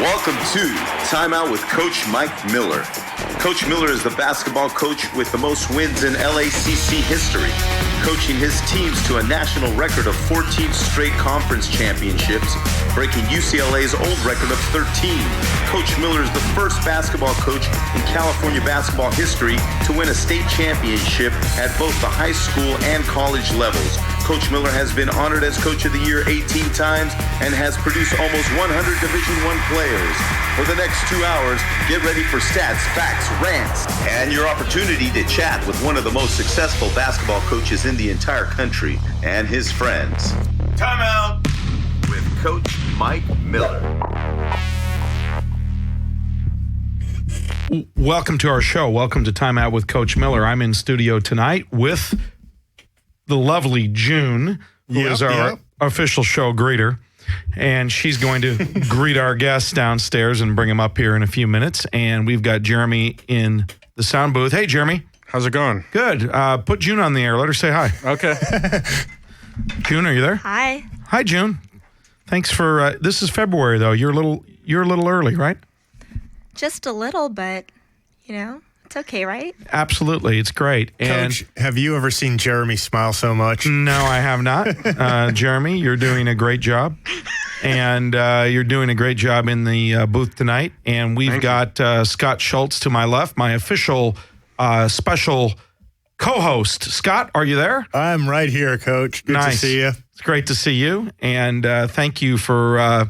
Welcome to Timeout with Coach Mike Miller. Coach Miller is the basketball coach with the most wins in LACC history, coaching his teams to a national record of 14 straight conference championships, breaking UCLA's old record of 13. Coach Miller is the first basketball coach in California basketball history to win a state championship at both the high school and college levels. Coach Miller has been honored as Coach of the Year 18 times and has produced almost 100 Division I players. For the next 2 hours, get ready for stats, facts, rants, and your opportunity to chat with one of the most successful basketball coaches in the entire country and his friends. Timeout with Coach Mike Miller. Welcome to our show. Welcome to Timeout with Coach Miller. I'm in studio tonight with the lovely June, who is our official show greeter. And she's going to greet our guests downstairs and bring them up here in a few minutes. And we've got Jeremy in the sound booth. Hey, Jeremy. How's it going? Good. Put June on the air. Let her say hi. Okay. June, are you there? Hi. Hi, June. Thanks for. This is February, though. You're a little early, right? Just a little, but it's okay, right? Absolutely, it's great. And Coach, have you ever seen Jeremy smile so much? No, I have not. Jeremy, you're doing a great job. And you're doing a great job in the booth tonight. And we've got Scott Schultz to my left, my official special co-host. Scott, are you there? I'm right here, Coach. Good to see you. It's great to see you. And thank you for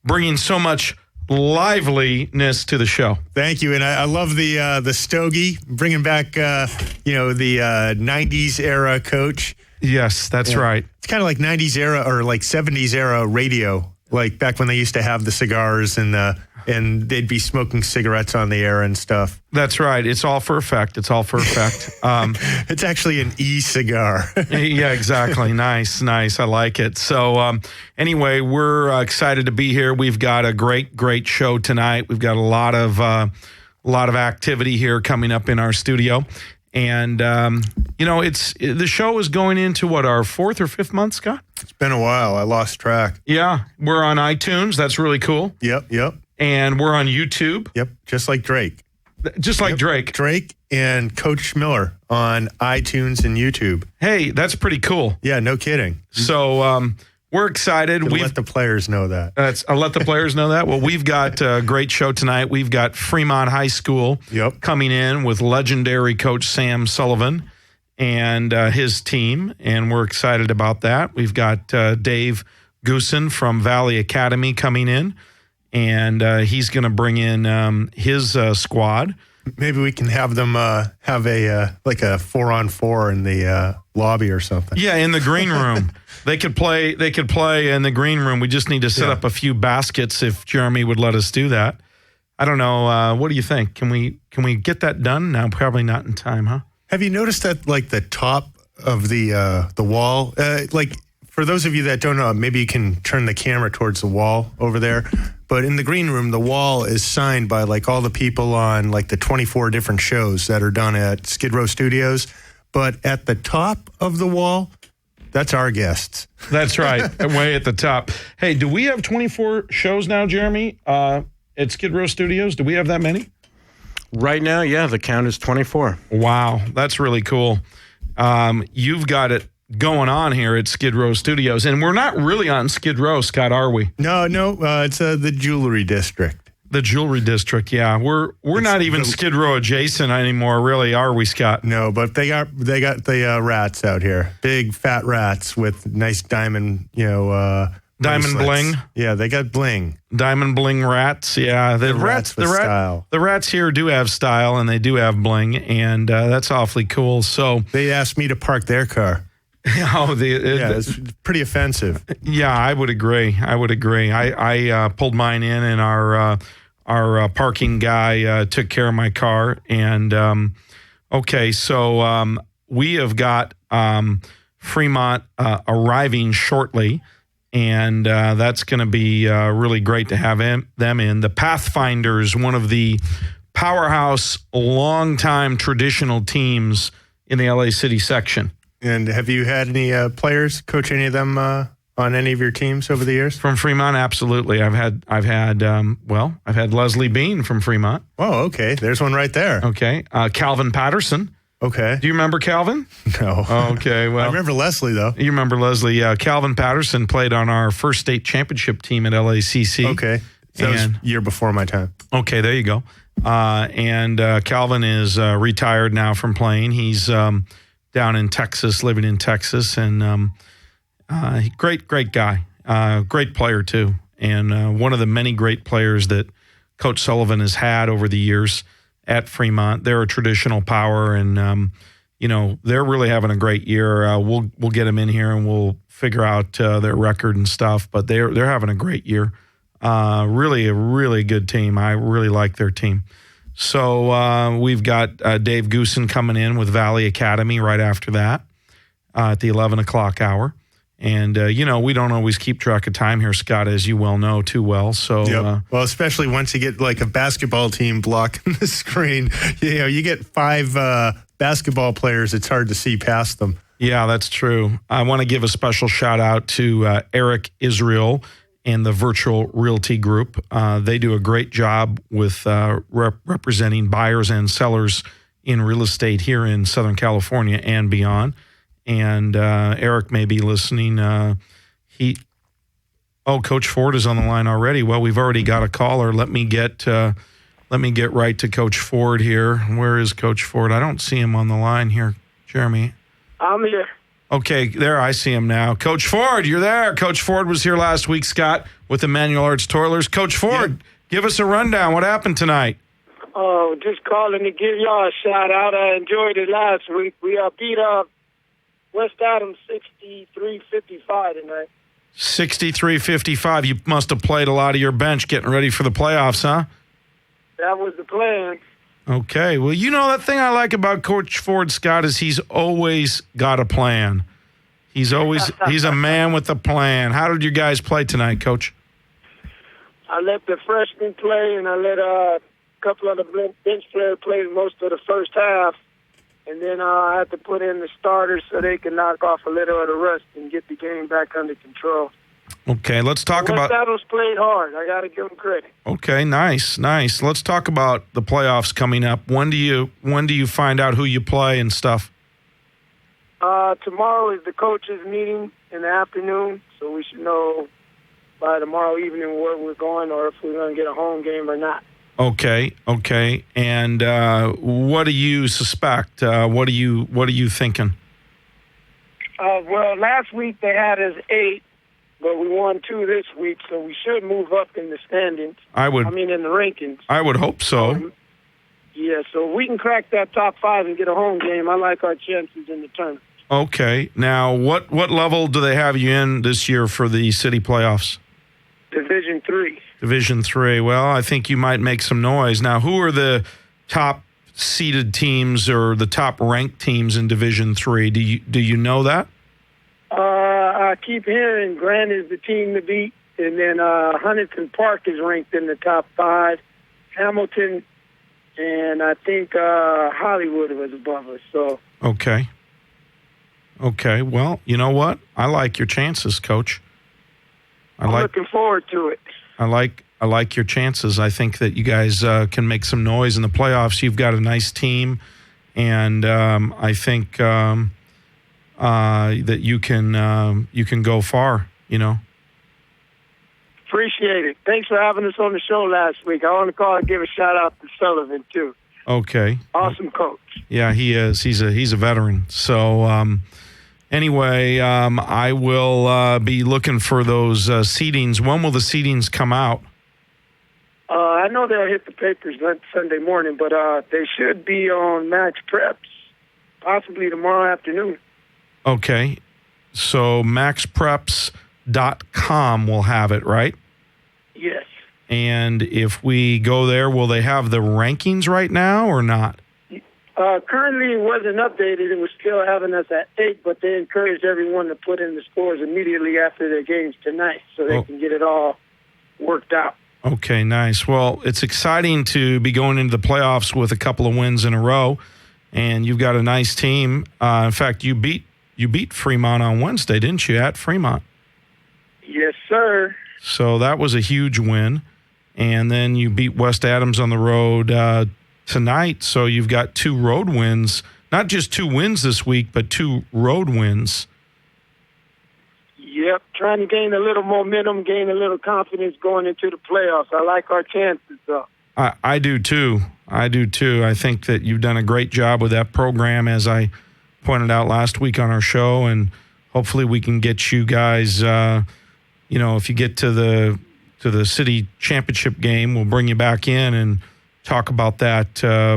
bringing so much liveliness to the show. Thank you. And I love the stogie, bringing back, the 90s era Coach. Yes, that's right. It's kind of like 90s era or like 70s era radio, like back when they used to have the cigars and they'd be smoking cigarettes on the air and stuff. That's right. It's all for effect. It's It's actually an e-cigar. Yeah, exactly. Nice. I like it. So anyway, we're excited to be here. We've got a great show tonight. We've got a lot of activity here coming up in our studio. And, the show is going into our 4th or 5th month, Scott? It's been a while. I lost track. Yeah. We're on iTunes. That's really cool. Yep. And we're on YouTube. Yep, just like Drake. Drake. Drake and Coach Miller on iTunes and YouTube. Hey, that's pretty cool. Yeah, no kidding. So we're excited. Let the players know that. I'll let the players know that. Well, we've got a great show tonight. We've got Fremont High School coming in with legendary Coach Sam Sullivan and his team, and we're excited about that. We've got Dave Goosen from Valley Academy coming in. And he's going to bring in his squad. Maybe we can have them have a 4-on-4 in the lobby or something. Yeah, in the green room. They could play in the green room. We just need to set up a few baskets if Jeremy would let us do that. I don't know. What do you think? Can we get that done? No, probably not in time, huh? Have you noticed that the top of the wall, for those of you that don't know, maybe you can turn the camera towards the wall over there. But in the green room, the wall is signed by all the people on the 24 different shows that are done at Skidrow Studios. But at the top of the wall, that's our guests. That's right, way at the top. Hey, do we have 24 shows now, Jeremy, at Skidrow Studios? Do we have that many? Right now, yeah, the count is 24. Wow, that's really cool. You've got it going on here at Skidrow Studios, and we're not really on Skid Row, Scott, are we? No, it's the Jewelry District. The Jewelry District, yeah. We're not even Skid Row adjacent anymore, really, are we, Scott? No, but they got the rats out here, big fat rats with nice diamond, diamond bracelets. bling. Yeah, they got bling. Diamond bling rats, yeah. The rats with style. The rats here do have style, and they do have bling, and that's awfully cool. So they asked me to park their car. It's pretty offensive. Yeah, I would agree. I pulled mine in, and our parking guy took care of my car. And so we have got Fremont arriving shortly, and that's going to be really great to have them in. The Pathfinders, one of the powerhouse, long-time traditional teams in the LA City section. And have you had any players coach any of them on any of your teams over the years? From Fremont, absolutely. I've had Leslie Bean from Fremont. Oh, okay. There's one right there. Okay. Calvin Patterson. Okay. Do you remember Calvin? No. Okay. Well, I remember Leslie, though. You remember Leslie. Yeah. Calvin Patterson played on our first state championship team at LACC. Okay. So that was year before my time. Okay. There you go. And Calvin is retired now from playing. He's down in Texas, living in Texas, and great guy, great player too, and one of the many great players that Coach Sullivan has had over the years at Fremont. They're a traditional power, and they're really having a great year. We'll get them in here and we'll figure out their record and stuff, but they're having a great year. Really a really good team. I really like their team. So we've got Dave Goosen coming in with Valley Academy right after that at the 11 o'clock hour. And, we don't always keep track of time here, Scott, as you well know too well. So, well, especially once you get like a basketball team blocking the screen, you get 5 basketball players. It's hard to see past them. Yeah, that's true. I want to give a special shout out to Eric Israel and the Virtual Realty Group. They do a great job with representing buyers and sellers in real estate here in Southern California and beyond. And Eric may be listening. Coach Ford is on the line already. Well, we've already got a caller. Let me get right to Coach Ford here. Where is Coach Ford? I don't see him on the line here, Jeremy. I'm here. Okay, there, I see him now. Coach Ford, you're there. Coach Ford was here last week, Scott, with the Manual Arts Toilers. Coach Ford, give us a rundown. What happened tonight? Oh, just calling to give y'all a shout out. I enjoyed it last week. We beat up West Adams 63-55 tonight. 63-55. You must have played a lot of your bench getting ready for the playoffs, huh? That was the plan. Okay. Well, that thing I like about Coach Ford, Scott, is he's always got a plan. He's a man with a plan. How did you guys play tonight, Coach? I let the freshmen play, and I let a couple of the bench players play most of the first half. And then I had to put in the starters so they can knock off a little of the rust and get the game back under control. Okay, let's talk about... West Adams played hard. I got to give them credit. Okay, nice. Let's talk about the playoffs coming up. When do you find out who you play and stuff? Tomorrow is the coaches' meeting in the afternoon, so we should know by tomorrow evening where we're going or if we're going to get a home game or not. Okay. And what do you suspect? What are you thinking? Well, last week they had us 8, but we won 2 this week, so we should move up in the standings. In the rankings. I would hope so. Yeah, so we can crack that top 5 and get a home game. I like our chances in the tournament. Okay. Now, what level do they have you in this year for the city playoffs? Division 3. Division 3. Well, I think you might make some noise. Now, who are the top seeded teams or the top ranked teams in Division 3? Do you know that? I keep hearing Grant is the team to beat, and then Huntington Park is ranked in the top 5. Hamilton, and I think Hollywood was above us. So Okay. Well, you know what? I like your chances, Coach. I'm looking forward to it. I like your chances. I think that you guys can make some noise in the playoffs. You've got a nice team, and I think that you can go far. Appreciate it. Thanks for having us on the show last week. I want to call and give a shout out to Sullivan too. Okay. Awesome coach. Yeah, he is. He's a veteran. So. Anyway, I will be looking for those seedings. When will the seedings come out? I know they'll hit the papers Sunday morning, but they should be on Max Preps possibly tomorrow afternoon. Okay. So maxpreps.com will have it, right? Yes. And if we go there, will they have the rankings right now or not? Currently, it wasn't updated. It was still having us at 8, but they encouraged everyone to put in the scores immediately after their games tonight so they can get it all worked out. Okay, nice. Well, it's exciting to be going into the playoffs with a couple of wins in a row, and you've got a nice team. In fact, you beat Fremont on Wednesday, didn't you, at Fremont? Yes, sir. So that was a huge win. And then you beat West Adams on the road tonight. So you've got 2 road wins, not just 2 wins this week, but 2 road wins. Yep, trying to gain a little momentum, gain a little confidence going into the playoffs. I like our chances, though. I do too. I think that you've done a great job with that program, as I pointed out last week on our show, and hopefully we can get you guys, if you get to the city championship game, we'll bring you back in and talk about that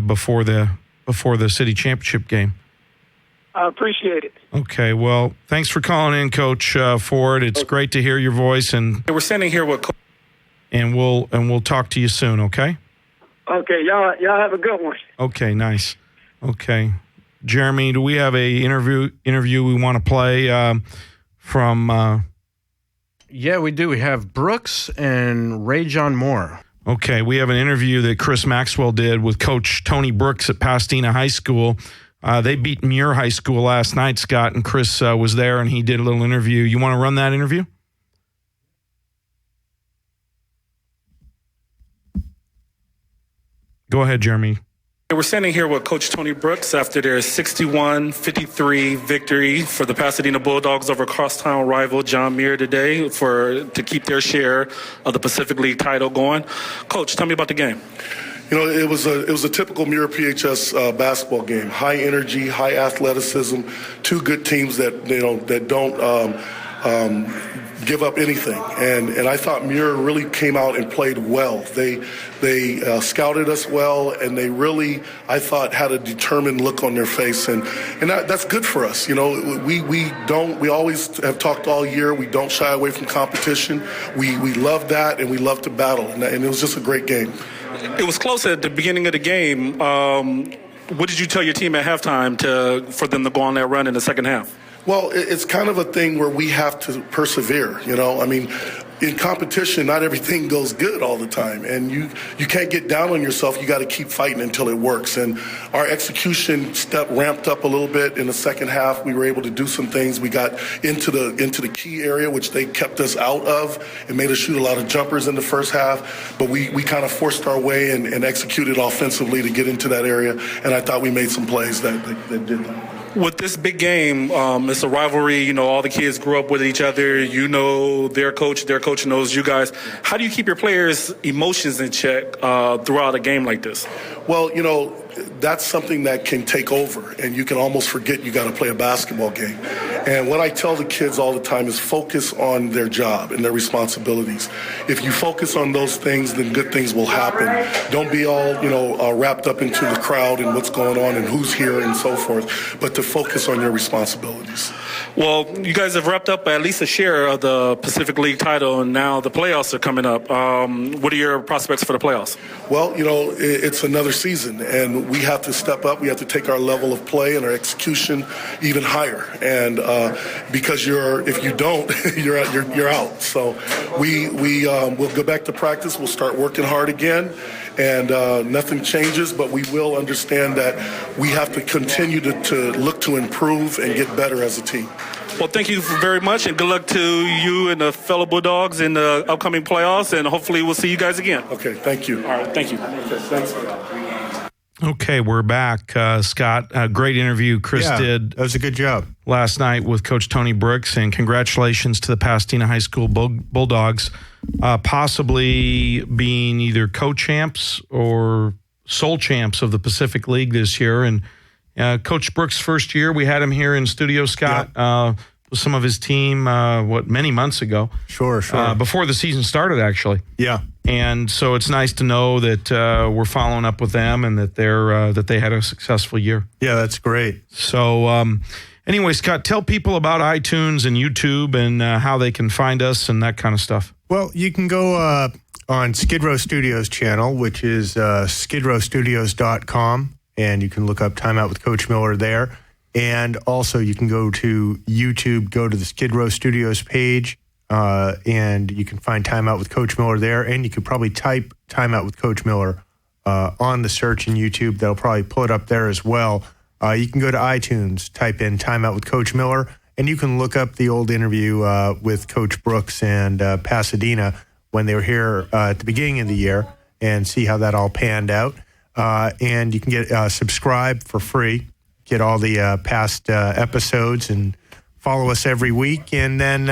before the city championship game. I appreciate it. Okay, well, thanks for calling in, Coach Ford. It's great to hear your voice, and we're standing here with we'll talk to you soon. Okay. Okay, y'all have a good one. Okay, nice. Okay, Jeremy, do we have a interview we want to play from? Yeah, we do. We have Brooks and Ray John Moore. Okay, we have an interview that Chris Maxwell did with Coach Tony Brooks at Pasadena High School. They beat Muir High School last night, Scott, and Chris was there, and he did a little interview. You want to run that interview? Go ahead, Jeremy. We're standing here with Coach Tony Brooks after their 61-53 victory for the Pasadena Bulldogs over crosstown rival John Muir today to keep their share of the Pacific League title going. Coach, tell me about the game. It was a typical Muir PHS basketball game. High energy, high athleticism, 2 good teams that don't give up anything. And I thought Muir really came out and played well. They scouted us well, and they really, I thought, had a determined look on their face, and that's good for us. We always have talked all year. We don't shy away from competition. We love that, and we love to battle, and it was just a great game. It was close at the beginning of the game. What did you tell your team at halftime for them to go on that run in the second half? Well, it's kind of a thing where we have to persevere, in competition, not everything goes good all the time, and you can't get down on yourself. You got to keep fighting until it works. And our execution ramped up a little bit in the second half. We were able to do some things. We got into the key area, which they kept us out of, and made us shoot a lot of jumpers in the first half. But we kind of forced our way and executed offensively to get into that area. And I thought we made some plays that did that. With this big game, it's a rivalry. All the kids grew up with each other. Their coach knows you guys. How do you keep your players' emotions in check throughout a game like this? Well, that's something that can take over, and you can almost forget you got to play a basketball game. And what I tell the kids all the time is focus on their job and their responsibilities. If you focus on those things, then good things will happen. Don't be all, wrapped up into the crowd and what's going on and who's here and so forth, but to focus on your responsibilities. Well, you guys have wrapped up at least a share of the Pacific League title, and now the playoffs are coming up. What are your prospects for the playoffs? Well, it's another season, and we have to step up. We have to take our level of play and our execution even higher. And because if you don't, you're out. So we'll go back to practice. We'll start working hard again. And nothing changes, but we will understand that we have to continue to look to improve and get better as a team. Well, thank you very much, and good luck to you and the fellow Bulldogs in the upcoming playoffs, and hopefully we'll see you guys again. Okay, thank you. All right, thank you. Okay, thanks. Okay, we're back, Scott. A great interview Chris did. That was a good job. Last night with Coach Tony Brooks, and congratulations to the Pasadena High School Bulldogs, possibly being either co-champs or sole champs of the Pacific League this year. And Coach Brooks' first year, we had him here in studio, Scott, with some of his team, many months ago. Sure. Before the season started, actually. Yeah. And so it's nice to know that we're following up with them and that they had a successful year. Yeah, that's great. So anyway, Scott, tell people about iTunes and YouTube and how they can find us and that kind of stuff. Well, you can go on Skidrow Studios channel, which is skidrowstudios.com, and you can look up Time Out with Coach Miller there. And also you can go to YouTube, go to the Skidrow Studios page, and you can find Time Out with Coach Miller there. And you could probably type Time Out with Coach Miller on the search in YouTube. They'll probably pull it up there as well. You can go to iTunes, type in Time Out with Coach Miller, And you can look up the old interview with Coach Brooks and Pasadena when they were here at the beginning of the year and see how that all panned out. And you can get subscribe for free, get all the past episodes, and follow us every week. And then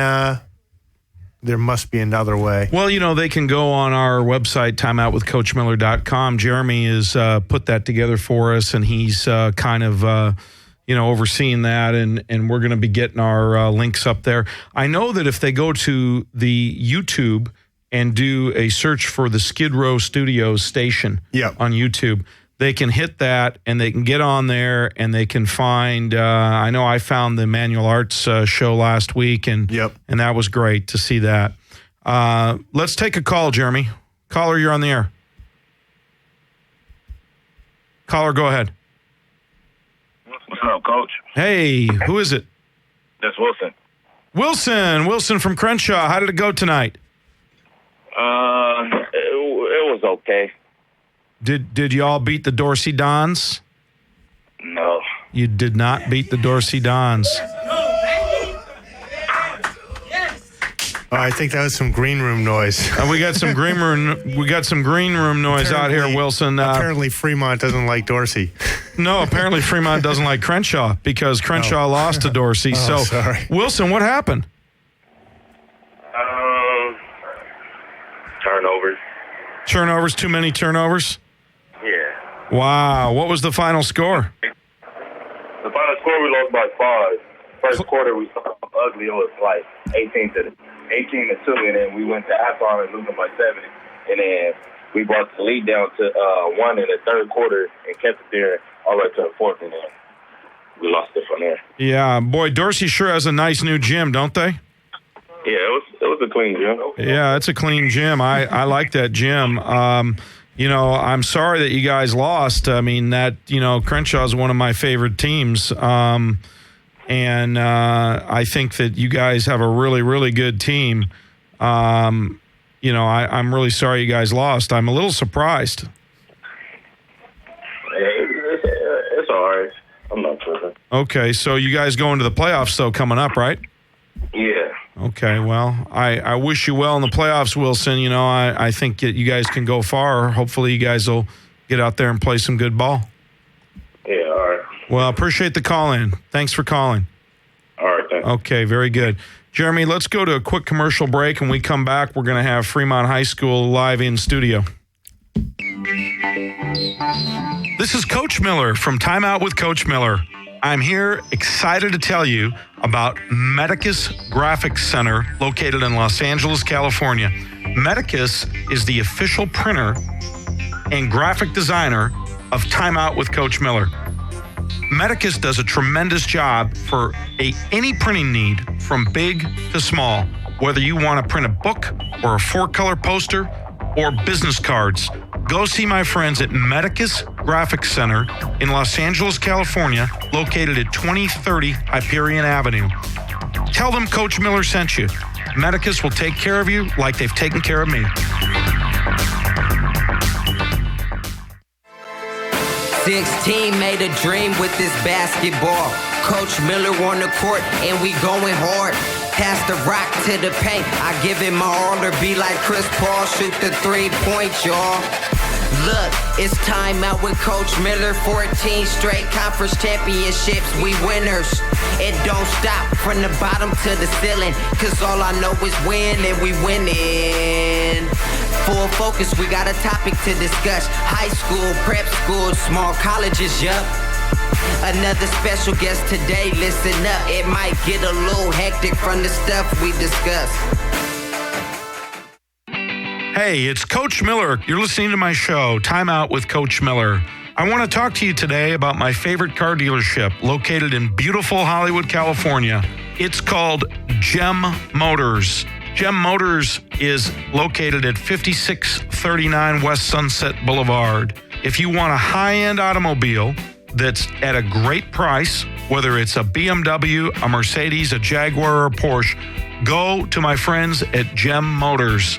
there must be another way. Well, they can go on our website, timeoutwithcoachmiller.com. Jeremy has put that together for us, and he's kind of overseeing that, and we're going to be getting our links up there. I know that if they go to the YouTube and do a search for the Skidrow Studios station on YouTube, they can hit that, and they can get on there, and they can find, I know I found the Manual Arts show last week, and that was great to see that. Let's take a call, Jeremy. Caller, you're on the air. Caller, go ahead. What's up, Coach? Hey, who is it? That's Wilson. Wilson from Crenshaw. How did it go tonight? It was okay. Did y'all beat the Dorsey Dons? No. You did not beat the Dorsey Dons. I think that was some green room noise. We got some green room noise out here, Wilson. Apparently Fremont doesn't like Dorsey. No, apparently Fremont doesn't like Crenshaw because Crenshaw lost to Dorsey. Sorry. Wilson, what happened? Turnovers. Too many turnovers? Yeah. Wow. What was the final score? The final score, we lost by 5. First quarter, we saw ugly. It was like 18 to 2, and then we went to halftime and losing by 7. And then we brought the lead down to 1 in the third quarter and kept it there all the way to the fourth, and then we lost it from there. Yeah, boy, Dorsey sure has a nice new gym, don't they? Yeah, it was a clean gym. Yeah, it's a clean gym. I like that gym. I'm sorry that you guys lost. I mean, Crenshaw is one of my favorite teams. And I think that you guys have a really, really good team. I'm really sorry you guys lost. I'm a little surprised. It's all right. I'm not tripping. Okay, so you guys go into the playoffs, though, coming up, right? Yeah. Okay, well, I wish you well in the playoffs, Wilson. I think that you guys can go far. Hopefully you guys will get out there and play some good ball. Yeah, all right. Well, appreciate the call in. Thanks for calling. All right, thanks. Okay, very good. Jeremy, let's go to a quick commercial break. When we come back, we're going to have Fremont High School live in studio. This is Coach Miller from Time Out with Coach Miller. I'm here excited to tell you about Medicus Graphics Center located in Los Angeles, California. Medicus is the official printer and graphic designer of Time Out with Coach Miller. Medicus does a tremendous job for any printing need from big to small, whether you want to print a book or a 4-color poster or business cards. Go see my friends at Medicus Graphics Center in Los Angeles, California, located at 2030 Hyperion Avenue. Tell them Coach Miller sent you. Medicus will take care of you like they've taken care of me. 16 made a dream with this basketball. Coach Miller on the court and we going hard. Pass the rock to the paint. I give it my all or be like Chris Paul. Shoot the 3-point, y'all. Look, it's time out with Coach Miller. 14 straight conference championships. We winners. It don't stop from the bottom to the ceiling. Cause all I know is win and we winning. Full focus, we got a topic to discuss. High school, prep school, small colleges, yup. Another special guest today, listen up. It might get a little hectic from the stuff we discuss. Hey, it's Coach Miller. You're listening to my show, Time Out with Coach Miller. I want to talk to you today about my favorite car dealership located in beautiful Hollywood, California. It's called Gem Motors. Gem Motors is located at 5639 West Sunset Boulevard. If you want a high-end automobile that's at a great price, whether it's a BMW, a Mercedes, a Jaguar, or a Porsche, go to my friends at Gem Motors.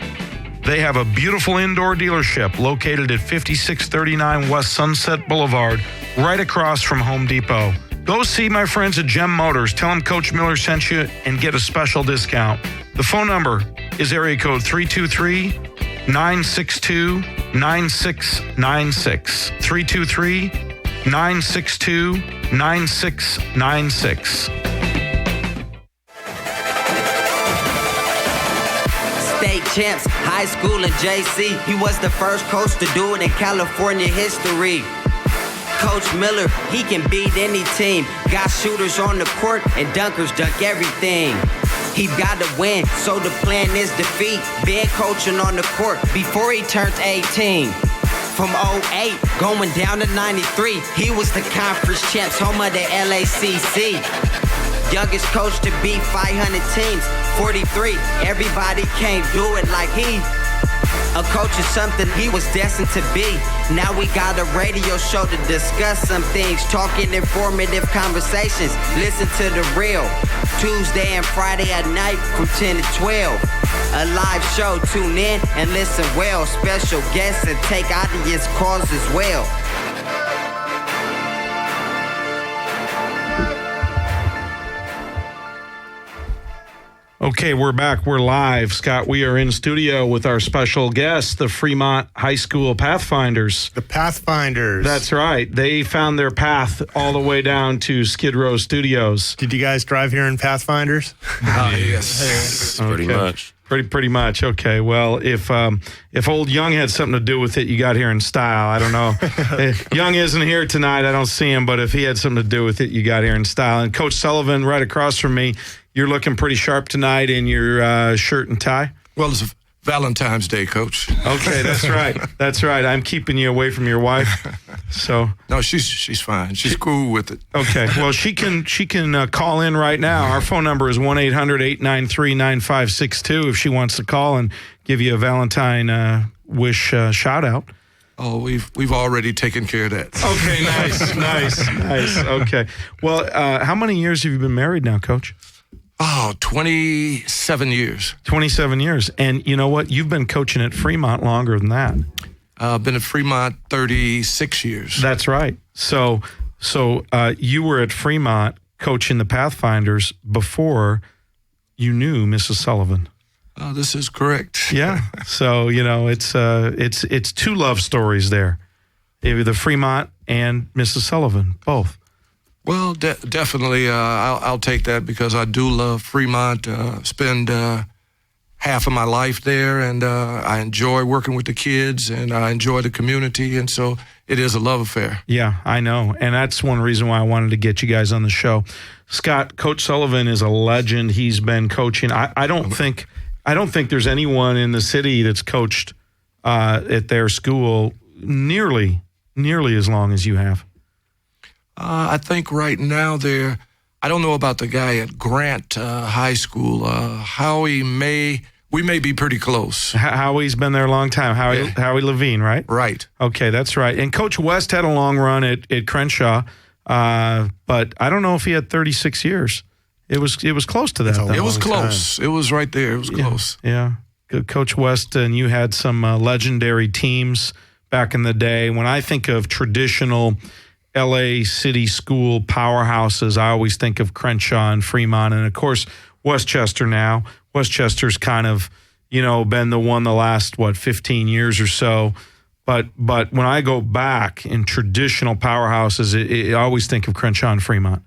They have a beautiful indoor dealership located at 5639 West Sunset Boulevard, right across from Home Depot. Go see my friends at Gem Motors. Tell them Coach Miller sent you and get a special discount. The phone number is area code 323-962-9696. 323-962-9696. State champs, high school and JC. He was the first coach to do it in California history. Coach Miller, he can beat any team. Got shooters on the court and dunkers dunk everything. He got to win, so the plan is defeat. Been coaching on the court before he turned 18. From 08, going down to 93, he was the conference champs, home of the LACC. Youngest coach to beat 500 teams, 43. Everybody can't do it like he. A coach is something he was destined to be. Now we got a radio show to discuss some things, talking informative conversations. Listen to the real. Tuesday and Friday at night from 10 to 12. A live show, tune in and listen well. Special guests and take audience calls as well. Okay, we're back. We're live. Scott, we are in studio with our special guests, the Fremont High School Pathfinders. The Pathfinders. That's right. They found their path all the way down to Skidrow Studios. Did you guys drive here in Pathfinders? Yes. Okay. Pretty much. Pretty much. Okay. Well, if old Young had something to do with it, you got here in style. I don't know. Young isn't here tonight. I don't see him. But if he had something to do with it, you got here in style. And Coach Sullivan, right across from me, you're looking pretty sharp tonight in your shirt and tie. Well, it's Valentine's Day, Coach. Okay, that's right. That's right. I'm keeping you away from your wife. So no, she's fine. She's cool with it. Okay. Well, she can call in right now. Our phone number is 1-800-893-9562 if she wants to call and give you a Valentine wish shout out. Oh, we've already taken care of that. Okay, nice. Okay. Well, how many years have you been married now, Coach? Oh, 27 years. 27 years. And you know what? You've been coaching at Fremont longer than that. Been at Fremont 36 years. That's right. So you were at Fremont coaching the Pathfinders before you knew Mrs. Sullivan. This is correct. Yeah. So, it's two love stories there. The Fremont and Mrs. Sullivan, both. Well, definitely, I'll take that because I do love Fremont. Spend half of my life there, and I enjoy working with the kids, and I enjoy the community, and so it is a love affair. Yeah, I know, and that's one reason why I wanted to get you guys on the show. Scott, Coach Sullivan is a legend. He's been coaching. I don't think there's anyone in the city that's coached at their school nearly as long as you have. I think right now I don't know about the guy at Grant High School. Howie we may be pretty close. Howie's been there a long time. Howie Levine, right? Right. Okay, that's right. And Coach West had a long run at Crenshaw, but I don't know if he had 36 years. It was close to that. It was close. Time. It was right there. It was close. Yeah. Coach West, and you had some legendary teams back in the day. When I think of traditional LA City school powerhouses, I always think of Crenshaw and Fremont, and of course Westchester now. Westchester's kind of, been the one the last 15 years or so. But when I go back in traditional powerhouses, I always think of Crenshaw and Fremont.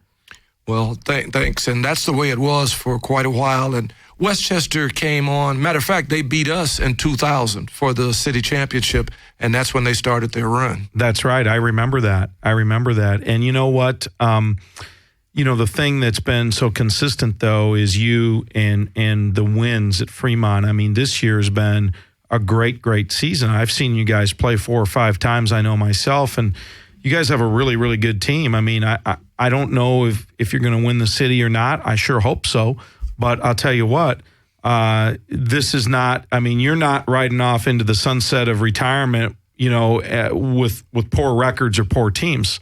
Well, thanks, and that's the way it was for quite a while. And Westchester came on. Matter of fact, they beat us in 2000 for the city championship, and that's when they started their run. That's right. I remember that. And you know what? The thing that's been so consistent, though, is you and the wins at Fremont. I mean, this year has been a great season. I've seen you guys play 4 or 5 times, I know myself, and you guys have a really, really good team. I mean, I don't know if you're going to win the city or not. I sure hope so. But I'll tell you what, this is not, you're not riding off into the sunset of retirement, with poor records or poor teams.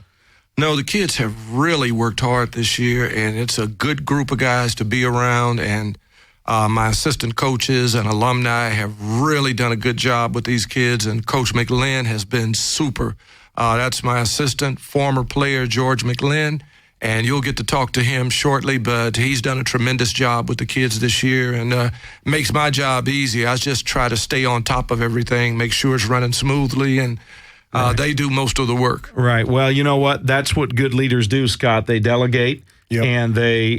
No, the kids have really worked hard this year, and it's a good group of guys to be around. And my assistant coaches and alumni have really done a good job with these kids, and Coach McLean has been super. That's my assistant, former player George McLean. and you'll get to talk to him shortly, but he's done a tremendous job with the kids this year and makes my job easy. I just try to stay on top of everything, make sure it's running smoothly, and they do most of the work. Right. Well, you know what? That's what good leaders do, Scott. They delegate. Yep.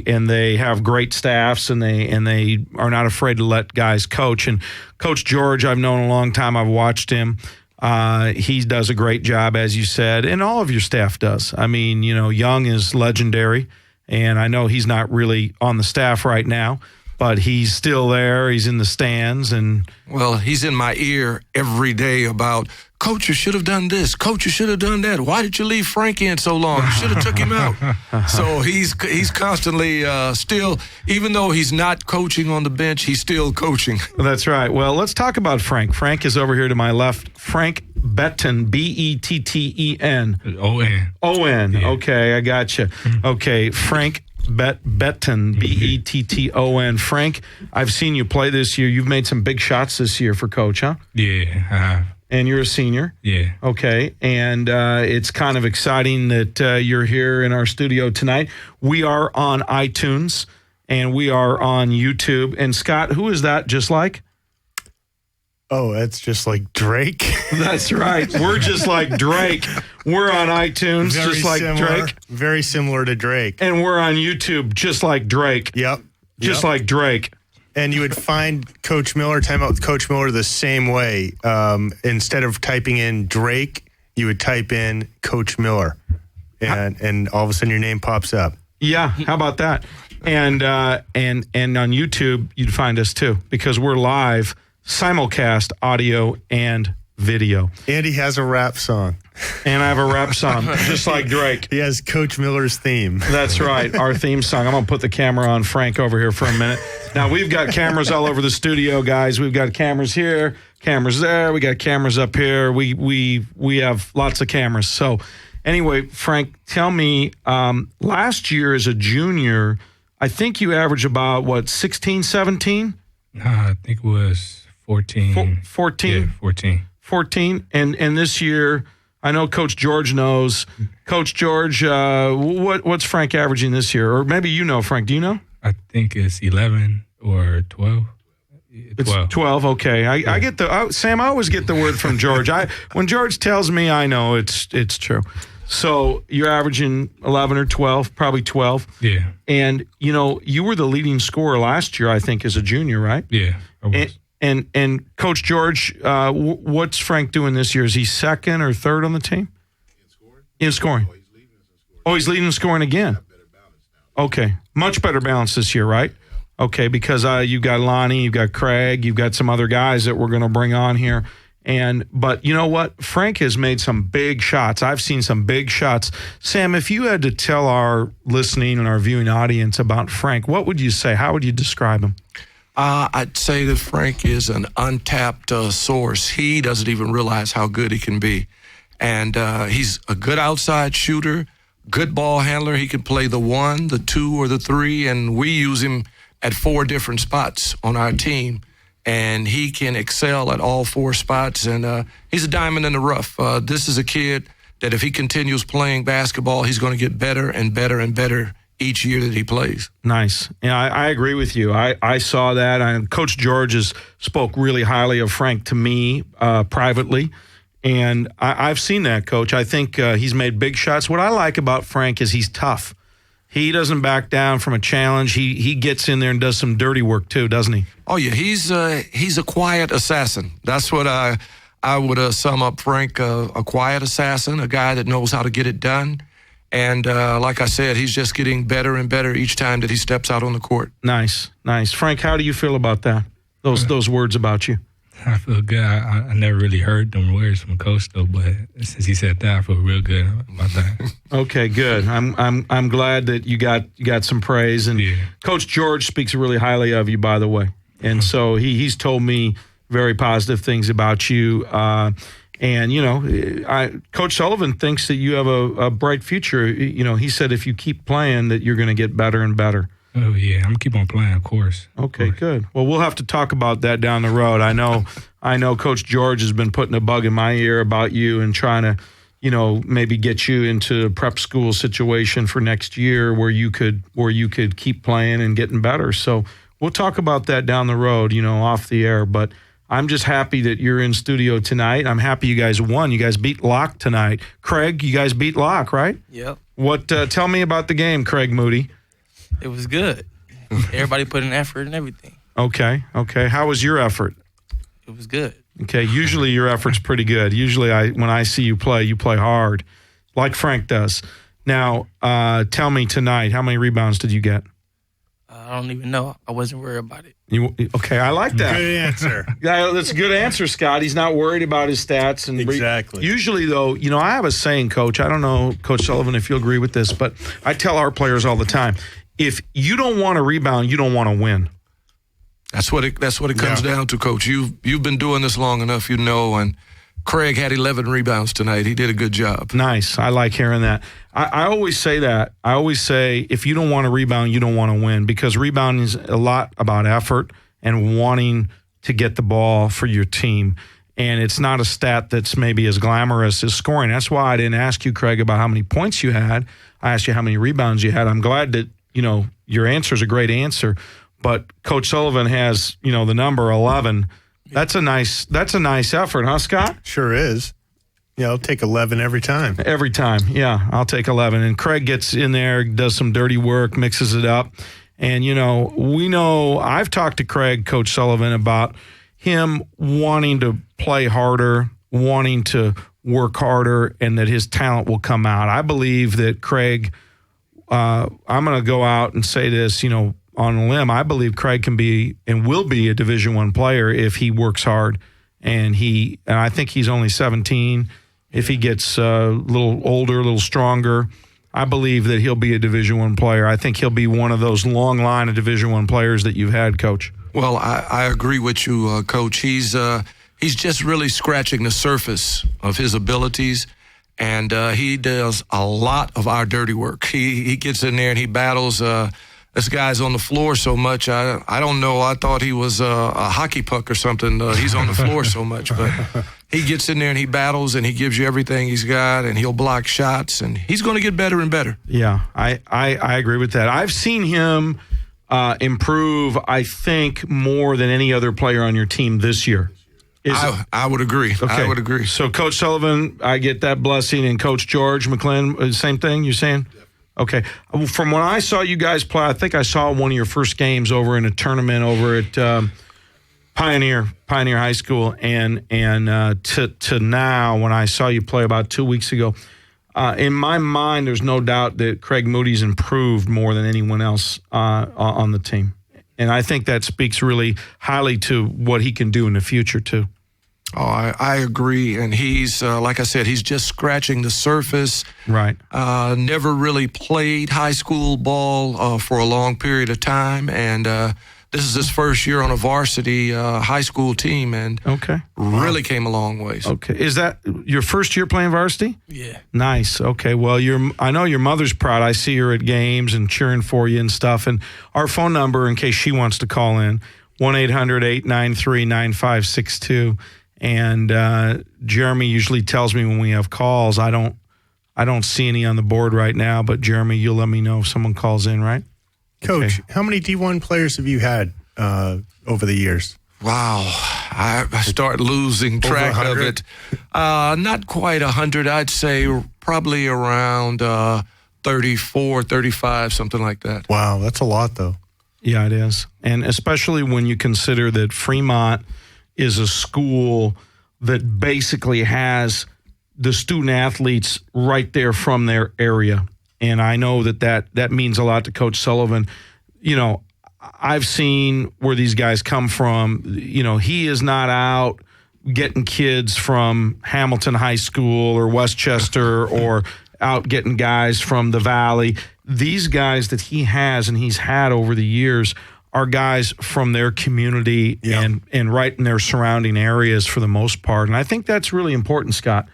And they have great staffs, and they are not afraid to let guys coach. And Coach George, I've known a long time. I've watched him. He does a great job, as you said, and all of your staff does. I mean, Young is legendary, and I know he's not really on the staff right now, but he's still there. He's in the stands, and well, he's in my ear every day about, Coach, you should have done this. Coach, you should have done that. Why did you leave Frankie in so long? You should have took him out. So he's constantly still, even though he's not coaching on the bench, he's still coaching. That's right. Well, let's talk about Frank. Frank is over here to my left. Frank Betten, Betten. O-N. O-N. Yeah. Okay, I got you. Okay, Frank Betten, Betton. Frank, I've seen you play this year. You've made some big shots this year for Coach, huh? Yeah, I have. And you're a senior? Yeah. Okay. And it's kind of exciting that you're here in our studio tonight. We are on iTunes, and we are on YouTube. And, Scott, who is that just like? Oh, that's just like Drake. That's right. We're just like Drake. We're on iTunes, very just like similar, Drake. Very similar to Drake. And we're on YouTube, just like Drake. Yep. Just like Drake. And you would find Coach Miller, Time Out with Coach Miller, the same way. Instead of typing in Drake, you would type in Coach Miller, and all of a sudden your name pops up. Yeah, how about that? And on YouTube, you'd find us too, because we're live, simulcast, audio and video. And he has a rap song. And I have a rap song, just like Drake. He has Coach Miller's theme. That's right, our theme song. I'm going to put the camera on Frank over here for a minute. Now, we've got cameras all over the studio, guys. We've got cameras here, cameras there. We got cameras up here. We have lots of cameras. So, anyway, Frank, tell me, last year as a junior, I think you averaged about, 16, 17? I think it was 14. 14? Yeah, 14. 14. And this year, I know Coach George knows. Coach George, what's Frank averaging this year? Or maybe you know, Frank. Do you know? I think it's 11 or 12. 12. It's 12, okay. I get Sam, I always get the word from George. When George tells me, I know it's true. So you're averaging 11 or 12, probably 12. Yeah. And, you were the leading scorer last year, I think, as a junior, right? Yeah, I was. And Coach George, what's Frank doing this year? Is he second or third on the team? In scoring. Oh, he's leading in scoring again. Okay. Much better balance this year, right? Okay, because you've got Lonnie, you've got Craig, you've got some other guys that we're going to bring on here. But you know what? Frank has made some big shots. I've seen some big shots. Sam, if you had to tell our listening and our viewing audience about Frank, what would you say? How would you describe him? I'd say that Frank is an untapped source. He doesn't even realize how good he can be. And he's a good outside shooter, good ball handler. He can play the 1, the 2, or the 3, and we use him at 4 different spots on our team. And he can excel at all 4 spots, and he's a diamond in the rough. This is a kid that if he continues playing basketball, he's going to get better and better and better each year that he plays. Nice. Yeah, I agree with you. I saw that. Coach George has spoke really highly of Frank to me privately, and I've seen that, Coach. I think he's made big shots. What I like about Frank is he's tough. He doesn't back down from a challenge. He gets in there and does some dirty work too, doesn't he? Oh yeah, he's a quiet assassin. That's what I would sum up Frank, a quiet assassin, a guy that knows how to get it done. And like I said, he's just getting better and better each time that he steps out on the court. Nice. Frank, how do you feel about that? Those words about you? I feel good. I never really heard them words from Coach though, but since he said that, I feel real good about that. Okay, good. I'm glad that you got some praise, and yeah. Coach George speaks really highly of you, by the way, and so he's told me very positive things about you. And Coach Sullivan thinks that you have a bright future. He said if you keep playing, that you're going to get better and better. Oh, yeah. I'm going to keep on playing, of course. Okay, good. Well, we'll have to talk about that down the road. I know Coach George has been putting a bug in my ear about you and trying maybe get you into a prep school situation for next year where you could keep playing and getting better. So we'll talk about that down the road, off the air. But I'm just happy that you're in studio tonight. I'm happy you guys won. You guys beat Locke tonight. Craig, you guys beat Locke, right? Yep. Tell me about the game, Craig Moody. It was good. Everybody put in effort and everything. Okay. How was your effort? It was good. Okay, usually your effort's pretty good. Usually when I see you play hard, like Frank does. Now, tell me tonight, how many rebounds did you get? I don't even know. I wasn't worried about it. Okay, I like that. Good answer. Yeah, that's a good answer, Scott. He's not worried about his stats. And exactly. Usually, though, I have a saying, Coach. I don't know, Coach Sullivan, if you'll agree with this, but I tell our players all the time, if you don't want to rebound, you don't want to win. That's what it comes down to, Coach. You've been doing this long enough, and Craig had 11 rebounds tonight. He did a good job. Nice. I like hearing that. I always say that. I always say if you don't want to rebound, you don't want to win, because rebounding is a lot about effort and wanting to get the ball for your team. And it's not a stat that's maybe as glamorous as scoring. That's why I didn't ask you, Craig, about how many points you had. I asked you how many rebounds you had. I'm glad that, your answer is a great answer. But Coach Sullivan has, the number 11. That's a nice effort, huh, Scott? Sure is. Yeah, I'll take 11 every time. Every time, yeah, I'll take 11. And Craig gets in there, does some dirty work, mixes it up. And, we know I've talked to Craig, Coach Sullivan, about him wanting to play harder, wanting to work harder, and that his talent will come out. I believe that Craig, I'm going to go out and say this, on a limb, I believe Craig can be and will be a Division I player if he works hard. And I think he's only 17. If he gets a little older, a little stronger, I believe that he'll be a Division I player. I think he'll be one of those long line of Division I players that you've had, Coach. Well, I agree with you, Coach. He's just really scratching the surface of his abilities, and he does a lot of our dirty work. He gets in there and he battles. This guy's on the floor so much. I don't know. I thought he was a hockey puck or something. He's on the floor so much, but he gets in there and he battles and he gives you everything he's got, and he'll block shots, and he's going to get better and better. Yeah, I agree with that. I've seen him improve, I think, more than any other player on your team this year. I would agree. Okay. I would agree. So, Coach Sullivan, I get that blessing, and Coach George McClin, same thing you're saying? Okay. From when I saw you guys play, I think I saw one of your first games over in a tournament over at Pioneer High School, and to now, when I saw you play about 2 weeks ago, in my mind, there's no doubt that Craig Moody's improved more than anyone else on the team. And I think that speaks really highly to what he can do in the future, too. Oh, I agree. And he's, like I said, he's just scratching the surface. Right. Never really played high school ball for a long period of time. And this is his first year on a varsity high school team, and really came a long ways. Okay. Is that your first year playing varsity? Yeah. Nice. Okay. Well, I know your mother's proud. I see her at games and cheering for you and stuff. And our phone number, in case she wants to call in, 1-800-893-9562. And Jeremy usually tells me when we have calls. I don't see any on the board right now, but Jeremy, you'll let me know if someone calls in, right? Coach, how many D1 players have you had over the years? Wow. I start losing track of it. Not quite 100. I'd say probably around 34, 35, something like that. Wow, that's a lot, though. Yeah, it is. And especially when you consider that Fremont is a school that basically has the student athletes right there from their area. And I know that means a lot to Coach Sullivan. I've seen where these guys come from. He is not out getting kids from Hamilton High School or Westchester or out getting guys from the Valley. These guys that he has and he's had over the years are guys from their community and right in their surrounding areas for the most part. And I think that's really important, Scott,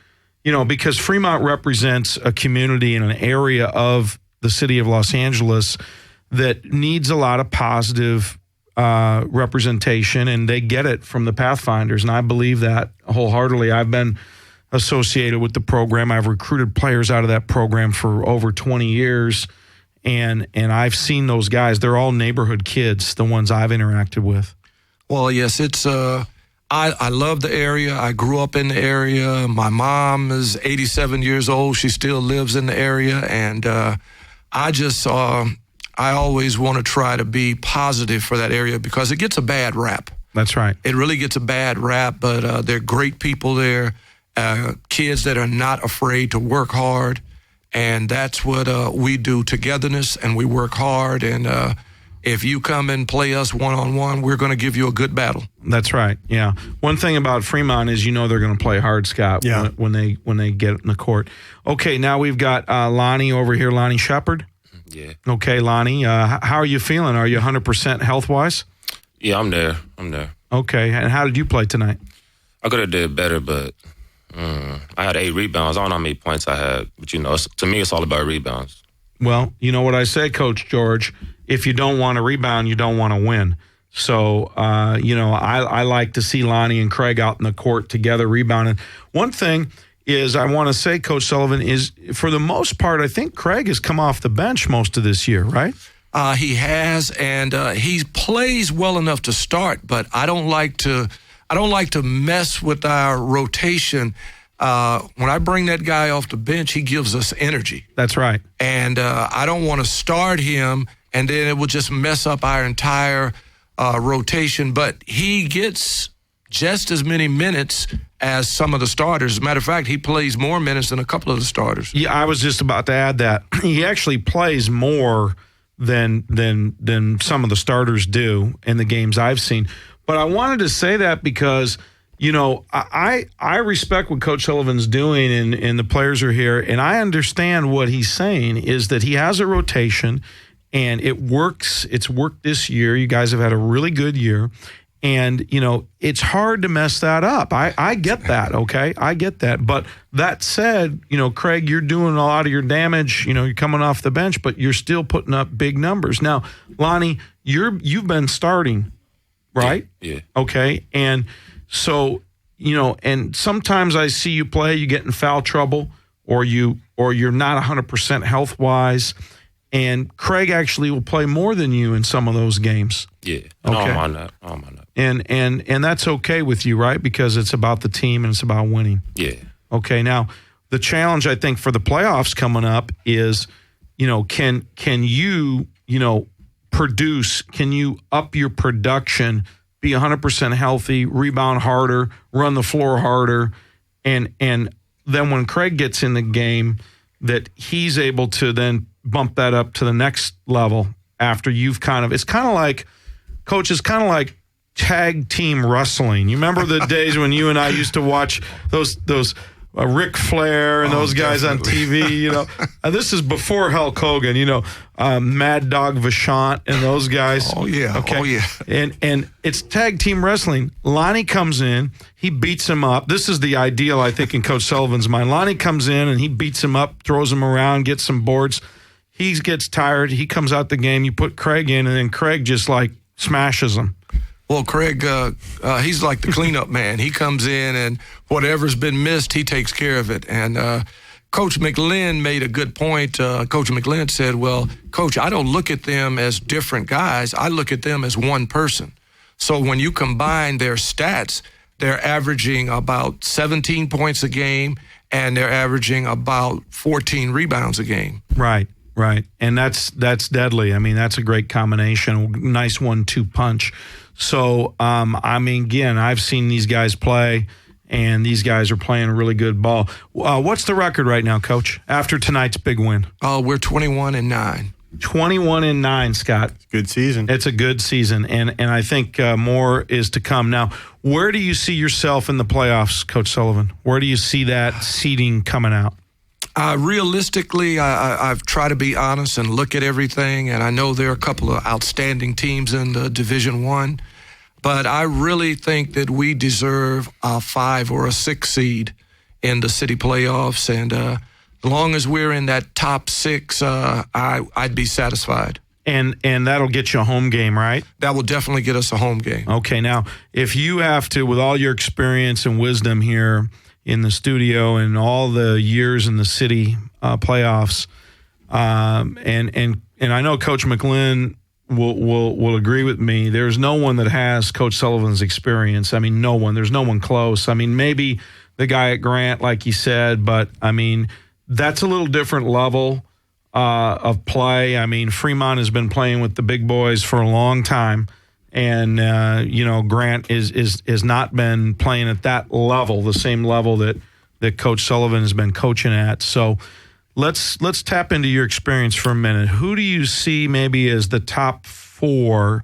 because Fremont represents a community and an area of the city of Los Angeles that needs a lot of positive representation, and they get it from the Pathfinders. And I believe that wholeheartedly. I've been associated with the program. I've recruited players out of that program for over 20 years, and I've seen those guys. They're all neighborhood kids, the ones I've interacted with. Well, yes, it's I love the area. I grew up in the area. My mom is 87 years old. She still lives in the area, and I always want to try to be positive for that area because it gets a bad rap. That's right. It really gets a bad rap, but they're great people there, kids that are not afraid to work hard, and that's what we do, togetherness, and we work hard, and if you come and play us one-on-one, we're going to give you a good battle. That's right, yeah. One thing about Fremont is they're going to play hard, Scott, when they get in the court. Okay, now we've got Lonnie over here, Lonnie Shepard. Yeah. Okay, Lonnie, how are you feeling? Are you 100% health-wise? Yeah, I'm there. Okay, and how did you play tonight? I could have did better, but I had 8 rebounds. I don't know how many points I had, but to me, it's all about rebounds. Well, you know what I say, Coach George, if you don't want to rebound, you don't want to win. So, I like to see Lonnie and Craig out in the court together rebounding. One thing is I want to say, Coach Sullivan, is for the most part, I think Craig has come off the bench most of this year, right? He has, and he plays well enough to start, but I don't like to mess with our rotation. When I bring that guy off the bench, he gives us energy. That's right. And I don't want to start him, and then it will just mess up our entire rotation. But he gets just as many minutes as some of the starters. As a matter of fact, he plays more minutes than a couple of the starters. Yeah, I was just about to add that. He actually plays more than some of the starters do in the games I've seen. But I wanted to say that because I respect what Coach Sullivan's doing and the players are here, and I understand what he's saying is that he has a rotation and it works. It's worked this year. You guys have had a really good year. And, it's hard to mess that up. I get that, okay? I get that. But that said, Craig, you're doing a lot of your damage. You're coming off the bench, but you're still putting up big numbers. Now, Lonnie, you've been starting, right? Yeah. Okay. And so, and sometimes I see you play, you get in foul trouble, or you're not 100% health-wise. And Craig actually will play more than you in some of those games. Yeah. Okay. No, I'm on that. And that's okay with you, right? Because it's about the team and it's about winning. Yeah. Okay. Now, the challenge I think for the playoffs coming up is, can you, produce? Can you up your production, be 100% healthy, rebound harder, run the floor harder, and then when Craig gets in the game, that he's able to then bump that up to the next level after you've it's kind of like, Coach, it's kind of like tag team wrestling. You remember the days when you and I used to watch those Ric Flair and those guys definitely. On TV, this is before Hulk Hogan, Mad Dog Vachant and those guys. Oh, yeah. Okay. Oh, yeah. And it's tag team wrestling. Lonnie comes in, he beats him up. This is the ideal, I think, in Coach Sullivan's mind. Lonnie comes in and he beats him up, throws him around, gets some boards. He gets tired. He comes out the game. You put Craig in, and then Craig just smashes him. Well, Craig, he's like the cleanup man. He comes in, and whatever's been missed, he takes care of it. And Coach McLean made a good point. Coach McLean said, well, Coach, I don't look at them as different guys. I look at them as one person. So when you combine their stats, they're averaging about 17 points a game, and they're averaging about 14 rebounds a game. Right. Right. And that's deadly. I mean, that's a great combination. Nice 1-2 punch. So, again, I've seen these guys play, and these guys are playing a really good ball. What's the record right now, Coach, after tonight's big win? We're 21-9. 21-9, Scott. It's a good season. It's a good season, and I think more is to come. Now, where do you see yourself in the playoffs, Coach Sullivan? Where do you see that seeding coming out? Realistically, I've tried to be honest and look at everything, and I know there are a couple of outstanding teams in the Division I, but I really think that we deserve a 5 or a 6 seed in the city playoffs, and as long as we're in that top 6, I'd be satisfied. And that'll get you a home game, right? That will definitely get us a home game. Okay, now, if you have to, with all your experience and wisdom here, in the studio and all the years in the city playoffs. And I know Coach McLinn will agree with me. There's no one that has Coach Sullivan's experience. I mean, no one. There's no one close. I mean, maybe the guy at Grant, like you said, but I mean, that's a little different level of play. I mean, Fremont has been playing with the big boys for a long time, and Grant is not been playing at that level, the same level that Coach Sullivan has been coaching at. So let's tap into your experience for a minute. Who do you see maybe as the top 4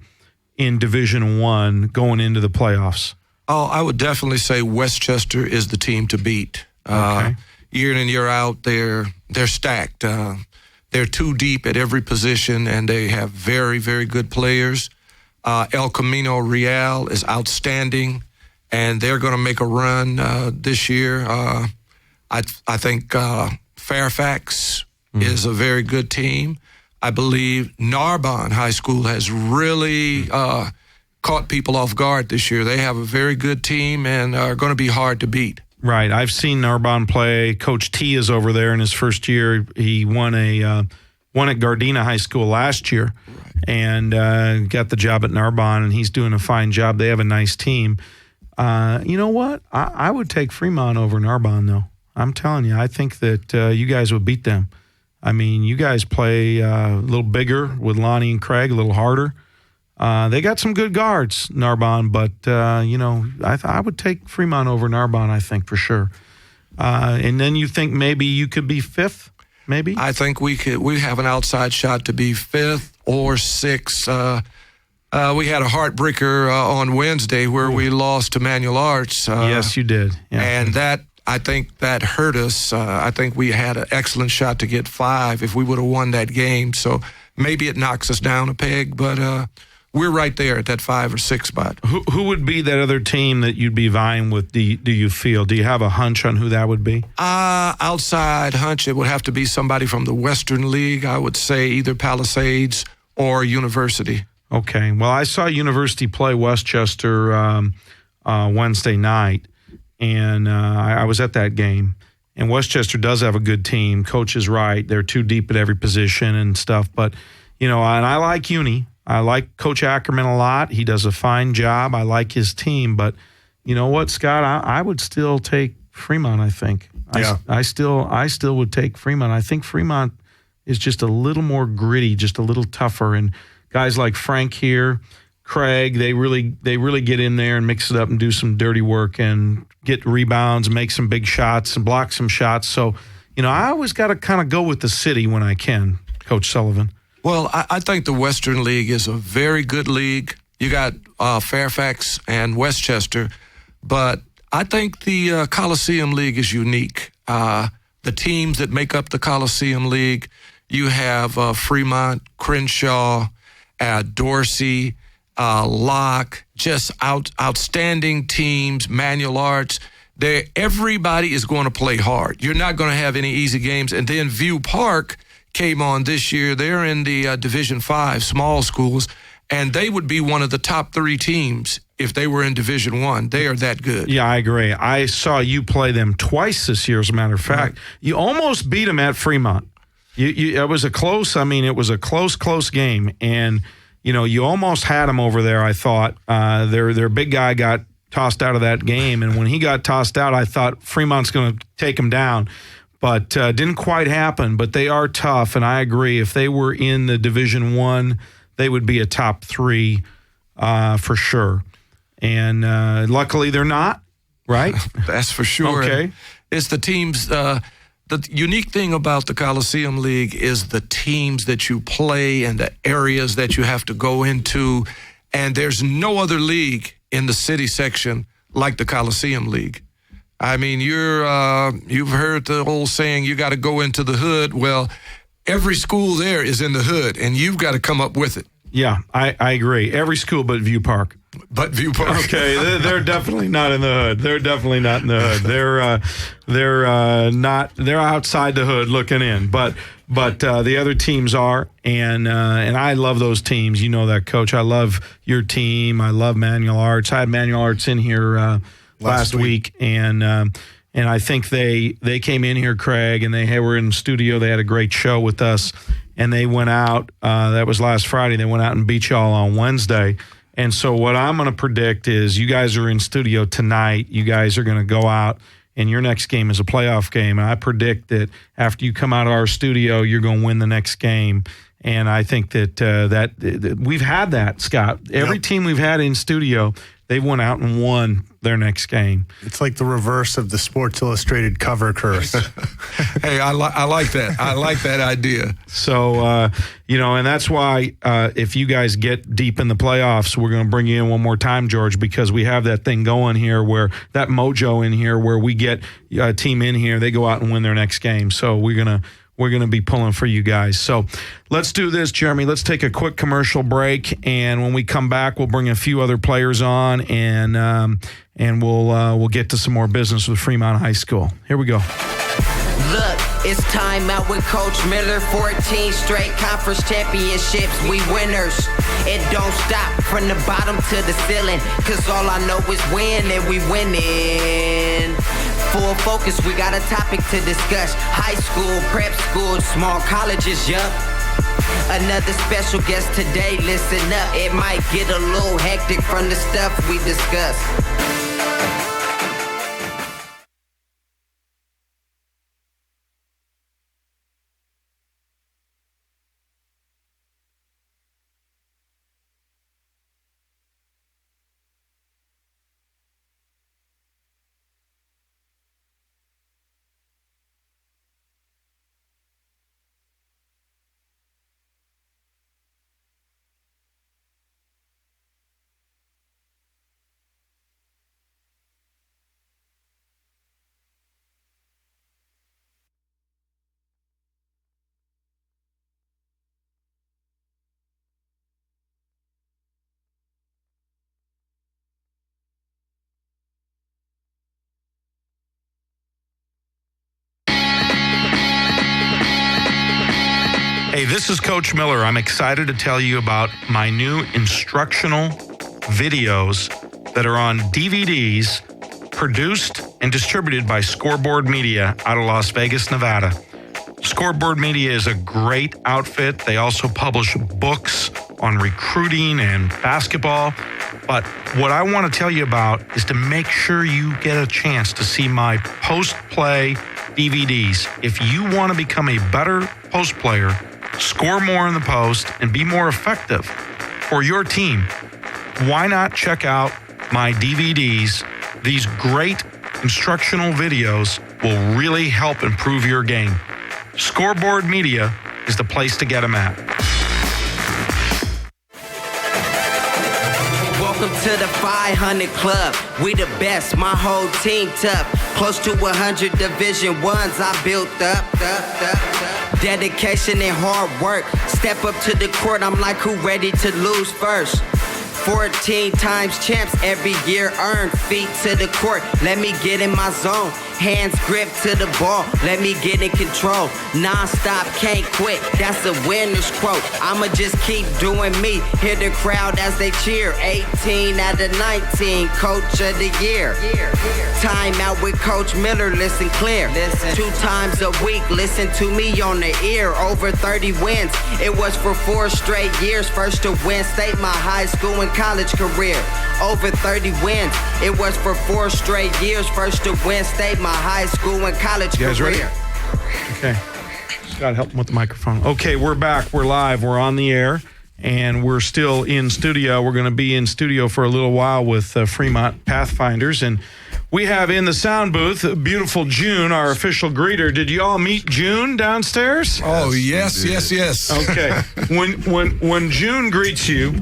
in Division I going into the playoffs? Oh, I would definitely say Westchester is the team to beat. Okay. Year in and year out, they're stacked. They're too deep at every position, and they have very, very good players. El Camino Real is outstanding, and they're going to make a run this year. I think Fairfax is a very good team. I believe Narbonne High School has really caught people off guard this year. They have a very good team and are going to be hard to beat. Right. I've seen Narbonne play. Coach T is over there in his first year. He won at Gardena High School last year and got the job at Narbonne, and he's doing a fine job. They have a nice team. You know what? I would take Fremont over Narbonne, though. I'm telling you, I think that you guys would beat them. I mean, you guys play a little bigger with Lonnie and Craig, a little harder. They got some good guards, Narbonne, but, I would take Fremont over Narbonne, I think, for sure. And then you think maybe you could be 5th, maybe? I think we have an outside shot to be 5th or 6th. We had a heartbreaker on Wednesday where we lost to Manual Arts. Yes, you did. Yeah. And I think that hurt us. I think we had an excellent shot to get 5 if we would have won that game. So maybe it knocks us down a peg, but we're right there at that 5 or 6 spot. Who would be that other team that you'd be vying with, do you feel? Do you have a hunch on who that would be? Outside hunch, it would have to be somebody from the Western League. I would say either Palisades or University. Okay. Well, I saw University play Westchester Wednesday night, and I was at that game. And Westchester does have a good team. Coach is right. They're too deep at every position and stuff. But, and I like Uni. I like Coach Ackerman a lot. He does a fine job. I like his team. But you know what, Scott? I would still take Fremont, I think. Yeah. I still would take Fremont. I think Fremont is just a little more gritty, just a little tougher. And guys like Frank here, Craig, they really get in there and mix it up and do some dirty work and get rebounds, make some big shots and block some shots. So, I always got to kind of go with the city when I can, Coach Sullivan. Well, I think the Western League is a very good league. You got Fairfax and Westchester, but I think the Coliseum League is unique. The teams that make up the Coliseum League, you have Fremont, Crenshaw, Dorsey, Locke, just outstanding teams, Manual Arts. Everybody is going to play hard. You're not going to have any easy games. And then View Park came on this year. They're in the Division 5 small schools, and they would be one of the top 3 teams if they were in Division 1. They are that good. Yeah, I agree. I saw you play them twice this year, as a matter of fact. Right. You almost beat them at Fremont. It was a close game, and you almost had them over there. I thought their big guy got tossed out of that game, and when he got tossed out, I thought Fremont's going to take him down. But didn't quite happen. But they are tough, and I agree. If they were in the Division 1, they would be a top 3 for sure. And luckily they're not, right? That's for sure. Okay. It's the teams. The unique thing about the Coliseum League is the teams that you play and the areas that you have to go into. And there's no other league in the city section like the Coliseum League. I mean, you've heard the old saying, you got to go into the hood. Well, every school there is in the hood, and you've got to come up with it. Yeah, I agree. Every school but View Park. Okay, they're definitely not in the hood. They're definitely not in the hood. They're outside the hood looking in. But the other teams are, and I love those teams. You know that, Coach. I love your team. I love Manual Arts. I had Manual Arts in here last week, and And I think they came in here, Craig, and they were in the studio. They had a great show with us, and they went out. That was last Friday. They went out and beat y'all on Wednesday. And so what I'm going to predict is you guys are in studio tonight. You guys are going to go out, and your next game is a playoff game. And I predict that after you come out of our studio, you're going to win the next game. And I think that we've had that, Scott. Every team we've had in studio, they went out and won their next game. It's like the reverse of the Sports Illustrated cover curse. Hey, I like that. I like that idea. So, and that's why if you guys get deep in the playoffs, we're going to bring you in one more time, George, because we have that thing going here where that mojo in here where we get a team in here, they go out and win their next game. So we're going to be pulling for you guys. So let's do this, Jeremy. Let's take a quick commercial break, and when we come back, we'll bring a few other players on, and we'll get to some more business with Fremont High School. Here we go. Look, it's time out with Coach Miller. 14 straight conference championships, we winners. It don't stop from the bottom to the ceiling, cause all I know is win and we winning. Full focus, we got a topic to discuss. High school, prep school, small colleges, yup. Another special guest today, listen up. It might get a little hectic from the stuff we discuss. Hey, this is Coach Miller. I'm excited to tell you about my new instructional videos that are on DVDs, produced and distributed by Scoreboard Media out of Las Vegas, Nevada. Scoreboard Media is a great outfit. They also publish books on recruiting and basketball. But what I want to tell you about is to make sure you get a chance to see my post-play DVDs. If you want to become a better post player, score more in the post, and be more effective for your team, why not check out my DVDs? These great instructional videos will really help improve your game. Scoreboard Media is the place to get them at. Welcome to the 500 Club. We the best, my whole team tough. Close to 100 Division Ones I built up. Dedication and hard work. Step up to the court, I'm like, who ready to lose first? 14 times champs every year earned. Feet to the court, let me get in my zone. Hands grip to the ball, let me get in control. Non-stop, can't quit, that's a winner's quote. I'ma just keep doing me, hear the crowd as they cheer. 18 out of 19, coach of the year. Time out with Coach Miller, listen clear. 2 times a week, listen to me on the ear. Over 30 wins, it was for 4 straight years. First to win state my high school and college career. Over 30 wins, it was for 4 straight years. First to win state my high school and college You guys career. ready? Okay. Scott, help him with the microphone. Okay, we're back. We're live. We're on the air, and we're still in studio. We're going to be in studio for a little while with Fremont Pathfinders, and we have in the sound booth beautiful June, our official greeter. Did you all meet June downstairs? Oh, yes. Okay. When June greets you,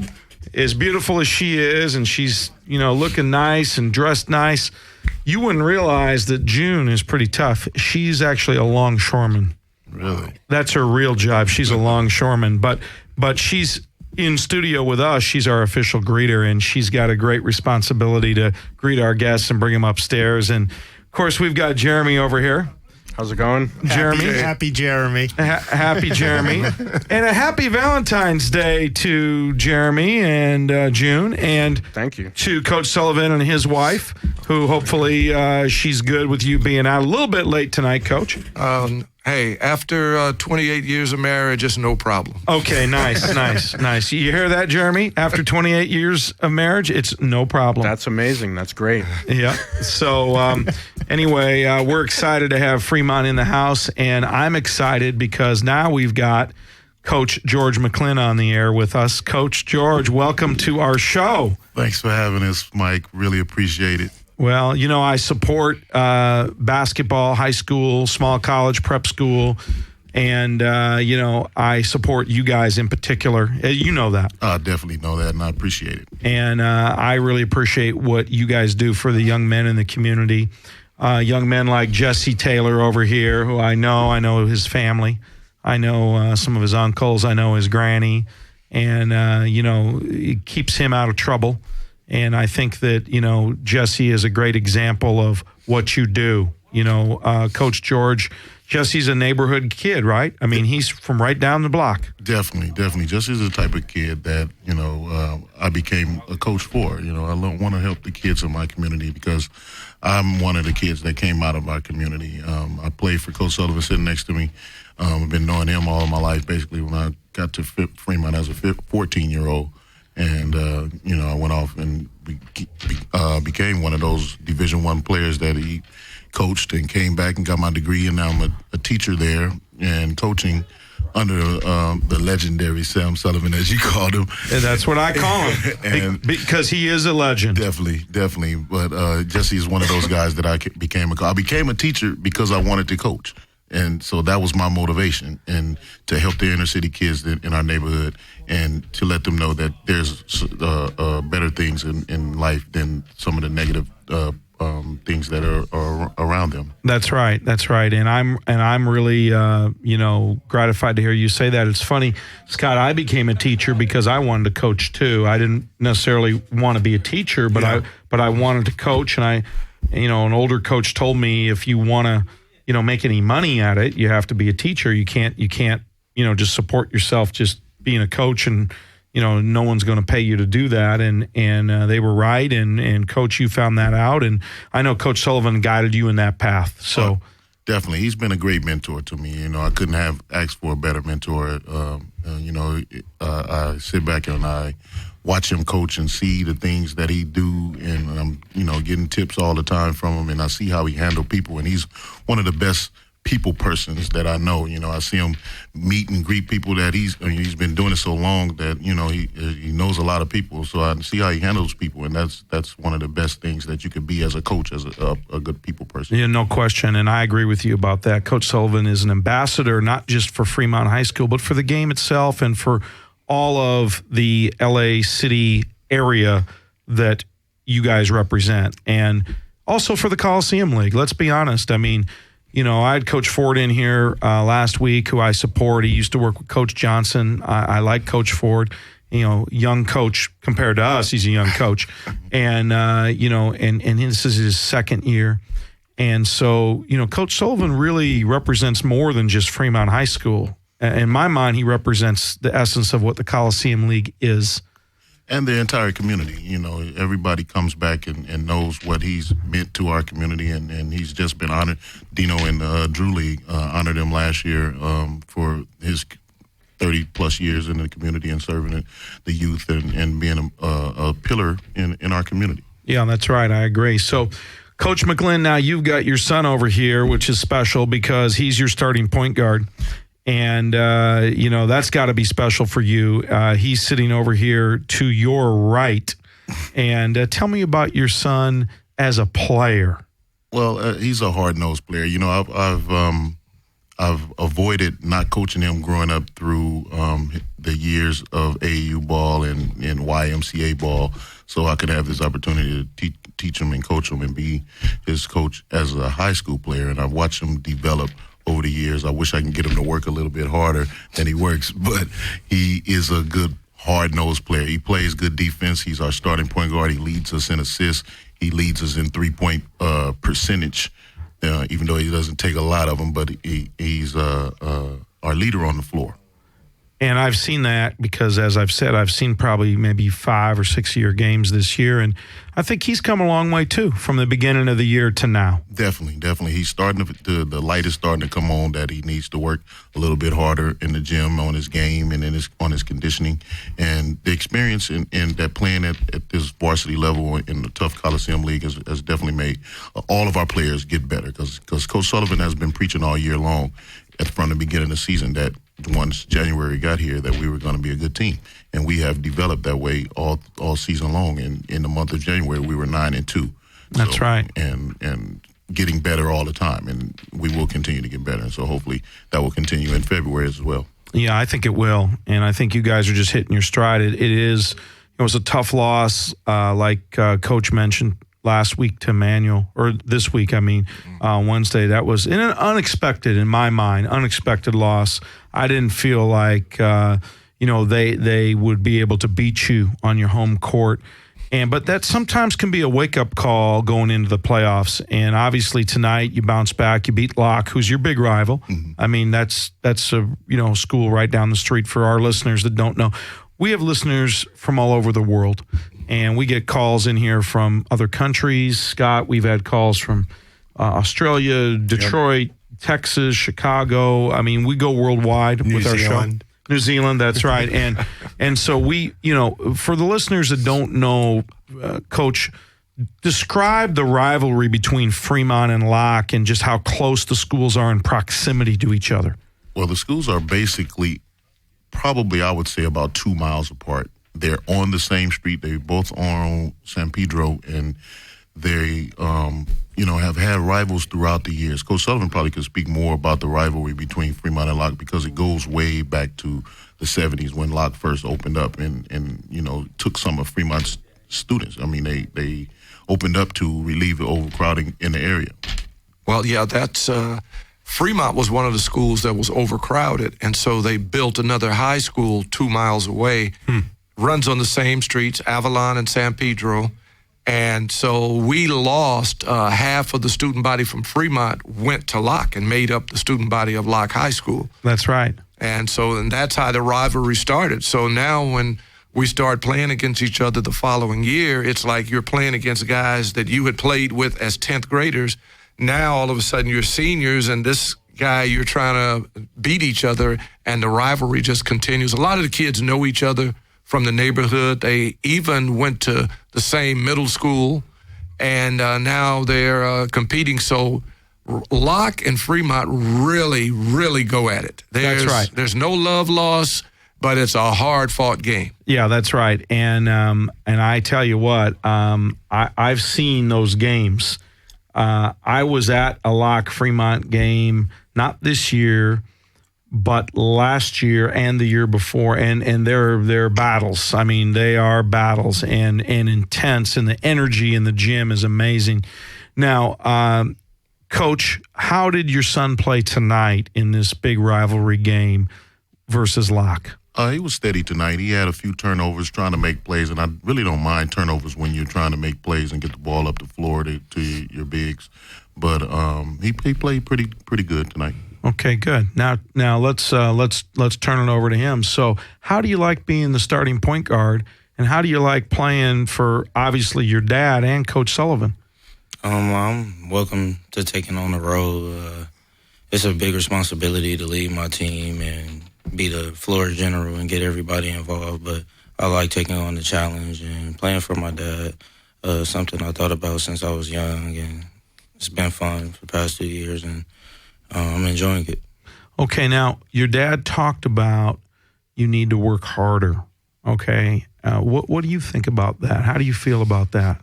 as beautiful as she is, and she's, looking nice and dressed nice, you wouldn't realize that June is pretty tough. She's actually a longshoreman. Really? That's her real job. She's a longshoreman, but she's in studio with us. She's our official greeter, and she's got a great responsibility to greet our guests and bring them upstairs. And of course, we've got Jeremy over here. How's it going? Jeremy. Happy Jeremy. Happy Jeremy. And a happy Valentine's Day to Jeremy and June. And thank you to Coach Sullivan and his wife, who hopefully she's good with you being out a little bit late tonight, Coach. Hey, after 28 years of marriage, it's no problem. Okay, nice. You hear that, Jeremy? After 28 years of marriage, it's no problem. That's amazing. That's great. Yeah. So anyway, we're excited to have Fremont in the house, and I'm excited because now we've got Coach George McClin on the air with us. Coach George, welcome to our show. Thanks for having us, Mike. Really appreciate it. Well, you know, I support basketball, high school, small college, prep school, and, you know, I support you guys in particular. You know that. I definitely know that, and I appreciate it. And I really appreciate what you guys do for the young men in the community. Young men like Jesse Taylor over here, who I know his family. I know some of his uncles. I know his granny. And, you know, it keeps him out of trouble. And I think that, you know, Jesse is a great example of what you do. You know, Coach George, Jesse's a neighborhood kid, right? I mean, he's from right down the block. Definitely. Jesse's the type of kid that, you know, I became a coach for. You know, I want to help the kids in my community because I'm one of the kids that came out of our community. I played for Coach Sullivan sitting next to me. I've been knowing him all of my life, basically, when I got to Fremont as a 14-year-old. And, you know, I went off and became one of those Division I players that he coached and came back and got my degree. And now I'm a teacher there and coaching under the legendary Sam Sullivan, as you called him. And that's what I call him, and because he is a legend. Definitely. But Jesse is one of those guys that I became a teacher because I wanted to coach. And so that was my motivation, and to help the inner city kids in our neighborhood and to let them know that there's better things in life than some of the negative things that are around them. That's right. And I'm really, you know, gratified to hear you say that. It's funny, Scott, I became a teacher because I wanted to coach too. I didn't necessarily want to be a teacher, but I wanted to coach. And you know, an older coach told me if you want to, you know, make any money at it, you have to be a teacher. You can't, you know, just support yourself just being a coach, and, you know, no one's going to pay you to do that. And they were right. And Coach, you found that out. And I know Coach Sullivan guided you in that path. So definitely, he's been a great mentor to me. You know, I couldn't have asked for a better mentor. You know, I sit back and I watch him coach and see the things that he do, and I'm, you know, getting tips all the time from him, and I see how he handle people, and he's one of the best people persons that I know. You know, I see him meet and greet people that he's been doing it so long that, you know, he knows a lot of people, so I see how he handles people, and that's one of the best things that you could be as a coach, as a good people person. Yeah, no question, and I agree with you about that. Coach Sullivan is an ambassador, not just for Fremont High School, but for the game itself and for all of the LA City area that you guys represent, and also for the Coliseum League. Let's be honest. I mean, you know, I had Coach Ford in here last week, who I support. He used to work with Coach Johnson. I like Coach Ford. You know, young coach compared to us. He's a young coach, and you know, and this is his second year. And so, you know, Coach Sullivan really represents more than just Fremont High School. In my mind, he represents the essence of what the Coliseum League is. And the entire community. You know, everybody comes back and knows what he's meant to our community, and he's just been honored. Dino and Drew League honored him last year for his 30-plus years in the community and serving the youth and being a pillar in our community. Yeah, that's right. I agree. So, Coach McClin, now you've got your son over here, which is special because he's your starting point guard. And, you know, that's got to be special for you. He's sitting over here to your right. And tell me about your son as a player. Well, he's a hard-nosed player. You know, I've avoided not coaching him growing up through the years of AAU ball and YMCA ball, so I could have this opportunity to teach him and coach him and be his coach as a high school player. And I've watched him develop over the years. I wish I can get him to work a little bit harder than he works, but he is a good hard-nosed player. He plays good defense. He's our starting point guard. He leads us in assists. He leads us in three-point percentage even though he doesn't take a lot of them, but he's our leader on the floor. And I've seen that because, as I've said, I've seen probably maybe 5 or 6 year games this year, and I think he's come a long way too from the beginning of the year to now. Definitely. He's starting the light is starting to come on that he needs to work a little bit harder in the gym on his game and on his conditioning, and the experience in that playing at this varsity level in the tough Coliseum League has definitely made all of our players get better because Coach Sullivan has been preaching all year long from the beginning of the season that once January got here that we were going to be a good team, and we have developed that way all season long. And in the month of January, we were 9-2. That's right, and getting better all the time, and we will continue to get better. And so hopefully that will continue in February as well. Yeah, I think it will, and I think you guys are just hitting your stride. It was a tough loss, like Coach mentioned last week to Manuel, or this week, Wednesday. That was an unexpected, in my mind, unexpected loss. I didn't feel like, they would be able to beat you on your home court. But that sometimes can be a wake-up call going into the playoffs. And obviously tonight you bounce back, you beat Locke, who's your big rival. Mm-hmm. I mean, that's a school right down the street for our listeners that don't know. We have listeners from all over the world, and we get calls in here from other countries. Scott, we've had calls from Australia, Detroit, Texas, Chicago. I mean, we go worldwide with our show. New Zealand, that's right. And so we, for the listeners that don't know, Coach, describe the rivalry between Fremont and Locke and just how close the schools are in proximity to each other. Well, the schools are basically probably, I would say, about 2 miles apart. They're on the same street. They both are on San Pedro, and they, have had rivals throughout the years. Coach Sullivan probably could speak more about the rivalry between Fremont and Locke because it goes way back to the 70s when Locke first opened up and took some of Fremont's students. I mean, they opened up to relieve the overcrowding in the area. Well, yeah, that's Fremont was one of the schools that was overcrowded, and so they built another high school 2 miles away, runs on the same streets, Avalon and San Pedro. And so we lost half of the student body from Fremont went to Locke and made up the student body of Locke High School. That's right. And that's how the rivalry started. So now when we start playing against each other the following year, it's like you're playing against guys that you had played with as 10th graders. Now all of a sudden you're seniors, and this guy, you're trying to beat each other, and the rivalry just continues. A lot of the kids know each other from the neighborhood. They even went to the same middle school, and now they're competing. So Locke and Fremont really, really go at it. That's right. There's no love lost, but it's a hard-fought game. Yeah, that's right. And I tell you what, I've seen those games. I was at a Locke Fremont game, not this year, but last year and the year before, and they're battles. I mean, they are battles and intense, and the energy in the gym is amazing. Now, Coach, how did your son play tonight in this big rivalry game versus Locke? He was steady tonight. He had a few turnovers trying to make plays, and I really don't mind turnovers when you're trying to make plays and get the ball up the floor to your bigs. But he played pretty good tonight. Okay, good. Now let's turn it over to him. So, how do you like being the starting point guard, and how do you like playing for obviously your dad and Coach Sullivan? I'm welcome to taking on the role. It's a big responsibility to lead my team and be the floor general and get everybody involved. But I like taking on the challenge and playing for my dad. Something I thought about since I was young, and it's been fun for the past 2 years, and I'm enjoying it. Okay, now your dad talked about you need to work harder. Okay, what do you think about that? How do you feel about that?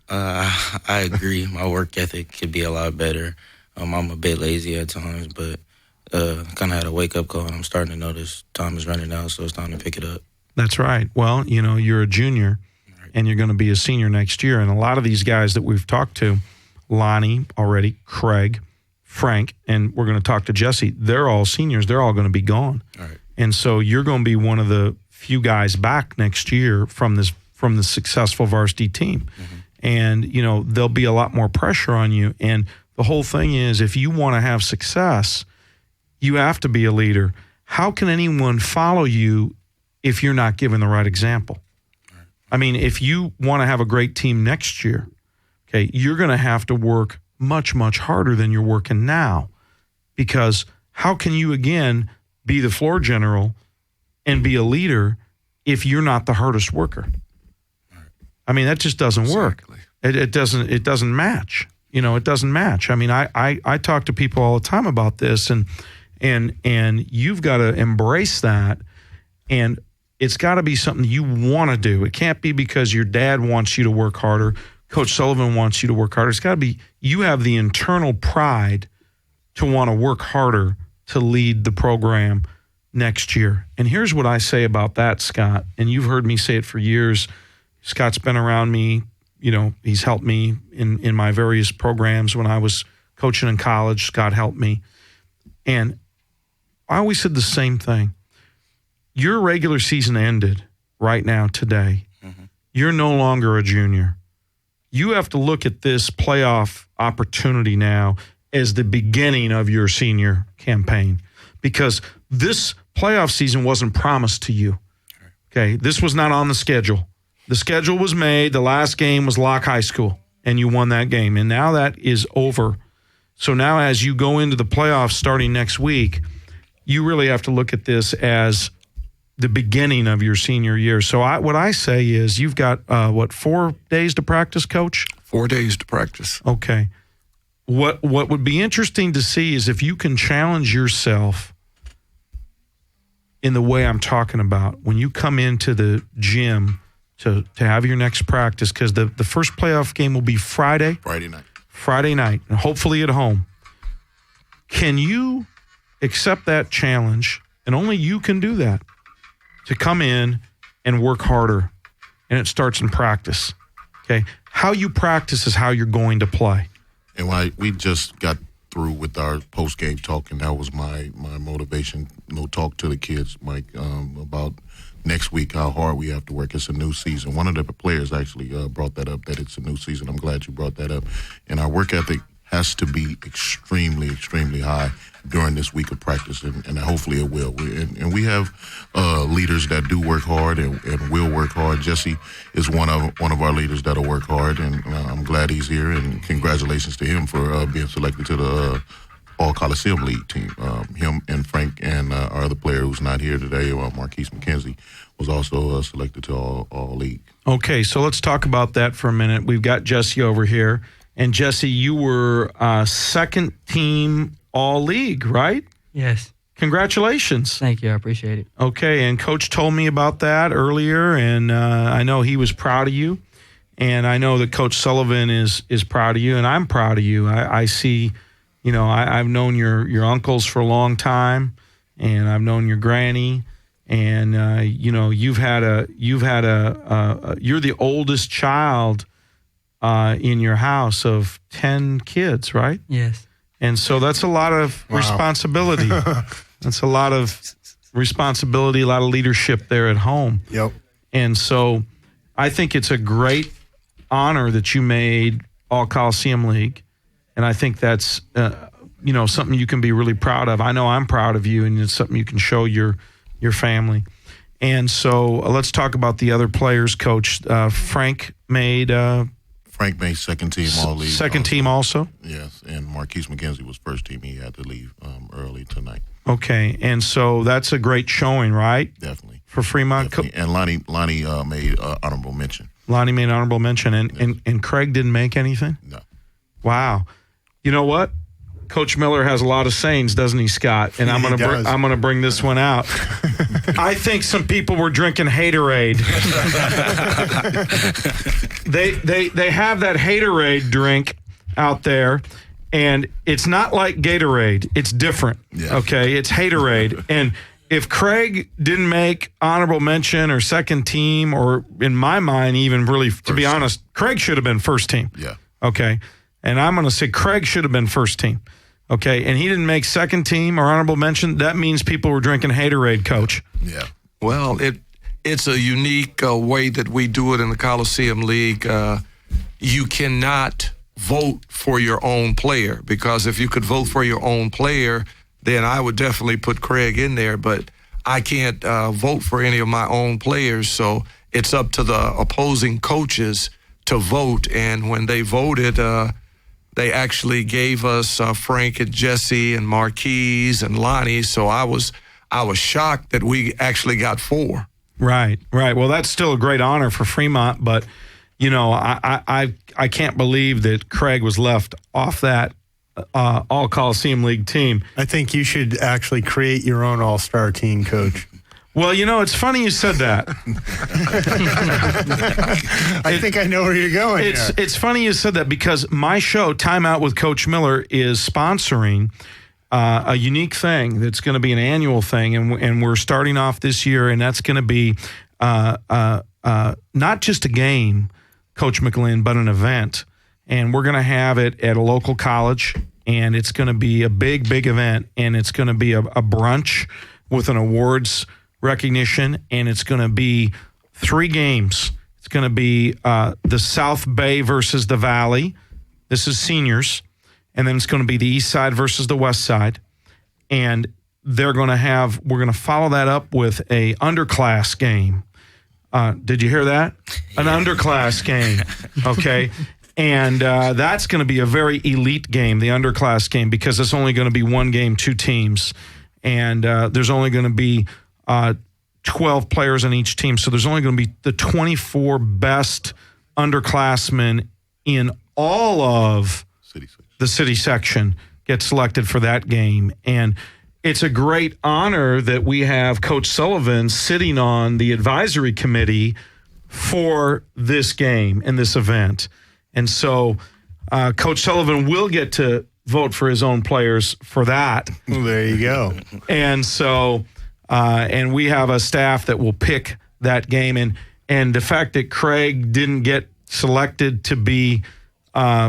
I agree. My work ethic could be a lot better. I'm a bit lazy at times, but kind of had a wake-up call, and I'm starting to notice time is running out, so it's time to pick it up. That's right. Well, you're a junior, and you're going to be a senior next year, and a lot of these guys that we've talked to, Lonnie already, Craig, Frank, and we're going to talk to Jesse, they're all seniors. They're all going to be gone. All right. And so you're going to be one of the few guys back next year from the successful varsity team. Mm-hmm. And, there'll be a lot more pressure on you. And The whole thing is, if you want to have success, you have to be a leader. How can anyone follow you if you're not given the right example? I mean, if you want to have a great team next year, okay, you're going to have to work much, much harder than you're working now, because how can you, again, be the floor general and be a leader if you're not the hardest worker? I mean, that just doesn't work. It doesn't match. You know, it doesn't match. I mean, I talk to people all the time about this, and you've got to embrace that, and it's got to be something you want to do. It can't be because your dad wants you to work harder, Coach Sullivan wants you to work harder. It's got to be you have the internal pride to want to work harder to lead the program next year. And here's what I say about that, Scott, and you've heard me say it for years. Scott's been around me. You know, he's helped me in my various programs. When I was coaching in college, Scott helped me. And I always said the same thing. Your regular season ended right now today. Mm-hmm. You're no longer a junior. You have to look at this playoff opportunity now as the beginning of your senior campaign, because this playoff season wasn't promised to you. Okay, this was not on the schedule. The schedule was made. The last game was Locke High School, and you won that game. And now that is over. So now as you go into the playoffs starting next week, you really have to look at this as the beginning of your senior year. So what I say is you've got, 4 days to practice, Coach? 4 days to practice. Okay. What would be interesting to see is if you can challenge yourself in the way I'm talking about when you come into the gym to have your next practice, because the first playoff game will be Friday night, and hopefully at home. Can you accept that challenge, and only you can do that, to come in and work harder? And it starts in practice. Okay, how you practice is how you're going to play. And we just got through with our post-game talk, and that was my motivation. Talk to the kids, Mike, about next week, how hard we have to work. It's a new season. One of the players actually brought that up, that it's a new season. I'm glad you brought that up. And our work ethic has to be extremely, extremely high during this week of practice, and hopefully it will. And we have leaders that do work hard and will work hard. Jesse is one of our leaders that'll work hard, and I'm glad he's here, and congratulations to him for being selected to the All-Coliseum League team. Him and Frank and our other player who's not here today, Marquise McKenzie, was also selected to All-League. Okay, so let's talk about that for a minute. We've got Jesse over here. And Jesse, you were second team All-League, right? Yes. Congratulations. Thank you. I appreciate it. Okay, and Coach told me about that earlier, and I know he was proud of you. And I know that Coach Sullivan is proud of you, and I'm proud of you. I see, you know, I've known your uncles for a long time, and I've known your granny, and you know, you're the oldest child in your house of 10 kids, right? Yes. And so that's a lot of responsibility. That's a lot of responsibility, a lot of leadership there at home. Yep. And so I think it's a great honor that you made All-Coliseum League. And I think that's, you know, something you can be really proud of. I know I'm proud of you, and it's something you can show your family. And so let's talk about the other players, Coach. Frank made second team All-League. Second team also? Yes, and Marquise McKenzie was first team. He had to leave early tonight. Okay, and so that's a great showing, right? Definitely. For Fremont. Definitely. And Lonnie made honorable mention. Lonnie made honorable mention, and Craig didn't make anything? No. Wow. You know what? Coach Miller has a lot of sayings, doesn't he, Scott? And I'm gonna bring this one out. I think some people were drinking Haterade. They have that Haterade drink out there, and it's not like Gatorade. It's different. Yeah. Okay, it's Haterade. And if Craig didn't make honorable mention or second team, or in my mind, even really, to be honest, Craig should have been first team. Yeah. Okay. And I'm going to say Craig should have been first team. Okay. And he didn't make second team or honorable mention. That means people were drinking Haterade, Coach. Yeah. Well, it's a unique way that we do it in the Coliseum League. You cannot vote for your own player, because if you could vote for your own player, then I would definitely put Craig in there, but I can't vote for any of my own players, so it's up to the opposing coaches to vote. And when they voted, they actually gave us Frank and Jesse and Marquise and Lonnie, so I was shocked that we actually got 4. Right. Well, that's still a great honor for Fremont, but I can't believe that Craig was left off that All Coliseum League team. I think you should actually create your own all-star team, Coach. Well, it's funny you said that. I think I know where you're going. It's funny you said that, because my show, Time Out with Coach Miller, is sponsoring a unique thing that's going to be an annual thing, and we're starting off this year, and that's going to be not just a game, Coach McGlynn, but an event. And we're going to have it at a local college, and it's going to be a big, big event, and it's going to be a brunch with an awards recognition, and it's going to be 3 games. It's going to be the South Bay versus the Valley. This is seniors. And then it's going to be the East Side versus the West Side. And we're going to follow that up with a underclass game. Did you hear that? An underclass game. Okay. And that's going to be a very elite game, the underclass game, because it's only going to be one game, 2 teams. And there's only going to be 12 players on each team. So there's only going to be the 24 best underclassmen in all of the city section get selected for that game. And it's a great honor that we have Coach Sullivan sitting on the advisory committee for this game and this event. And so Coach Sullivan will get to vote for his own players for that. Well, there you go. And so, and we have a staff that will pick that game. And the fact that Craig didn't get selected to be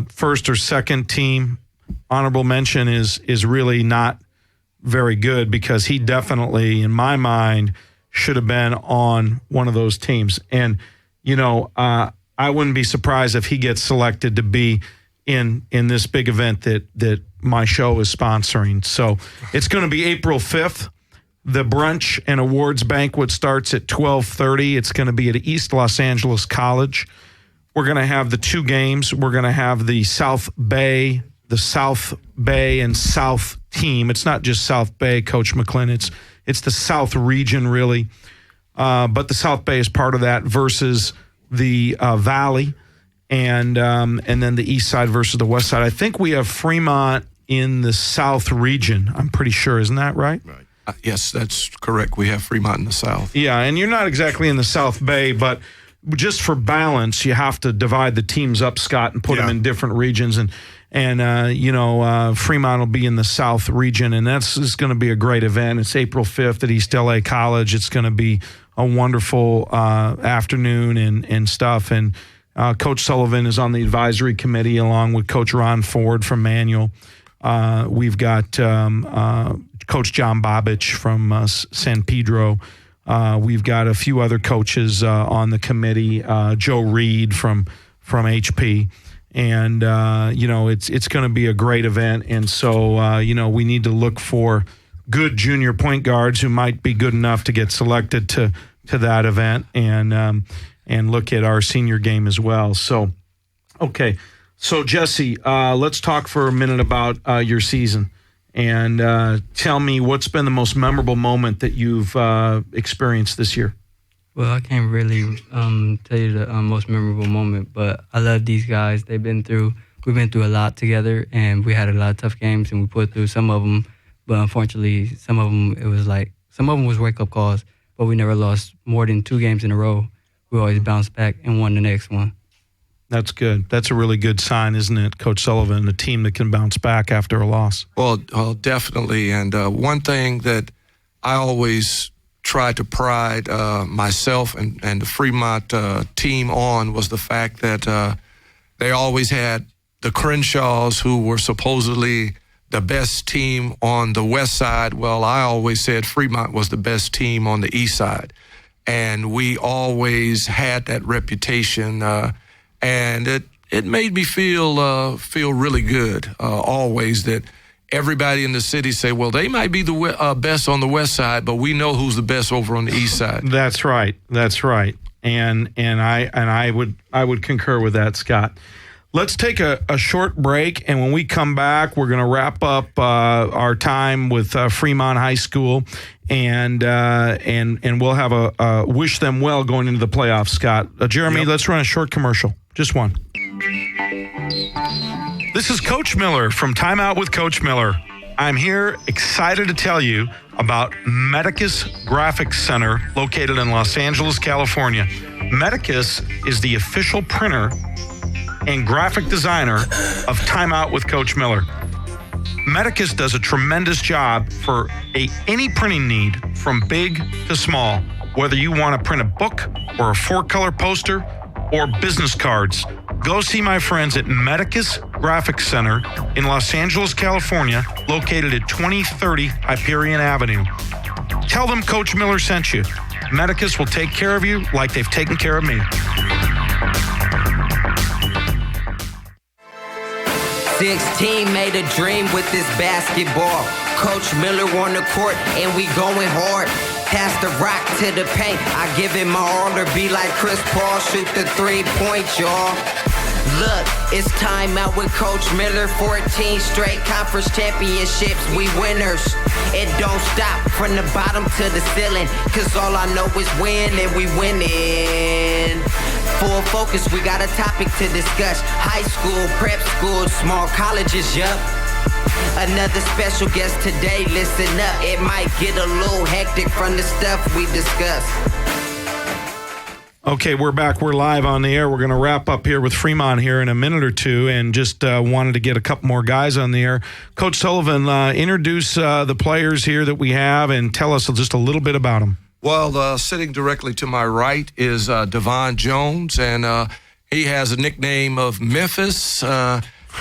first or second team honorable mention is really not very good, because he definitely, in my mind, should have been on one of those teams. And, I wouldn't be surprised if he gets selected to be in this big event that my show is sponsoring. So it's going to be April 5th. The brunch and awards banquet starts at 12:30. It's going to be at East Los Angeles College. We're going to have the 2 games. We're going to have the South Bay and South team. It's not just South Bay, Coach McGlynn. It's the South region, really. But the South Bay is part of that versus the Valley, and then the East Side versus the West Side. I think we have Fremont in the South region. I'm pretty sure. Isn't that right? Right. Yes, that's correct. We have Fremont in the South. Yeah, and you're not exactly in the South Bay, but just for balance, you have to divide the teams up, Scott, and put them in different regions. And Fremont will be in the South region, and it's going to be a great event. It's April 5th at East LA College. It's going to be a wonderful afternoon and stuff. And Coach Sullivan is on the advisory committee along with Coach Ron Ford from Manual. We've got Coach John Bobich from San Pedro. We've got a few other coaches on the committee, Joe Reed from HP. And, it's going to be a great event. And so, we need to look for good junior point guards who might be good enough to get selected to that event, and look at our senior game as well. So, okay. So, Jesse, let's talk for a minute about your season. And tell me, what's been the most memorable moment that you've experienced this year? Well, I can't really tell you the most memorable moment, but I love these guys. We've been through a lot together, and we had a lot of tough games, and we put through some of them. But unfortunately, some of them was wake-up calls, but we never lost more than 2 games in a row. We always bounced back and won the next one. That's good. That's a really good sign, isn't it, Coach Sullivan, a team that can bounce back after a loss? Well, definitely. And one thing that I always tried to pride myself and the Fremont team on was the fact that they always had the Crenshaws, who were supposedly the best team on the west side. Well, I always said Fremont was the best team on the east side. And we always had that reputation. And it it made me feel really good always that everybody in the city say, well, they might be the best on the west side, but we know who's the best over on the east side. That's right. And I would concur with that, Scott. Let's take a short break, and when we come back, we're going to wrap up our time with Fremont High School, and we'll have a wish them well going into the playoffs. Scott, Jeremy, let's run a short commercial, just one. This is Coach Miller from Time Out with Coach Miller. I'm here excited to tell you about Medicus Graphics Center located in Los Angeles, California. Medicus is the official printer and graphic designer of Time Out with Coach Miller. Medicus does a tremendous job for any printing need from big to small, whether you want to print a book or a 4-color poster or business cards. Go see my friends at Medicus Graphics Center in Los Angeles, California, located at 2030 Hyperion Avenue. Tell them Coach Miller sent you. Medicus will take care of you like they've taken care of me. 16 made a dream with this basketball. Coach Miller on the court and we going hard. Pass the rock to the paint. I give it my all or be like Chris Paul. Shoot the 3-point, y'all. Look, it's Time Out with Coach Miller. 14 straight conference championships. We winners. It don't stop from the bottom to the ceiling. Cause all I know is win and we winning. Full focus, we got a topic to discuss. High school, prep school, small colleges, yup. Another special guest today, listen up. It might get a little hectic from the stuff we discuss. Okay, we're back. We're live on the air. We're going to wrap up here with Fremont here in a minute or two, and just wanted to get a couple more guys on the air. Coach Sullivan, introduce the players here that we have and tell us just a little bit about them. Well, sitting directly to my right is Devon Jones, and he has a nickname of Memphis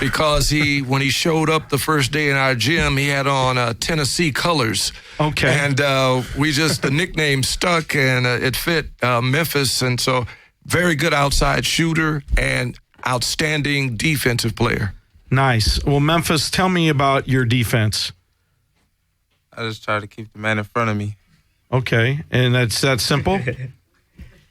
because when he showed up the first day in our gym, he had on Tennessee colors. Okay. And the nickname stuck, and it fit Memphis, and so very good outside shooter and outstanding defensive player. Nice. Well, Memphis, tell me about your defense. I just try to keep the man in front of me. Okay, and that's that simple?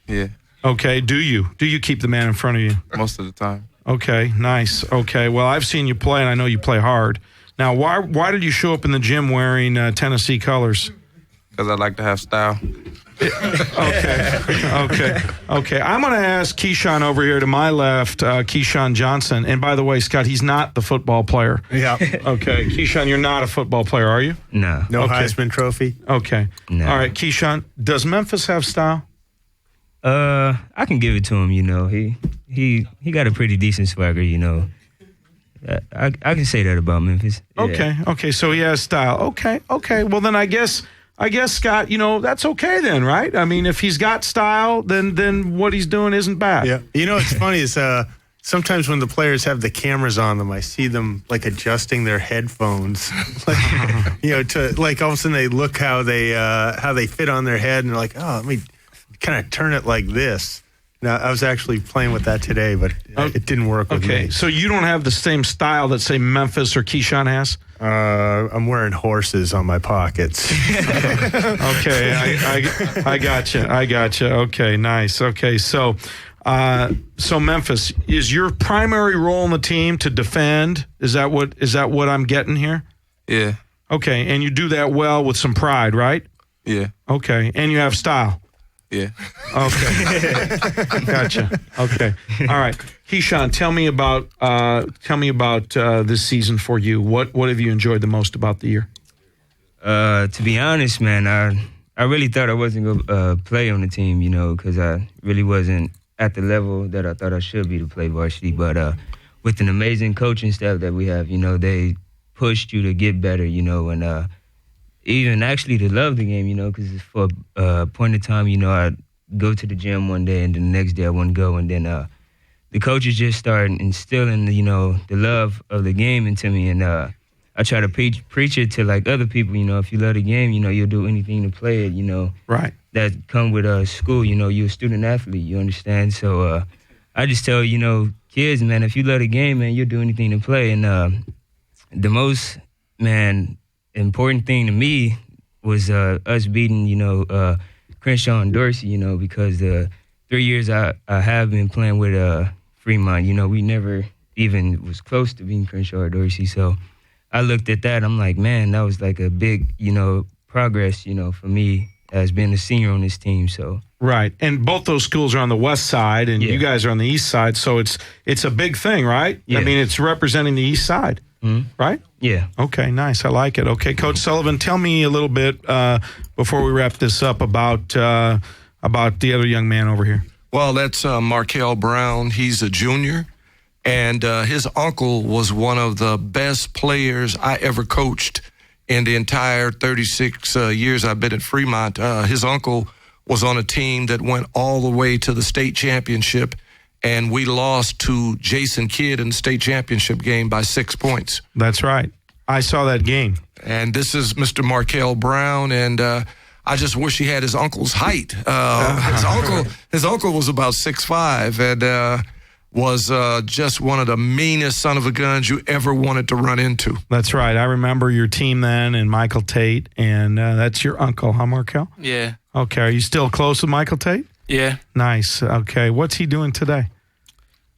Yeah. Okay, do you keep the man in front of you? Most of the time. Okay, nice. Okay, well, I've seen you play, and I know you play hard. Now, why did you show up in the gym wearing Tennessee colors? Because I like to have style. Okay. I'm going to ask Keyshawn over here to my left, Keyshawn Johnson. And by the way, Scott, he's not the football player. Yeah. Okay, Keyshawn, you're not a football player, are you? No. No Heisman Trophy? Okay. No. All right, Keyshawn, does Memphis have style? I can give it to him, you know. He got a pretty decent swagger, you know. I can say that about Memphis. Yeah. Okay, so he has style. Okay. Well, then I guess Scott, you know, that's okay then, right? I mean, if he's got style, then what he's doing isn't bad. Yeah. You know what's funny is sometimes when the players have the cameras on them, I see them like adjusting their headphones, like, you know, to like all of a sudden they look how they fit on their head, and they're like, oh, let me kind of turn it like this. Now, I was actually playing with that today, but it didn't work with me. Okay, so you don't have the same style that, say, Memphis or Keyshawn has? I'm wearing horses on my pockets. Okay, I got you. Okay, nice. Okay, so Memphis, is your primary role in the team to defend? Is that what I'm getting here? Yeah. Okay, and you do that well with some pride, right? Yeah. Okay, and you have style. Yeah. Okay. Gotcha. Okay. All right. Keyshawn, tell me about this season for you. What have you enjoyed the most about the year? To be honest, man, I really thought I wasn't going to play on the team, you know, because I really wasn't at the level that I thought I should be to play varsity. But with an amazing coaching staff that we have, you know, they pushed you to get better, you know, and even actually to love the game, you know, because for a point in time, you know, I'd go to the gym one day and then the next day I wouldn't go. And then the coaches just started instilling, you know, the love of the game into me. And I try to preach it to, like, other people, you know, if you love the game, you know, you'll do anything to play it, you know. Right. That come with school, you know, you're a student athlete, you understand? So I just tell, kids, man, if you love the game, man, you'll do anything to play. And the most, man, important thing to me was us beating, Crenshaw and Dorsey, because the 3 years I have been playing with Fremont, we never even was close to being Crenshaw or Dorsey. So I looked at that. I'm like, man, that was like a big, progress, for me as being a senior on this team. So right, and both those schools are on the west side, and you guys are on the east side. So it's a big thing, right? Yeah. I mean, it's representing the east side, right? Yeah. Okay, nice. I like it. Okay, Coach Sullivan, tell me a little bit before we wrap this up about the other young man over here. Well, that's Markel Brown. He's a junior, and his uncle was one of the best players I ever coached in the entire 36 years I've been at Fremont. His uncle was on a team that went all the way to the state championship, and we lost to Jason Kidd in the state championship game by 6 points. That's right. I saw that game. And this is Mr. Markel Brown, and I just wish he had his uncle's height. His uncle was about 6'5", and was just one of the meanest son of a guns you ever wanted to run into. That's right. I remember your team then, and Michael Tate, and that's your uncle, huh, Markel? Yeah. Okay. Are you still close with Michael Tate? Yeah. Nice. Okay. What's he doing today?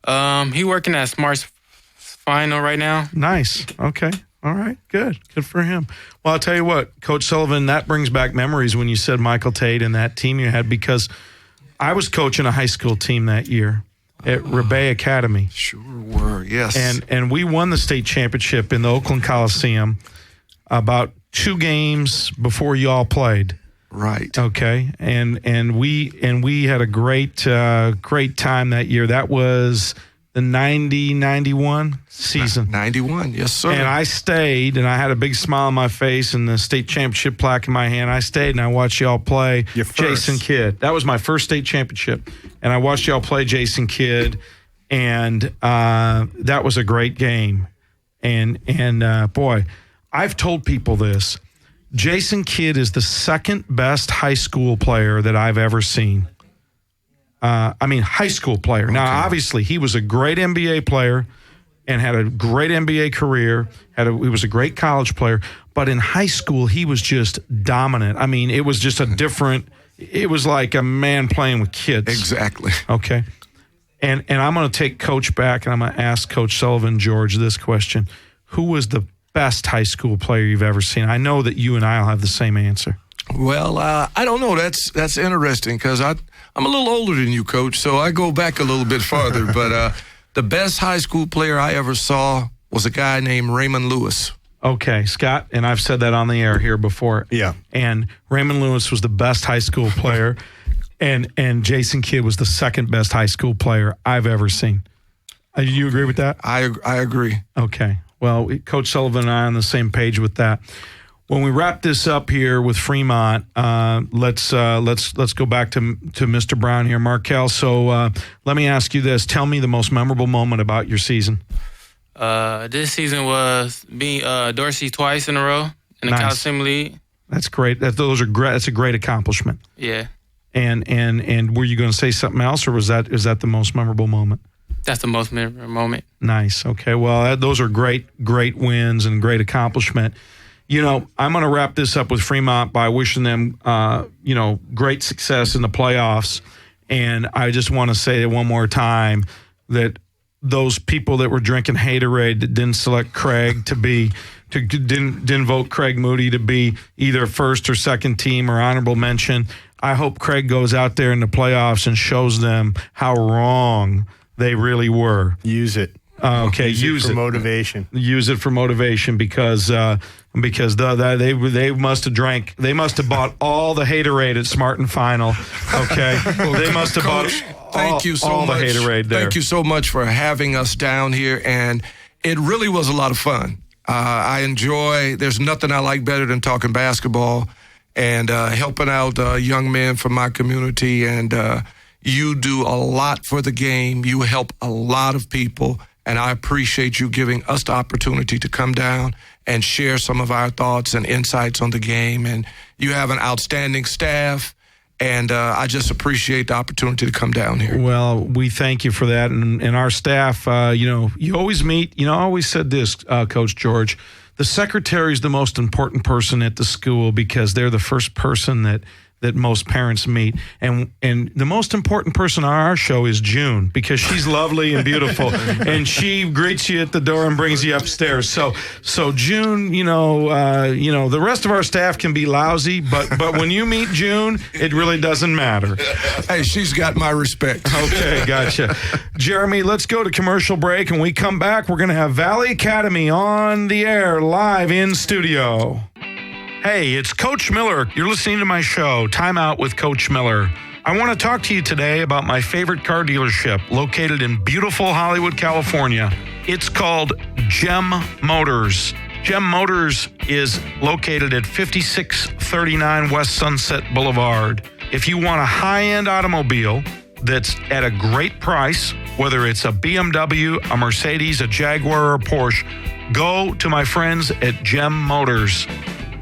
He working at Smart's Final right now. Nice. Okay. All right. Good. Good for him. Well, I'll tell you what, Coach Sullivan, that brings back memories when you said Michael Tate and that team you had, because I was coaching a high school team that year at Rebay Academy. Sure were, yes. And we won the state championship in the Oakland Coliseum about 2 games before y'all played. Right. Okay. And we had a great time that year. That was the 90-91 season. 91, yes, sir. And I stayed, and I had a big smile on my face and the state championship plaque in my hand. I stayed, and I watched y'all play Jason Kidd. That was my first state championship. And I watched y'all play Jason Kidd, and that was a great game. And boy, I've told people this. Jason Kidd is the second best high school player that I've ever seen. High school player. Okay. Now, obviously, he was a great NBA player and had a great NBA career. He was a great college player. But in high school, he was just dominant. I mean, it was just it was like a man playing with kids. Exactly. Okay. And I'm going to take Coach back, and I'm going to ask Coach Sullivan, George, this question. Who was the best high school player you've ever seen? I know that you and I will have the same answer. Well, I don't know. That's interesting, because I'm a little older than you, Coach, so I go back a little bit farther. But the best high school player I ever saw was a guy named Raymond Lewis. Okay, Scott, and I've said that on the air here before. Yeah. And Raymond Lewis was the best high school player, and Jason Kidd was the second best high school player I've ever seen. Do you agree with that? I agree. Okay. Well, Coach Sullivan and I are on the same page with that. When we wrap this up here with Fremont, let's go back to Mr. Brown here, Markel. So let me ask you this: tell me the most memorable moment about your season. This season was being Dorsey twice in a row in the Coliseum League. That's great. Those are great. That's a great accomplishment. Yeah. And were you going to say something else, or is that the most memorable moment? That's the most memorable moment. Nice. Okay. Well, those are great wins and great accomplishment. I'm going to wrap this up with Fremont by wishing them, great success in the playoffs. And I just want to say one more time that those people that were drinking Haterade that didn't select Craig didn't vote Craig Moody to be either first or second team or honorable mention. I hope Craig goes out there in the playoffs and shows them how wrong they really were. Use it. Okay, use it for motivation. Use it for motivation because they must have drank. They must have bought all the Haterade at Smart and Final. Okay, they must have bought Thank you so all much. The Haterade there. Thank you so much for having us down here, and it really was a lot of fun. I enjoy. There's nothing I like better than talking basketball and helping out young men from my community. And you do a lot for the game. You help a lot of people. And I appreciate you giving us the opportunity to come down and share some of our thoughts and insights on the game. And you have an outstanding staff. And I just appreciate the opportunity to come down here. Well, we thank you for that. And our staff, you always meet, I always said this, Coach George, the secretary is the most important person at the school because they're the first person that most parents meet. And the most important person on our show is June because she's lovely and beautiful. And she greets you at the door and brings you upstairs. So June, the rest of our staff can be lousy, but when you meet June, it really doesn't matter. Hey, she's got my respect. Okay, gotcha. Jeremy, let's go to commercial break. And we come back, we're going to have Valley Academy on the air live in studio. Hey, it's Coach Miller. You're listening to my show, Time Out with Coach Miller. I want to talk to you today about my favorite car dealership located in beautiful Hollywood, California. It's called Gem Motors. Gem Motors is located at 5639 West Sunset Boulevard. If you want a high-end automobile that's at a great price, whether it's a BMW, a Mercedes, a Jaguar, or a Porsche, go to my friends at Gem Motors.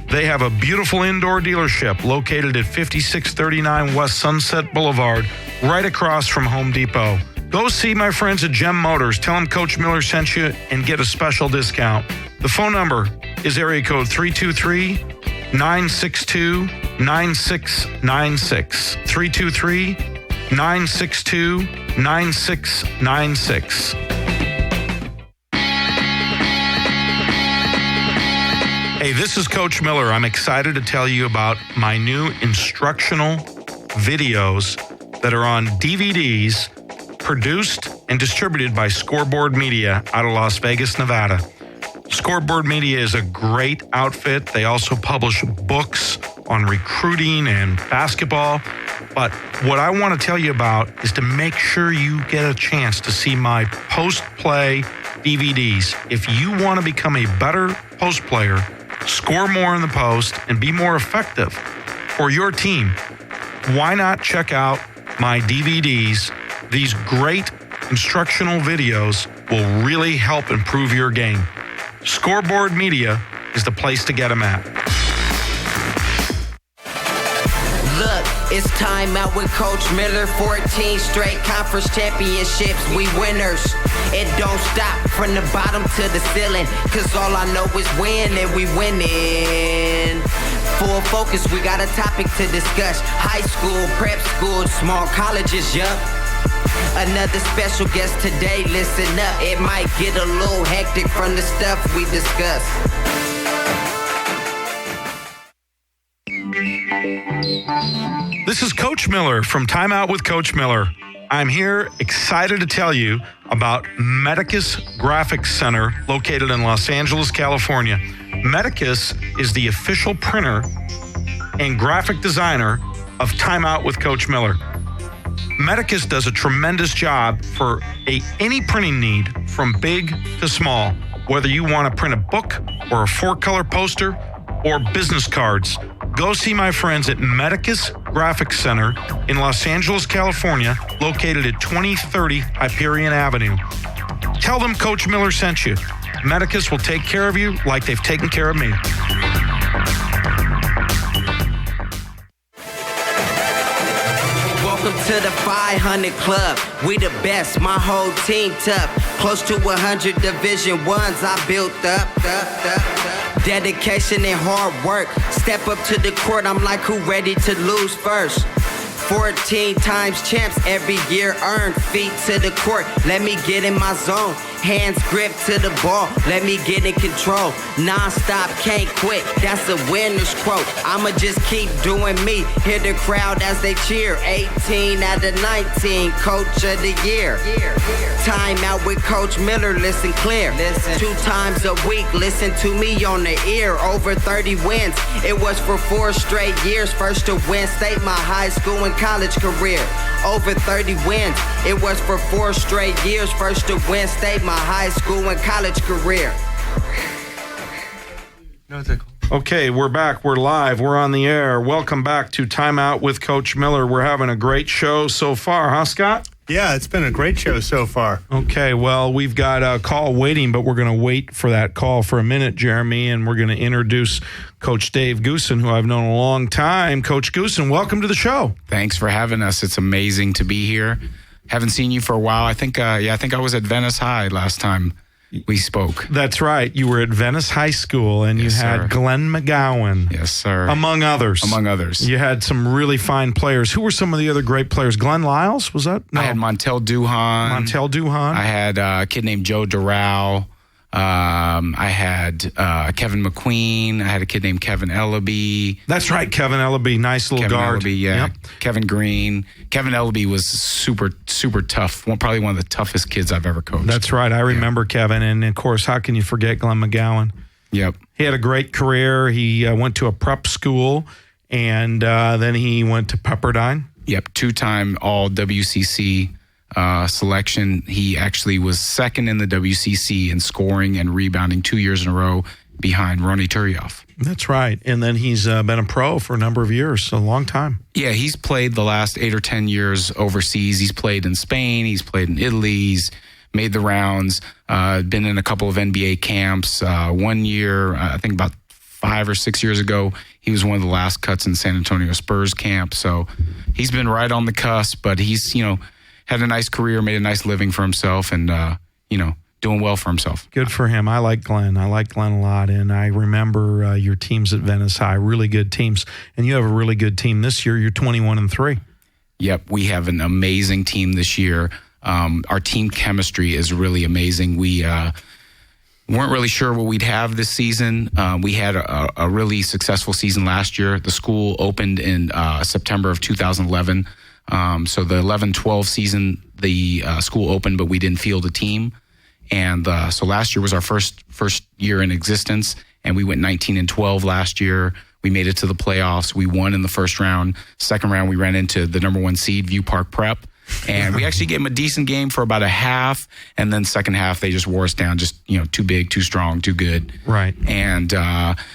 They have a beautiful indoor dealership located at 5639 West Sunset Boulevard, right across from Home Depot. Go see my friends at Gem Motors. Tell them Coach Miller sent you and get a special discount. The phone number is area code 323-962-9696. 323-962-9696. Hey, this is Coach Miller. I'm excited to tell you about my new instructional videos that are on DVDs produced and distributed by Scoreboard Media out of Las Vegas, Nevada. Scoreboard Media is a great outfit. They also publish books on recruiting and basketball. But what I want to tell you about is to make sure you get a chance to see my post-play DVDs. If you want to become a better post player, score more in the post, and be more effective for your team, why not check out my DVDs? These great instructional videos will really help improve your game. Scoreboard Media is the place to get them at. Look, it's time out with Coach Miller. 14 straight conference championships, we winners. It don't stop from the bottom to the ceiling, cause all I know is win and we winning. Full focus, we got a topic to discuss. High school, prep school, small colleges, yup. Another special guest today, listen up. It might get a little hectic from the stuff we discuss. This is Coach Miller from Time Out with Coach Miller. I'm here excited to tell you about Medicus Graphics Center located in Los Angeles, California. Medicus is the official printer and graphic designer of Time Out with Coach Miller. Medicus does a tremendous job for any printing need from big to small, whether you want to print a book or a 4-color poster or business cards. Go see my friends at Medicus Graphics Center in Los Angeles, California, located at 2030 Hyperion Avenue. Tell them Coach Miller sent you. Medicus will take care of you like they've taken care of me. Welcome to the 500 Club. We the best, my whole team tough. Close to 100 Division Ones I built up. Dedication and hard work. Step up to the court, I'm like, who ready to lose first? 14 times champs every year earned. Feet to the court, let me get in my zone. Hands grip to the ball, let me get in control. Non-stop, can't quit, that's a winner's quote. I'ma just keep doing me, hear the crowd as they cheer. 18 out of 19, coach of the year. Time out with Coach Miller, listen clear. 2 times a week, listen to me on the ear. Over 30 wins, it was for 4 straight years. First to win state my high school and college career. Over 30 wins, it was for 4 straight years. First to win state my high school and college career. Okay, we're back. We're live. We're on the air. Welcome back to Time Out with Coach Miller. We're having a great show so far, huh, Scott? Yeah, it's been a great show so far. Okay, well, we've got a call waiting, but we're going to wait for that call for a minute, Jeremy, and we're going to introduce Coach Dave Goosen, who I've known a long time. Coach Goosen, welcome to the show. Thanks for having us. It's amazing to be here. Haven't seen you for a while. I think I was at Venice High last time we spoke. That's right. You were at Venice High School, and you had Glenn McGowan. Yes, sir. Among others. You had some really fine players. Who were some of the other great players? Glenn Lyles, was that? No. I had Montel Duhan. I had a kid named Joe Doral. I had Kevin McQueen. I had a kid named Kevin Ellaby. That's right, Kevin Ellaby. Nice little guard. Ellaby, yeah. Yep. Kevin Green. Kevin Ellaby was super, super tough. Probably one of the toughest kids I've ever coached. That's right. I remember Kevin. And, of course, how can you forget Glenn McGowan? Yep. He had a great career. He went to a prep school, and then he went to Pepperdine. Yep, 2-time all WCC selection. He actually was second in the WCC in scoring and rebounding 2 years in a row behind Ronnie Turioff. That's right. And then he's been a pro for a number of years, a long time. Yeah, he's played the last 8 or 10 years overseas. He's played in Spain. He's played in Italy. He's made the rounds, been in a couple of NBA camps. 1 year, I think about 5 or 6 years ago, he was one of the last cuts in San Antonio Spurs camp. So he's been right on the cusp, but he's, had a nice career, made a nice living for himself, and, doing well for himself. Good for him. I like Glenn. I like Glenn a lot, and I remember your teams at Venice High, really good teams. And you have a really good team this year. You're 21-3. Yep, we have an amazing team this year. Our team chemistry is really amazing. We weren't really sure what we'd have this season. We had a really successful season last year. The school opened in September of 2011. So the 11-12 season, the school opened, but we didn't field a team. And so last year was our first year in existence, and we went 19-12 last year. We made it to the playoffs. We won in the first round. Second round, we ran into the number 1 seed, View Park Prep. And we actually gave them a decent game for about a half. And then second half, they just wore us down. Just, too big, too strong, too good. Right. And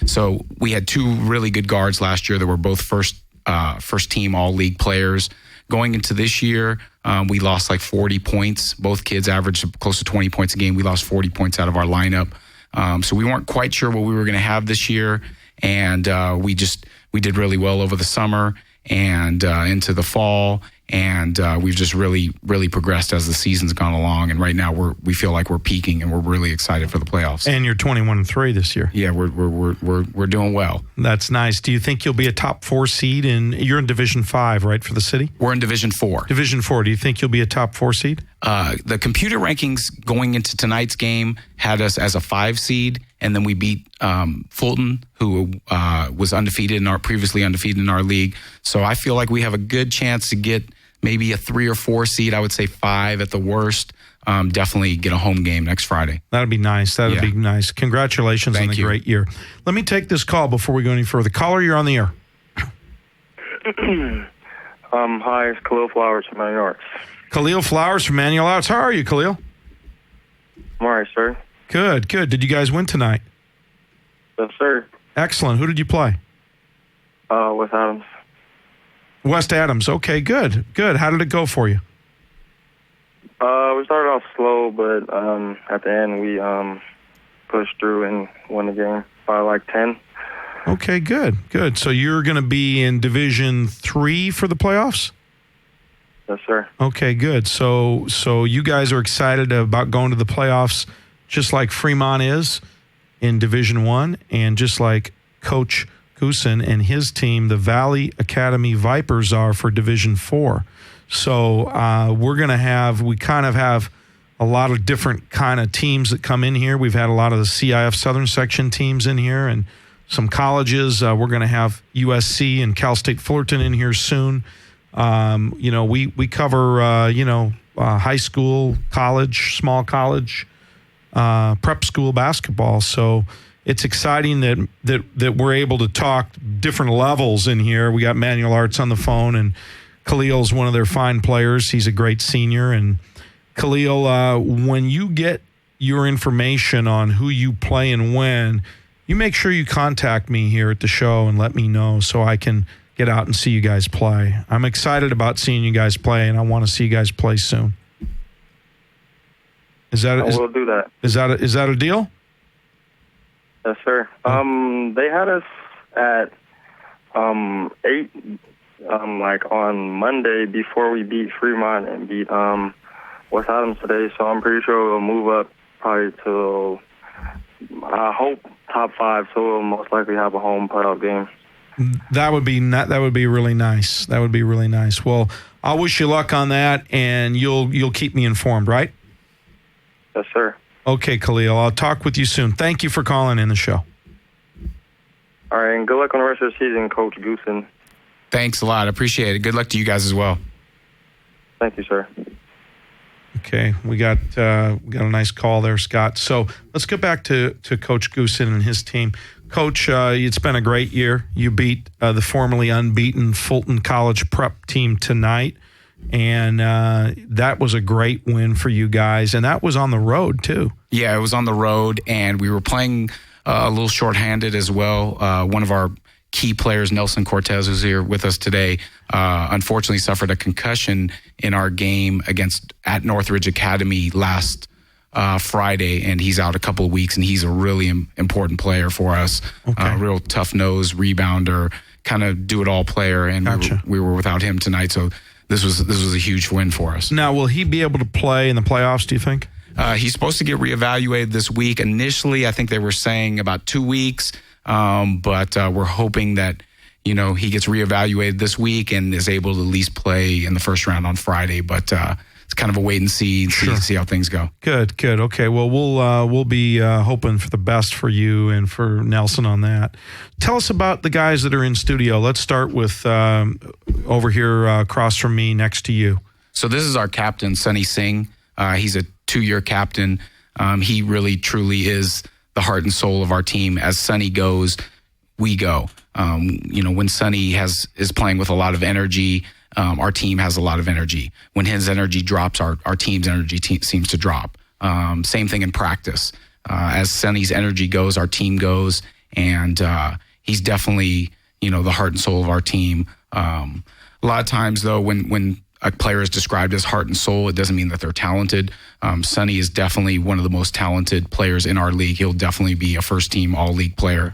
so we had 2 really good guards last year that were both first team all-league players. Going into this year, we lost like 40 points. Both kids averaged close to 20 points a game. We lost 40 points out of our lineup. So we weren't quite sure what we were going to have this year. And we did really well over the summer and into the fall. And we've just really, really progressed as the season's gone along. And right now we feel like we're peaking, and we're really excited for the playoffs. And you're 21-3 this year. Yeah, we're doing well. That's nice. Do you think you'll be a top 4 seed? You're in Division 5, right, for the city? We're in Division 4. Division 4. Do you think you'll be a top 4 seed? The computer rankings going into tonight's game had us as a 5 seed, and then we beat Fulton, who was previously undefeated in our league. So I feel like we have a good chance to get maybe a 3 or 4 seed. I would say 5 at the worst. Definitely get a home game next Friday. That'd be nice. That'd be nice. Congratulations on the great year. Let me take this call before we go any further. Caller, you're on the air. Hi, it's Khalil Flowers from Manual Arts. Khalil Flowers from Manual Arts. How are you, Khalil? I'm all right, sir. Good. Did you guys win tonight? Yes, sir. Excellent. Who did you play? With Adams. West Adams. Okay, good. How did it go for you? We started off slow, but at the end we pushed through and won the game by like 10. Okay, good. So you're going to be in Division 3 for the playoffs? Yes, sir. Okay, good. So you guys are excited about going to the playoffs just like Fremont is in Division 1 and just like Coach Goosen and his team, the Valley Academy Vipers, are for Division 4. So we kind of have a lot of different kind of teams that come in here. We've had a lot of the CIF Southern Section teams in here and some colleges. We're going to have USC and Cal State Fullerton in here soon. We cover, high school, college, small college, prep school basketball. So it's exciting that we're able to talk different levels in here. We got Manual Arts on the phone, and Khalil's one of their fine players. He's a great senior. And Khalil, when you get your information on who you play and when, you make sure you contact me here at the show and let me know so I can get out and see you guys play. I'm excited about seeing you guys play, and I want to see you guys play soon. We'll do that. Is that a deal? Yes, sir. They had us at 8, like on Monday before we beat Fremont and beat West Adams today. So I'm pretty sure we'll move up probably to, I hope, top 5. So we'll most likely have a home playoff game. That would be really nice. That would be really nice. Well, I'll wish you luck on that, and you'll keep me informed, right? Yes, sir. Okay, Khalil. I'll talk with you soon. Thank you for calling in the show. All right, and good luck on the rest of the season, Coach Goosen. Thanks a lot. I appreciate it. Good luck to you guys as well. Thank you, sir. Okay, we got a nice call there, Scott. So let's get back to Coach Goosen and his team. Coach, it's been a great year. You beat the formerly unbeaten Fulton College prep team tonight, and that was a great win for you guys, and that was on the road too. Yeah, it was on the road, and we were playing a little shorthanded as well. One of our key players, Nelson Cortez, who's here with us today, unfortunately suffered a concussion in our game at Northridge Academy last Friday, and he's out a couple of weeks, and he's a really important player for us. Okay. Real tough-nosed rebounder, kind of do-it-all player, and Gotcha. we were without him tonight, so this was a huge win for us. Now, will he be able to play in the playoffs, do you think? He's supposed to get reevaluated this week. Initially, I think they were saying about 2 weeks, but we're hoping that he gets reevaluated this week and is able to at least play in the first round on Friday. But it's kind of a wait and see, see how things go. Good. Okay. Well, we'll be hoping for the best for you and for Nelson on that. Tell us about the guys that are in studio. Let's start with over here across from me, next to you. So this is our captain, Sunny Singh. He's a 2-year captain. He really, truly is the heart and soul of our team. As Sunny goes, we go. When Sunny is playing with a lot of energy, our team has a lot of energy. When his energy drops, our team's energy seems to drop. Same thing in practice. As Sunny's energy goes, our team goes, and he's definitely, the heart and soul of our team. A lot of times, though, when a player is described as heart and soul, it doesn't mean that they're talented. Sunny is definitely one of the most talented players in our league. He'll definitely be a first-team all-league player.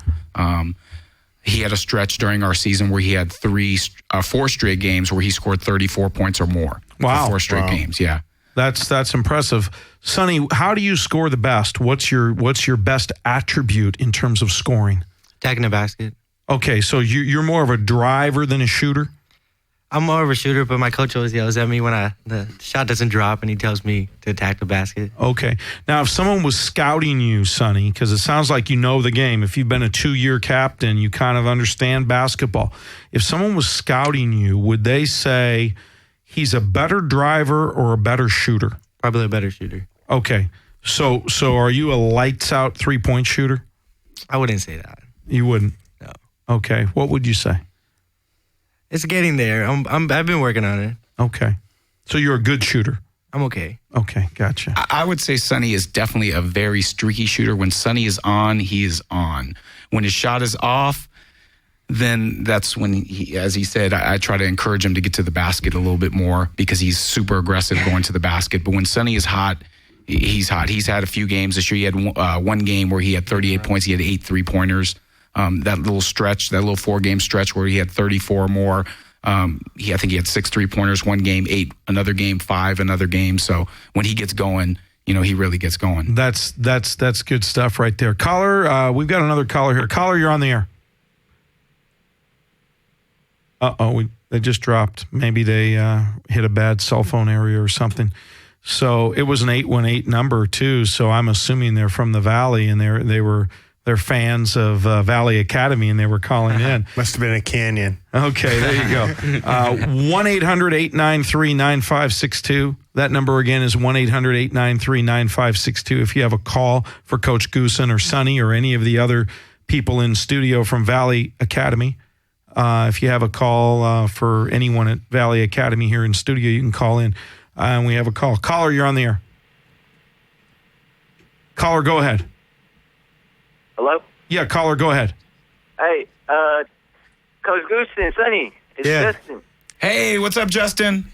He had a stretch during our season where he had 4 straight games where he scored 34 points or more. Wow. For 4 straight games, yeah. That's impressive. Sonny, how do you score the best? What's your best attribute in terms of scoring? Attacking the basket. Okay, so you're more of a driver than a shooter? I'm more of a shooter, but my coach always yells at me when the shot doesn't drop, and he tells me to attack the basket. Okay. Now, if someone was scouting you, Sonny, because it sounds like you know the game. If you've been a 2-year captain, you kind of understand basketball. If someone was scouting you, would they say he's a better driver or a better shooter? Probably a better shooter. Okay. So are you a lights-out three-point shooter? I wouldn't say that. You wouldn't? No. Okay. What would you say? It's getting there. I've been working on it. Okay. So you're a good shooter? I'm okay. Okay, gotcha. I would say Sonny is definitely a very streaky shooter. When Sonny is on, he is on. When his shot is off, then that's when, as he said, I try to encourage him to get to the basket a little bit more because he's super aggressive going to the basket. But when Sonny is hot, he's hot. He's had a few games this year. He had one game where he had 38 points. He had 8 3-pointers. That little stretch, that little 4-game stretch where he had 34 or more. I think he had 6 3-pointers one game, 8 another game, 5 another game. So when he gets going, he really gets going. That's good stuff right there. Caller, we've got another caller here. Caller, you're on the air. They just dropped. Maybe they hit a bad cell phone area or something. So it was an 818 number too. So I'm assuming they're from the Valley, and they're fans of Valley Academy, and they were calling in. Must have been a canyon. Okay, there you go. 1-800-893-9562. That number again is 1-800-893-9562. If you have a call for Coach Goosen or Sonny or any of the other people in studio from Valley Academy, if you have a call for anyone at Valley Academy here in studio, you can call in. And we have a call. Caller, you're on the air. Caller, go ahead. Hello? Yeah, caller, go ahead. Hey, Coach Goosen, Sonny. It's Justin. Hey, what's up, Justin?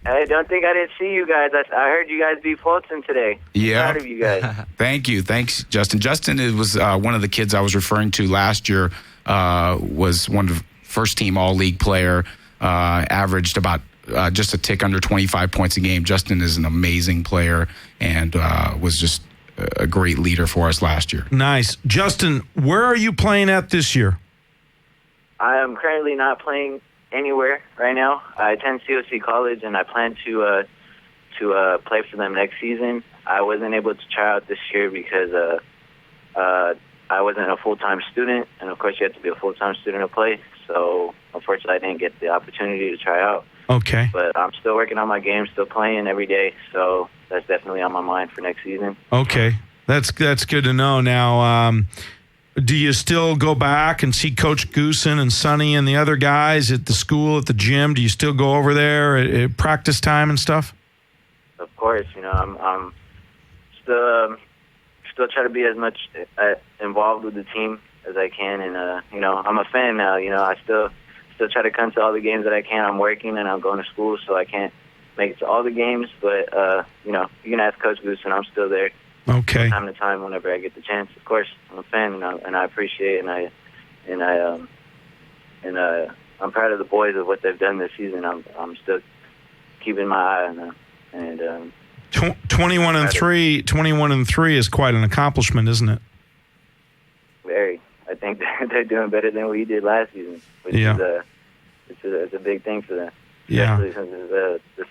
I don't think I didn't see you guys. I heard you guys beat Fulton today. Yeah. Proud of you guys. Thank you. Thanks, Justin. Justin was one of the kids I was referring to last year. Was one of the first-team all-league player. Averaged about just a tick under 25 points a game. Justin is an amazing player and was just a great leader for us last year. Nice. Justin, where are you playing at this year? I am currently not playing anywhere right now. I attend COC College, and I plan to play for them next season. I wasn't able to try out this year because I wasn't a full-time student, and of course you have to be a full-time student to play. So unfortunately, I didn't get the opportunity to try out. Okay. But I'm still working on my game, still playing every day. So that's definitely on my mind for next season. Okay, that's good to know. Now, do you still go back and see Coach Goosen and Sonny and the other guys at the school, at the gym? Do you still go over there at practice time and stuff? Of course, I'm still try to be as much involved with the team as I can, and I'm a fan now. I still try to come to all the games that I can. I'm working and I'm going to school, so I can't make it to all the games. But you can ask Coach Goosen. I'm still there. Okay. From time to time, whenever I get the chance. Of course, I'm a fan, and I appreciate it, and I'm proud of the boys of what they've done this season. I'm still keeping my eye on them, and 21-3 is quite an accomplishment, isn't it? Very. I think they're doing better than we did last season, which is it's a big thing for them. Yeah. Especially since it's the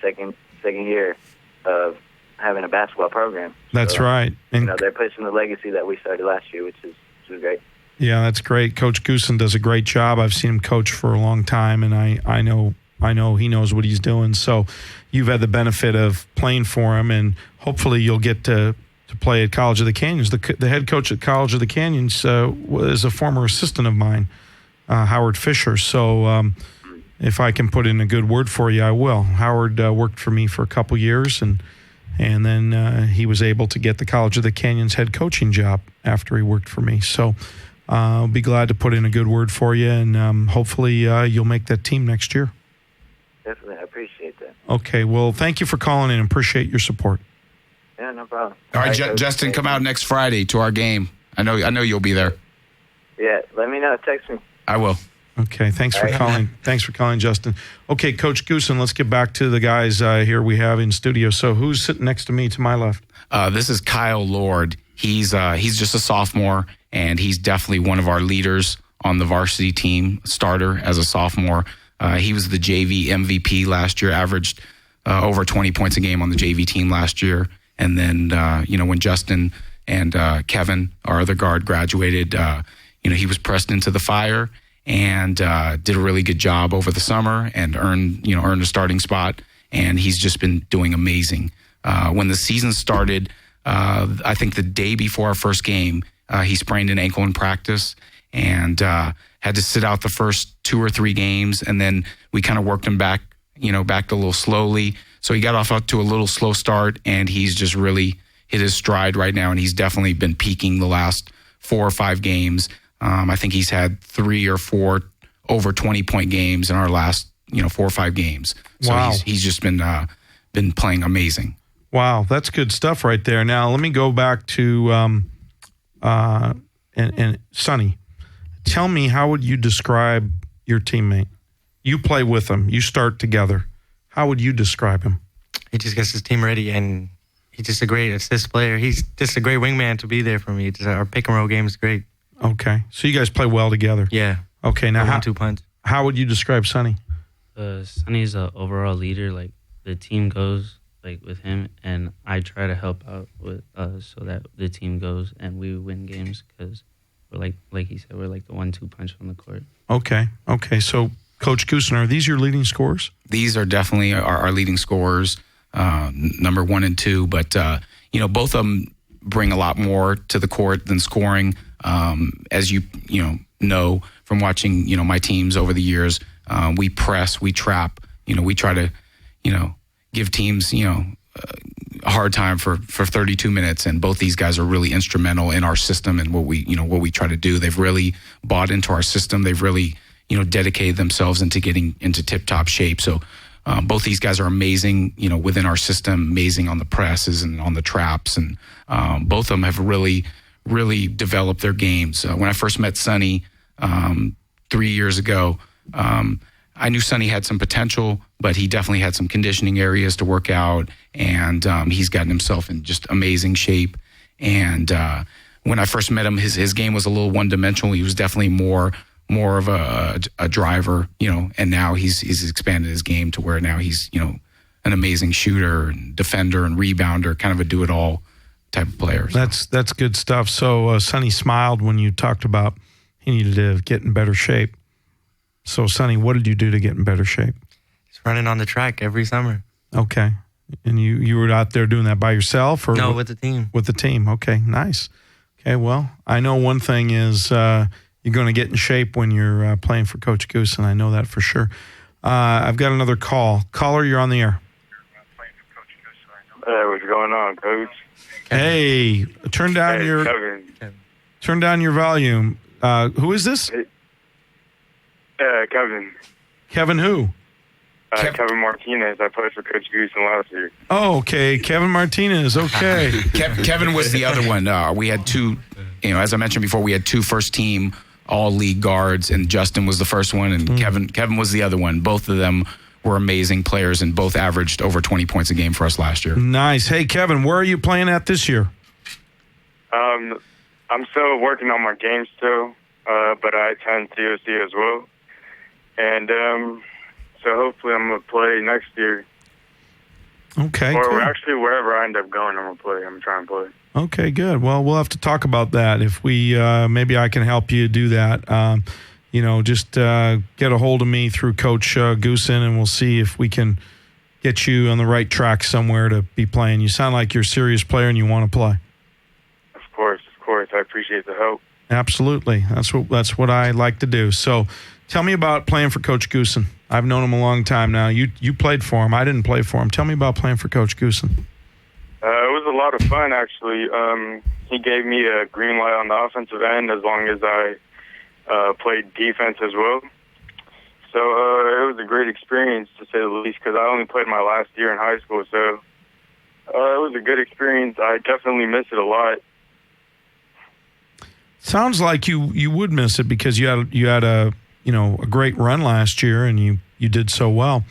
second year of having a basketball program. That's right. And they're pushing the legacy that we started last year, which is great. Yeah, that's great. Coach Goosen does a great job. I've seen him coach for a long time, and I know he knows what he's doing. So you've had the benefit of playing for him, and hopefully you'll get to play at College of the Canyons. The head coach at College of the Canyons was a former assistant of mine, Howard Fisher. So if I can put in a good word for you, I will. Howard worked for me for a couple years, and then he was able to get the College of the Canyons head coaching job after he worked for me. So I'll be glad to put in a good word for you, and hopefully you'll make that team next year. Definitely. I appreciate that. Okay. Well, thank you for calling in and appreciate your support. Yeah, no problem. All right, Justin, come out next Friday to our game. I know you'll be there. Yeah, let me know. Text me. I will. Okay, thanks for calling. Thanks for calling, Justin. Okay, Coach Goosen, let's get back to the guys here we have in studio. So who's sitting next to me to my left? This is Kyle Lord. He's just a sophomore, and he's definitely one of our leaders on the varsity team, starter as a sophomore. He was the JV MVP last year, averaged over 20 points a game on the JV team last year. And then, when Justin and Kevin, our other guard, graduated, he was pressed into the fire and did a really good job over the summer and earned a starting spot. And he's just been doing amazing. When the season started, I think the day before our first game, he sprained an ankle in practice and had to sit out the first 2 or 3 games. And then we kind of worked him back a little slowly. So he got off to a little slow start, and he's just really hit his stride right now. And he's definitely been peaking the last 4 or 5 games. I think he's had 3 or 4 over 20-point games in our last 4 or 5 games. So wow. He's just been playing amazing. Wow, that's good stuff right there. Now let me go back to and Sonny. Tell me, how would you describe your teammate? You play with him. You start together. How would you describe him? He just gets his team ready, and he's just a great assist player. He's just a great wingman to be there for me. Our pick and roll game is great. Okay, so you guys play well together. Yeah. Okay, now 1-2 punch. How would you describe Sonny? Sonny's an overall leader. Like, the team goes with him, and I try to help out with so that the team goes and we win games because we're like he said, we're like the 1-2 punch on the court. Okay. So, Coach Goosen, are these your leading scorers? These are definitely our leading scorers, number 1 and 2. But both of them bring a lot more to the court than scoring. As you know from watching my teams over the years, we press, we trap. We try to give teams a hard time for 32 minutes, and both these guys are really instrumental in our system and what we try to do. They've really bought into our system. They've really dedicated themselves into getting into tip-top shape. So both these guys are amazing, within our system, amazing on the presses and on the traps. And both of them have really, really developed their games. When I first met Sonny 3 years ago, I knew Sonny had some potential, but he definitely had some conditioning areas to work out, and he's gotten himself in just amazing shape. And when I first met him, his game was a little one-dimensional. He was definitely more of a driver, and now he's expanded his game to where now he's, an amazing shooter and defender and rebounder, kind of a do-it-all type of player. So. That's good stuff. So Sonny smiled when you talked about he needed to get in better shape. So, Sonny, what did you do to get in better shape? Just running on the track every summer. Okay. And you were out there doing that by yourself? Or No, with the team. With the team. Okay, nice. Okay, well, I know one thing is you're going to get in shape when you're playing for Coach Goose, and I know that for sure. I've got another call. Caller, you're on the air. Hey, what's going on, Coach? Hey, turn down your volume. Who is this? Kevin. Kevin who? Kevin Martinez. I played for Coach Goose last year. Oh, okay. Kevin Martinez. Okay. Kevin was the other one. We had two, as I mentioned before, we had two first-team all-league guards, and Justin was the first one, and Kevin was the other one. Both of them were amazing players and both averaged over 20 points a game for us last year. Nice. Hey, Kevin, where are you playing at this year? I'm still working on my game still, but I attend COC as well. And so hopefully I'm going to play next year. Okay, or cool. actually wherever I end up going, I'm going to play. I'm trying to play. Okay, good. Well, we'll have to talk about that. If we maybe I can help you do that. Just get a hold of me through Coach Goosen, and we'll see if we can get you on the right track somewhere to be playing. You sound like you're a serious player and you want to play. Of course. I appreciate the help. Absolutely. That's what I like to do. So tell me about playing for Coach Goosen. I've known him a long time now. You played for him. I didn't play for him. Tell me about playing for Coach Goosen. It was a lot of fun, actually. He gave me a green light on the offensive end as long as I played defense as well. So it was a great experience, to say the least, because I only played my last year in high school. So it was a good experience. I definitely miss it a lot. Sounds like you would miss it because you had a great run last year and you did so well.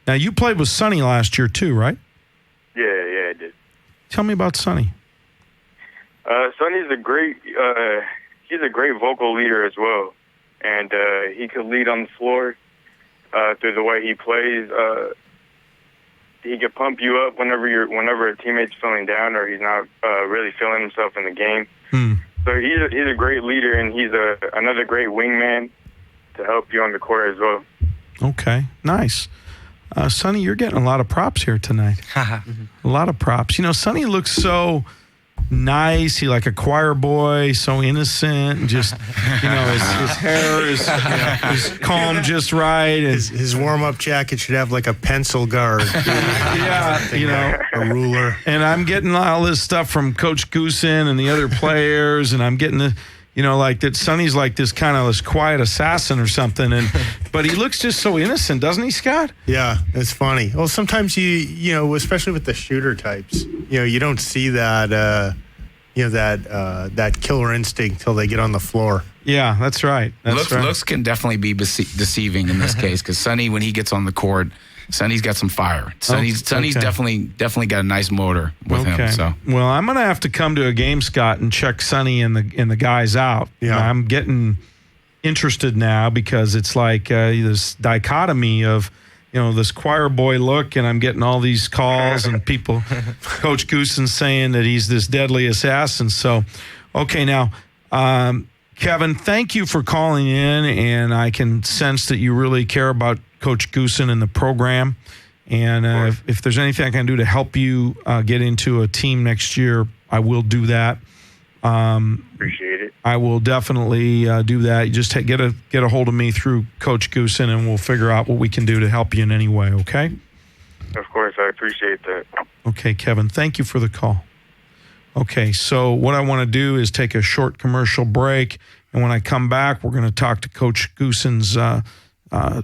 Now you played with Sonny last year too, right? Yeah, I did. Tell me about Sonny. Sonny's he's a great vocal leader as well, and he could lead on the floor through the way he plays. He could pump you up whenever a teammate's feeling down or he's not really feeling himself in the game. So he's a great leader, and he's another great wingman to help you on the court as well. Okay, nice. Sonny, you're getting a lot of props here tonight. A lot of props. Sonny looks so nice. He like a choir boy, so innocent. And just, his hair is combed just right. And his warm-up jacket should have like a pencil guard. A ruler. And I'm getting all this stuff from Coach Goosen and the other players, and I'm getting that Sonny's like this quiet assassin or something, but he looks just so innocent, doesn't he, Scott? Yeah, it's funny. Well, sometimes you especially with the shooter types, you don't see that that killer instinct till they get on the floor. Yeah, that's right. Looks can definitely be deceiving in this case because Sonny, when he gets on the court, Sonny's got some fire. Sonny's definitely got a nice motor with him. So, well, I'm gonna have to come to a game, Scott, and check Sonny and the guys out. Yeah, I'm getting interested now because it's like this dichotomy of this choir boy look, and I'm getting all these calls and people, Coach Goosen saying that he's this deadly assassin. So, okay, now, Kevin, thank you for calling in, and I can sense that you really care about Coach Goosen and the program. And if there's anything I can do to help you get into a team next year, I will do that. Appreciate it. I will definitely do that. You just get a hold of me through Coach Goosen, and we'll figure out what we can do to help you in any way, okay? Of course, I appreciate that. Okay, Kevin, thank you for the call. Okay, so what I want to do is take a short commercial break, And when I come back, we're going to talk to Coach Goosen's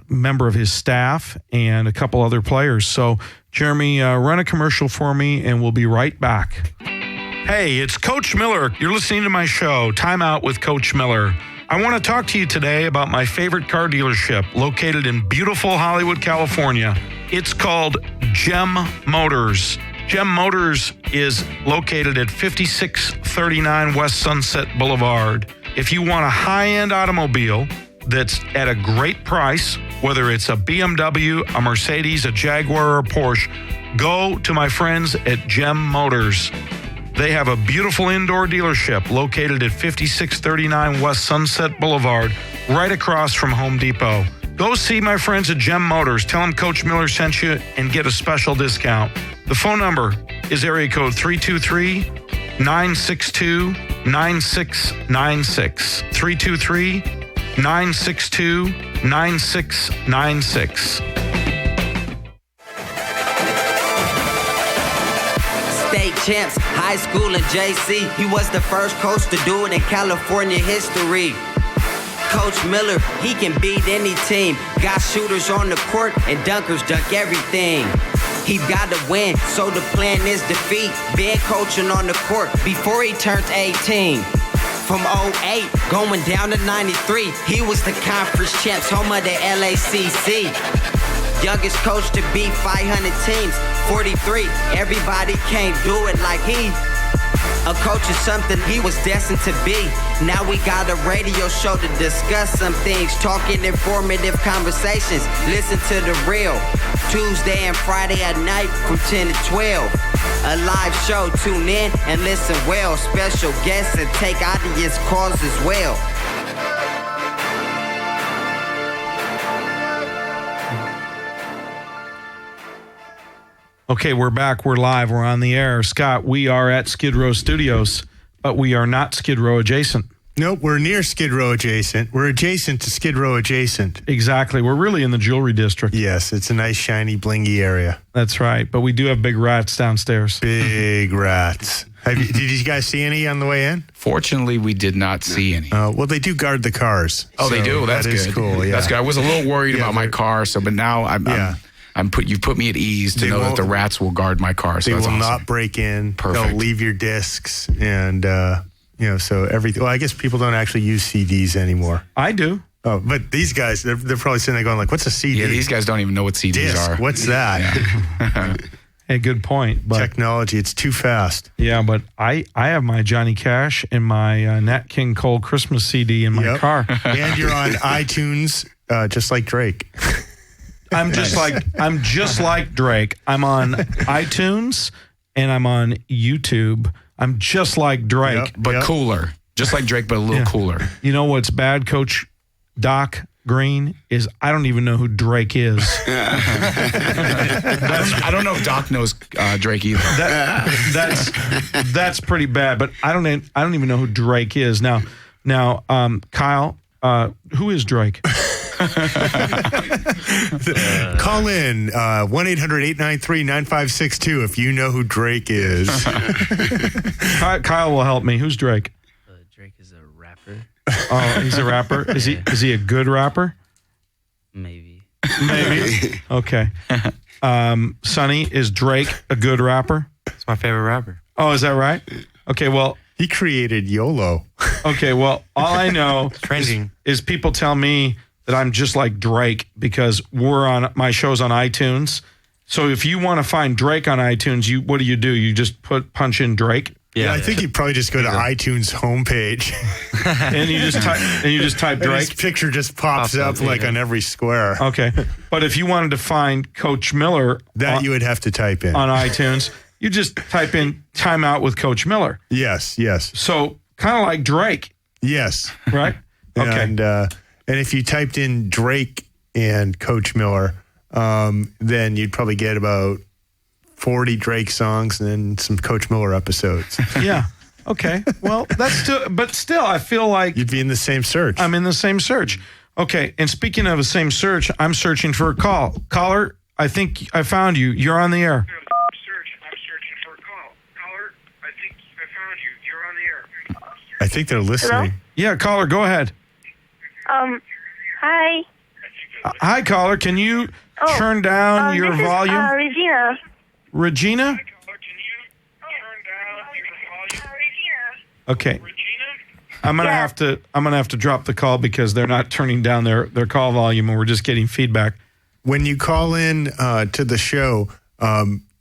member of his staff and a couple other players. So, Jeremy, run a commercial for me, and we'll be right back. Hey, it's Coach Miller. You're listening to my show, Time Out with Coach Miller. I want to talk to you today about my favorite car dealership located in beautiful Hollywood, California. It's called Gem Motors. Gem Motors is located at 5639 West Sunset Boulevard. If you want a high-end automobile that's at a great price, whether it's a BMW, a Mercedes, a Jaguar, or a Porsche, go to my friends at Gem Motors. They have a beautiful indoor dealership located at 5639 West Sunset Boulevard, right across from Home Depot. Go see my friends at Gem Motors. Tell them Coach Miller sent you and get a special discount. The phone number is area code 323-962-9696. 323-962-9696. State champs, high school and JC. He was the first coach to do it in California history. Coach Miller, he can beat any team. Got shooters on the court and dunkers dunk everything. He got to win, so the plan is defeat. Been coaching on the court before he turned 18. From 08, going down to 93, he was the conference champs, home of the LACC. Youngest coach to beat 500 teams, 43. Everybody can't do it like he. A coach is something he was destined to be. Now we got a radio show to discuss some things, talking informative conversations. Listen to the real. Tuesday and Friday at night from 10 to 12. A live show, tune in and listen well. Special guests and take audience calls as well. Okay, we're back. We're live. We're on the air. Scott, we are at Skidrow Studios, but we are not Skidrow adjacent. Nope, we're near Skidrow adjacent. We're adjacent to Skidrow adjacent. Exactly. We're really in the jewelry district. Yes, it's a nice, shiny, blingy area. That's right. But we do have big rats downstairs. Big rats. Did you guys see any on the way in? Fortunately, we did not see any. Well, they do guard the cars. Oh, they do? That's good. That is cool, yeah. That's good. I was a little worried about my car, but now you put me at ease to know that the rats will guard my car. So they will awesome. not break in. Perfect. They'll leave your discs, and so everything. Well, I guess people don't actually use CDs anymore. I do. Oh, but these guys, they're probably sitting there going like, "What's a CD?" Yeah, these guys don't even know what CDs Disc, are. What's that? Yeah. Hey, good point. But technology, it's too fast. Yeah, but I have my Johnny Cash and my Nat King Cole Christmas CD in my car. And you're on iTunes, just like Drake. I'm just like Drake. I'm on iTunes and I'm on YouTube. I'm just like Drake, but cooler. Just like Drake, but a little cooler. You know what's bad, Coach Doc Green, is I don't even know who Drake is. I don't know if Doc knows Drake either. That's pretty bad. But I don't even know who Drake is now. Kyle, who is Drake? Call in 1-800-893-9562 if you know who Drake is. Kyle will help me. Who's Drake? Drake is a rapper. Oh, he's a rapper. Is he a good rapper? Maybe. Okay. Sonny, is Drake a good rapper? It's my favorite rapper. Oh, is that right? Okay, well, he created YOLO. Okay, well, all I know trending is people tell me that I'm just like Drake because my show's on iTunes. So if you want to find Drake on iTunes, what do? You just punch in Drake? Yeah, I think you probably just go to iTunes homepage and you just type Drake. And his picture just pops up like on every square. Okay, but if you wanted to find Coach Miller, you would have to type in on iTunes. You just type in "Time Out with Coach Miller." Yes. So kind of like Drake. Yes. Right. Okay. And if you typed in Drake and Coach Miller, then you'd probably get about 40 Drake songs and then some Coach Miller episodes. Yeah. Okay. Well, but still, I feel like you'd be in the same search. I'm in the same search. Okay. And speaking of the same search, I'm searching for a call. Caller, I think I found you. You're on the air. I think they're listening. Yeah, caller, go ahead. Hi. Hi, caller. Can you turn down your volume? Regina. Regina? Okay. I'm gonna have to drop the call because they're not turning down their call volume and we're just getting feedback. When you call in to the show,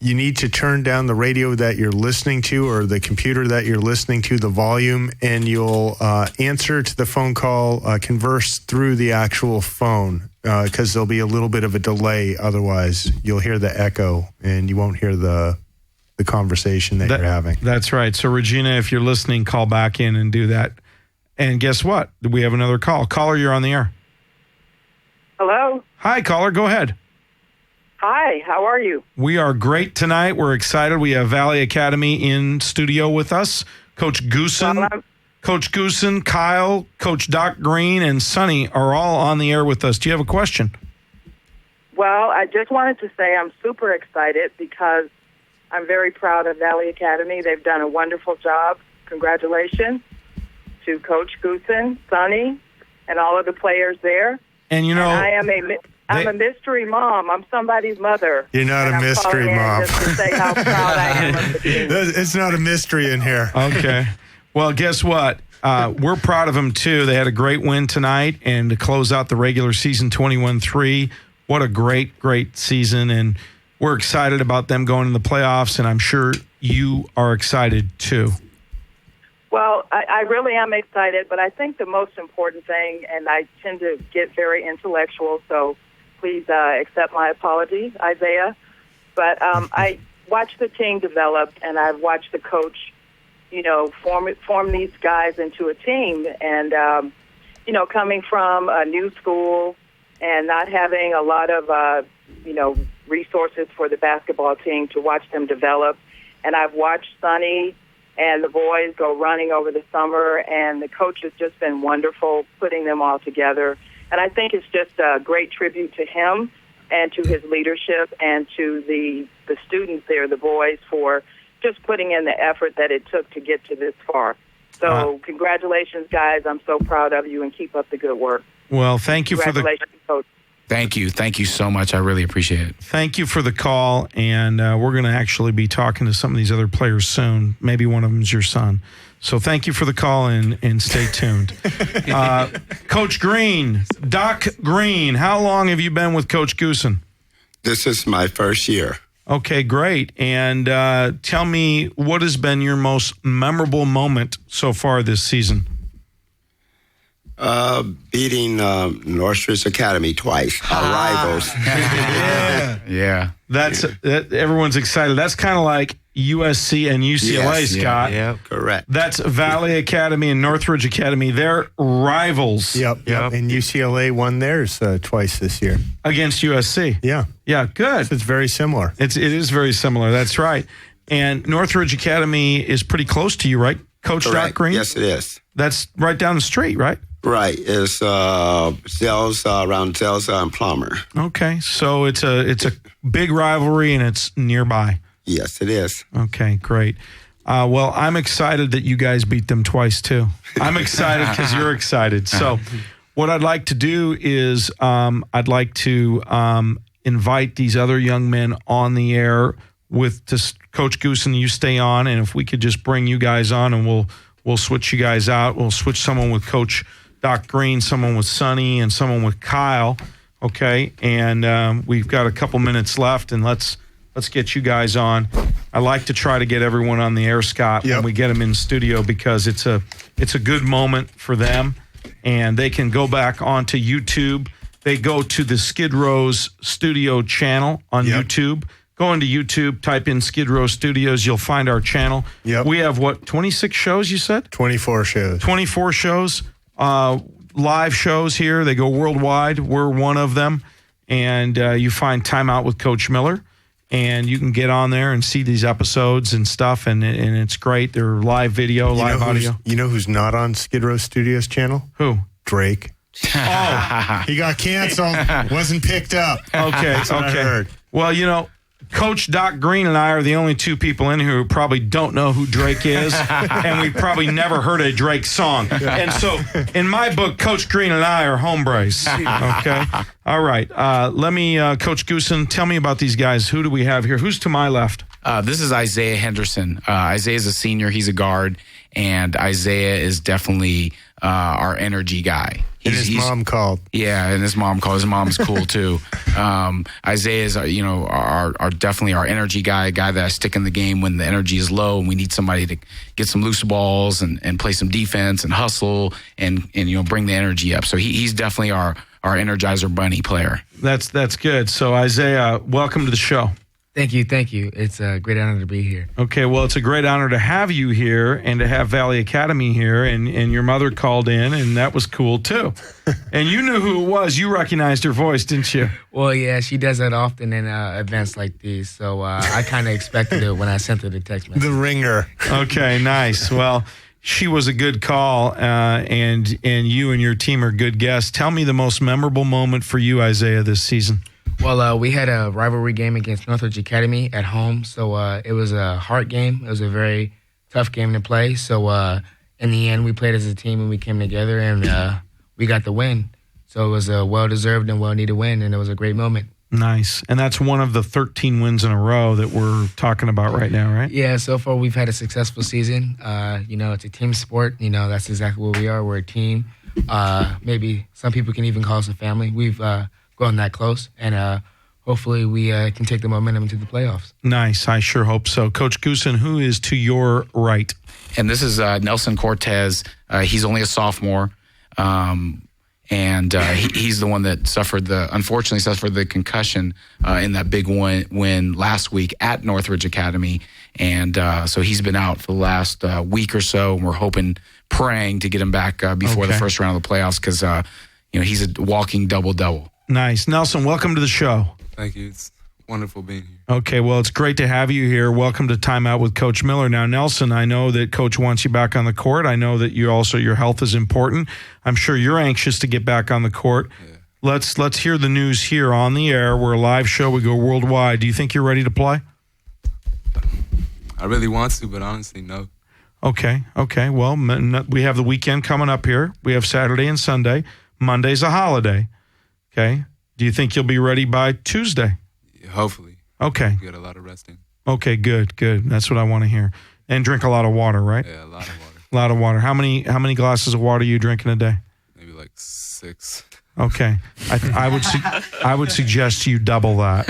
you need to turn down the radio that you're listening to or the computer that you're listening to, the volume, and you'll answer to the phone call, converse through the actual phone because there'll be a little bit of a delay. Otherwise, you'll hear the echo and you won't hear the conversation that you're having. That's right. So, Regina, if you're listening, call back in and do that. And guess what? We have another call. Caller, you're on the air. Hello. Hi, caller. Go ahead. Hi. How are you? We are great tonight. We're excited. We have Valley Academy in studio with us. Coach Goosen, Kyle, Coach Doc Green, and Sonny are all on the air with us. Do you have a question? Well, I just wanted to say I'm super excited because I'm very proud of Valley Academy. They've done a wonderful job. Congratulations to Coach Goosen, Sonny, and all of the players there. And I'm a mystery mom. I'm somebody's mother. You're not a mystery mom. Just to say how proud I am of the team. It's not a mystery in here. Okay. Well, guess what? We're proud of them, too. They had a great win tonight, and to close out the regular season 21-3, what a great, great season. And we're excited about them going to the playoffs, and I'm sure you are excited, too. Well, I really am excited, but I think the most important thing, and I tend to get very intellectual, so please accept my apology, Isaiah. But I watched the team develop, and I've watched the coach, form these guys into a team. And, coming from a new school and not having a lot of, resources for the basketball team to watch them develop. And I've watched Sonny and the boys go running over the summer, and the coach has just been wonderful putting them all together. And I think it's just a great tribute to him and to his leadership and to the students there, the boys, for just putting in the effort that it took to get to this far. So congratulations, guys. I'm so proud of you, and keep up the good work. Well, thank you for the... Congratulations, Coach. Thank you. Thank you so much. I really appreciate it. Thank you for the call, and we're going to actually be talking to some of these other players soon. Maybe one of them is your son. So thank you for the call, and stay tuned. Coach Green, Doc Green, how long have you been with Coach Goosen? This is my first year. Okay, great. And tell me, what has been your most memorable moment so far this season? Beating Northridge Academy twice, our rivals. Yeah. That's everyone's excited. That's kind of like USC and UCLA, Scott. Yeah, correct. That's Valley Academy and Northridge Academy. They're rivals. Yep. And UCLA won theirs twice this year against USC. Yeah. Yeah. Good. So it's very similar. It is very similar. That's right. And Northridge Academy is pretty close to you, right, Coach Doc Green? Yes, it is. That's right down the street, right? Right. It's Zales, around Zales and Plummer. Okay. So it's a big rivalry, and it's nearby. Yes, it is. Okay, great. Well, I'm excited that you guys beat them twice, too. I'm excited because you're excited. So what I'd like to do is I'd like to invite these other young men on the air with Coach Goosen. You stay on, and if we could just bring you guys on, and we'll switch you guys out. We'll switch someone with Coach Doc Green, someone with Sonny, and someone with Kyle. Okay, and we've got a couple minutes left, and let's get you guys on. I like to try to get everyone on the air, Scott, when we get them in studio, because it's a good moment for them, and they can go back onto YouTube. They go to the Skidrow's studio channel on YouTube. Go into YouTube, type in Skidrow Studios. You'll find our channel. Yep. We have, 26 shows, you said? 24 shows. 24 shows, live shows here. They go worldwide. We're one of them. And you find Time Out with Coach Miller. And you can get on there and see these episodes and stuff. And it's great. They're live video, live audio. You know who's not on Skidrow Studios channel? Who? Drake. Oh. He got canceled. Wasn't picked up. Okay. That's what I heard. Well, Coach Doc Green and I are the only two people in here who probably don't know who Drake is, and we've probably never heard a Drake song. And so, in my book, Coach Green and I are hombres. Okay? All right. Let me, Coach Goosen, tell me about these guys. Who do we have here? Who's to my left? This is Isaiah Henderson. Isaiah's a senior. He's a guard, and Isaiah is definitely our energy guy. And his mom called. Yeah, and his mom called. His mom's cool too. Isaiah is, our definitely our energy guy, a guy that I stick in the game when the energy is low and we need somebody to get some loose balls and play some defense and hustle and bring the energy up. So he's definitely our Energizer Bunny player. That's good. So Isaiah, welcome to the show. Thank you. It's a great honor to be here. Okay, well, it's a great honor to have you here and to have Valley Academy here, and your mother called in, and that was cool, too. And you knew who it was. You recognized her voice, didn't you? Well, yeah, she does that often in events like these, so I kind of expected it when I sent her the text message. The ringer. Okay, nice. Well, she was a good call, and you and your team are good guests. Tell me the most memorable moment for you, Isaiah, this season. Well, we had a rivalry game against Northridge Academy at home, so it was a hard game. It was a very tough game to play. So in the end, we played as a team and we came together and we got the win. So it was a well-deserved and well-needed win, and it was a great moment. Nice. And that's one of the 13 wins in a row that we're talking about right now, right? Yeah, so far we've had a successful season. It's a team sport. That's exactly what we are. We're a team. Maybe some people can even call us a family. We've grown that close, and hopefully we can take the momentum into the playoffs. Nice. I sure hope so. Coach Goosen, who is to your right? And this is Nelson Cortez. He's only a sophomore, and he's the one that unfortunately suffered the concussion in that big win last week at Northridge Academy. And so he's been out for the last week or so, and we're praying to get him back before the first round of the playoffs because he's a walking double-double. Nice. Nelson, welcome to the show. Thank you. It's wonderful being here. Okay, well, it's great to have you here. Welcome to Time Out with Coach Miller. Now, Nelson, I know that Coach wants you back on the court. I know that your health is important. I'm sure you're anxious to get back on the court. Yeah. Let's hear the news here on the air. We're a live show. We go worldwide. Do you think you're ready to play? I really want to, but honestly, no. Okay. Well, we have the weekend coming up here. We have Saturday and Sunday. Monday's a holiday. Okay. Do you think you'll be ready by Tuesday? Yeah, hopefully. Okay. Get a lot of resting. Okay, good. That's what I want to hear. And drink a lot of water, right? Yeah, a lot of water. A lot of water. How many glasses of water are you drinking a day? Maybe like 6. Okay. I would suggest you double that.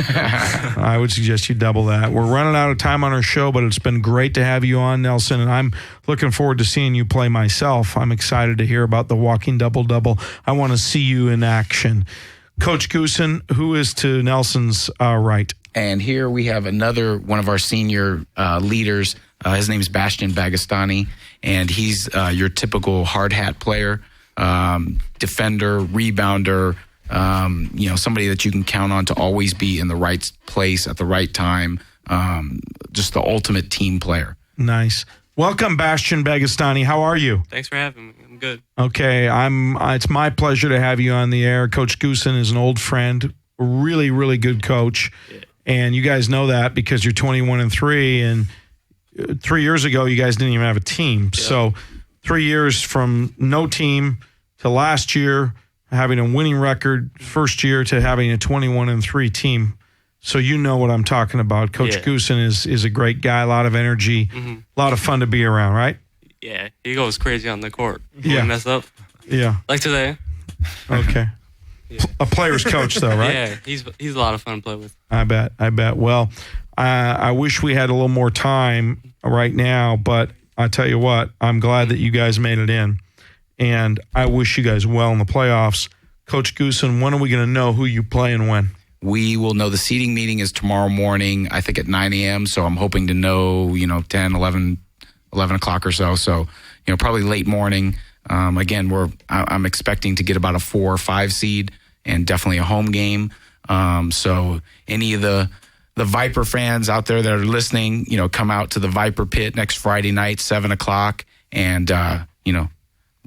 I would suggest you double that. We're running out of time on our show, but it's been great to have you on, Nelson, and I'm looking forward to seeing you play myself. I'm excited to hear about the walking double-double. I want to see you in action. Coach Goosen, who is to Nelson's right? And here we have another one of our senior leaders. His name is Bastian Bagastani, and he's your typical hard hat player. Defender, rebounder, somebody that you can count on to always be in the right place at the right time. Just the ultimate team player. Nice. Welcome, Bastian Bagastani. How are you? Thanks for having me. I'm good. Okay, it's my pleasure to have you on the air. Coach Goosen is an old friend, really, really good coach. Yeah. And you guys know that because you're 21-3, and 3 years ago you guys didn't even have a team. Yeah. So 3 years from no team to last year having a winning record, first year to having a 21-3 team. So you know what I'm talking about. Coach Goosen is a great guy, a lot of energy, a lot of fun to be around, right? Yeah, he goes crazy on the court. Yeah. Mess up. Yeah. Like today. Okay. Yeah. A player's coach, though, right? Yeah, he's a lot of fun to play with. I bet. Well, I wish we had a little more time right now, but I tell you what, I'm glad that you guys made it in, and I wish you guys well in the playoffs. Coach Goosen, when are we going to know who you play and when? We will know. The seating meeting is tomorrow morning, I think at 9 a.m., so I'm hoping to know, 10, 11 o'clock or so. So, probably late morning. Again, I'm expecting to get about a 4 or 5 seed and definitely a home game. So any of the Viper fans out there that are listening, come out to the Viper Pit next Friday night, 7 o'clock, and,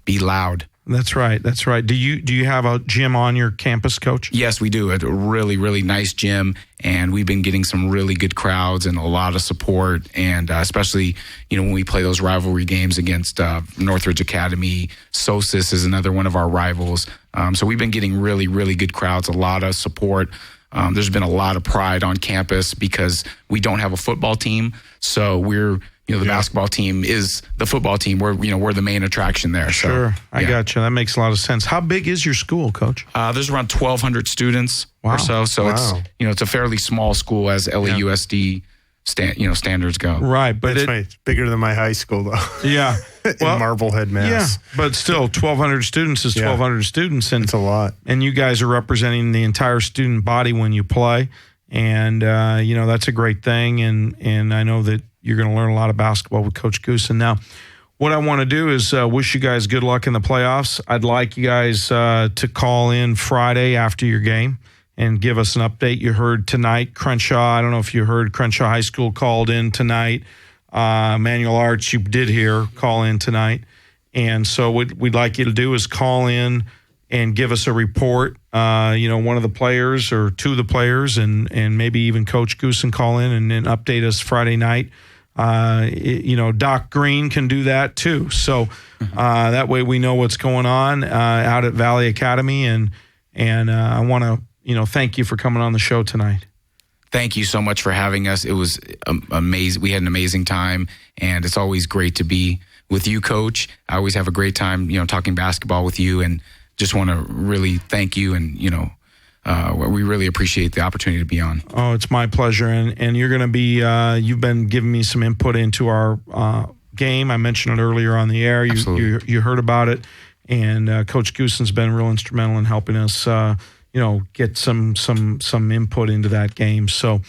be loud. That's right. That's right. Do you have a gym on your campus, Coach? Yes, we do. A really, really nice gym, and we've been getting some really good crowds and a lot of support, and especially, when we play those rivalry games against Northridge Academy. Sosis is another one of our rivals. So we've been getting really, really good crowds, a lot of support. There's been a lot of pride on campus because we don't have a football team, so we're the basketball team is the football team. We're the main attraction there. Sure, so, I got you. That makes a lot of sense. How big is your school, Coach? There's around 1,200 students or so. So it's a fairly small school as LAUSD standards go. Right, but it's bigger than my high school though. Yeah, in Marblehead, Mass. Yeah, but still, 1,200 students is 1,200 students, and it's a lot. And you guys are representing the entire student body when you play, and that's a great thing. And I know that you're going to learn a lot of basketball with Coach Goosen. Now, what I want to do is wish you guys good luck in the playoffs. I'd like you guys to call in Friday after your game and give us an update. You heard tonight, Crenshaw, I don't know if you heard, Crenshaw High School called in tonight. Manual Arts, you did hear, call in tonight. And so what we'd like you to do is call in and give us a report, one of the players or two of the players, and maybe even Coach Goosen call in and then update us Friday night. Doc Green can do that too. So that way we know what's going on out at Valley Academy. And I want to, thank you for coming on the show tonight. Thank you so much for having us. It was amazing. We had an amazing time, and it's always great to be with you, Coach. I always have a great time, talking basketball with you, and just want to really thank you, and we really appreciate the opportunity to be on. Oh, it's my pleasure, and you're going to be. You've been giving me some input into our game. I mentioned it earlier on the air. You heard about it, and Coach Goosen's been real instrumental in helping us. Get some input into that game. So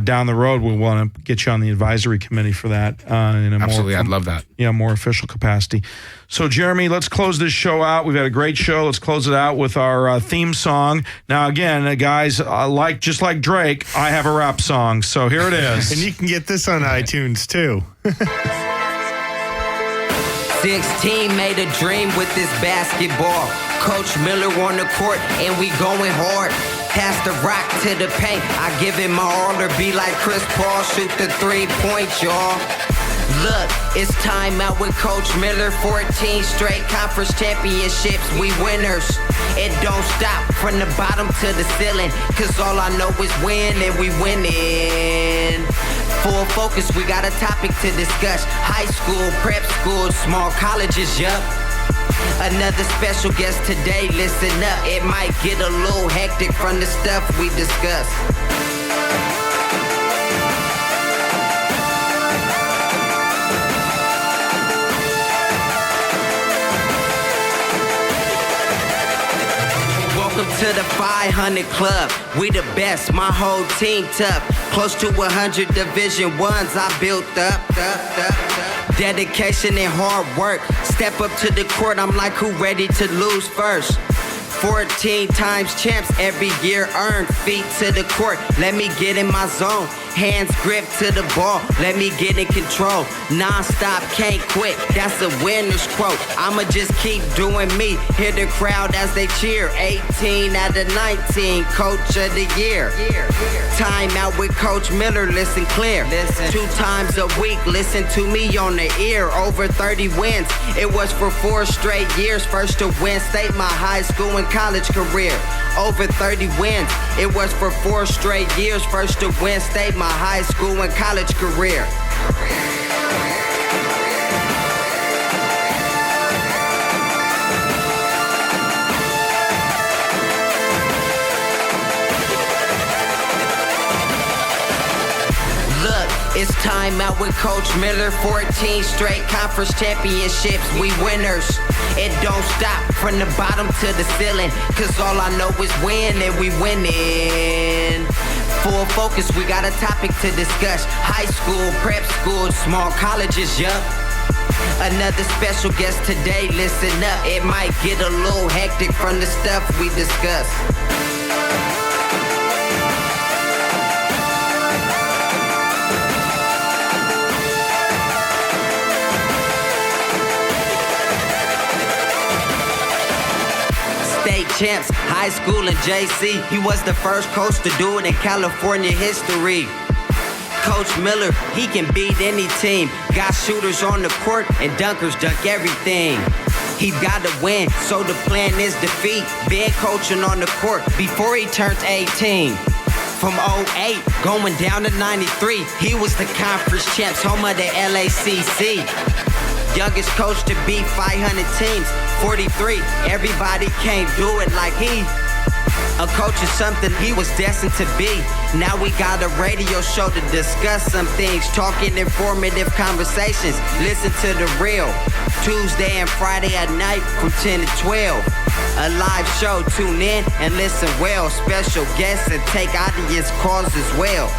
down the road, we'll want to get you on the advisory committee for that. Absolutely, I'd love that. Yeah, more official capacity. So, Jeremy, let's close this show out. We've had a great show. Let's close it out with our theme song. Now, again, guys, just like Drake, I have a rap song. So here it is. And you can get this on iTunes, too. 16 made a dream with this basketball. Coach Miller on the court, and we going hard. Pass the rock to the paint. I give it my all, or be like Chris Paul, shoot the 3-point, y'all. Look, it's time out with Coach Miller. 14 straight conference championships, we winners. It don't stop from the bottom to the ceiling, cause all I know is win, and we winning. Full focus, we got a topic to discuss. High school, prep school, small colleges, yup. Another special guest today, listen up. It might get a little hectic from the stuff we discuss. Welcome to the 500 Club. We the best, my whole team tough. Close to 100 Division 1s I built up. Dedication and hard work. Step up to the court, I'm like, who ready to lose first? 14 times champs every year earned. Feet to the court, let me get in my zone. Hands grip to the ball, let me get in control. Non-stop, can't quit, that's a winner's quote. I'ma just keep doing me, hear the crowd as they cheer. 18 out of 19, coach of the year. Time out with Coach Miller, listen clear. 2 times a week, listen to me on the ear. Over 30 wins, it was for 4 straight years. First to win state my high school and college career. Over 30 wins, it was for 4 straight years. First to win state my high school and college career. It's time out with Coach Miller. 14 straight conference championships, we winners. It don't stop from the bottom to the ceiling, cause all I know is win, and we winning. Full focus, we got a topic to discuss. High school, prep school, small colleges, yup. Another special guest today, listen up. It might get a little hectic from the stuff we discuss. state champs, high school and JC. He was the first coach to do it in California history. Coach Miller, he can beat any team. Got shooters on the court and dunkers dunk everything. He got to win, so the plan is defeat. Been coaching on the court before he turned 18. From 08, going down to 93, he was the conference champs, home of the LACC. Youngest coach to beat 500 teams, 43. Everybody can't do it like he. A coach is something he was destined to be. Now we got a radio show to discuss some things, talking informative conversations. Listen to the real. Tuesday and Friday at night from 10 to 12. A live show, tune in and listen well. Special guests and take audience calls as well.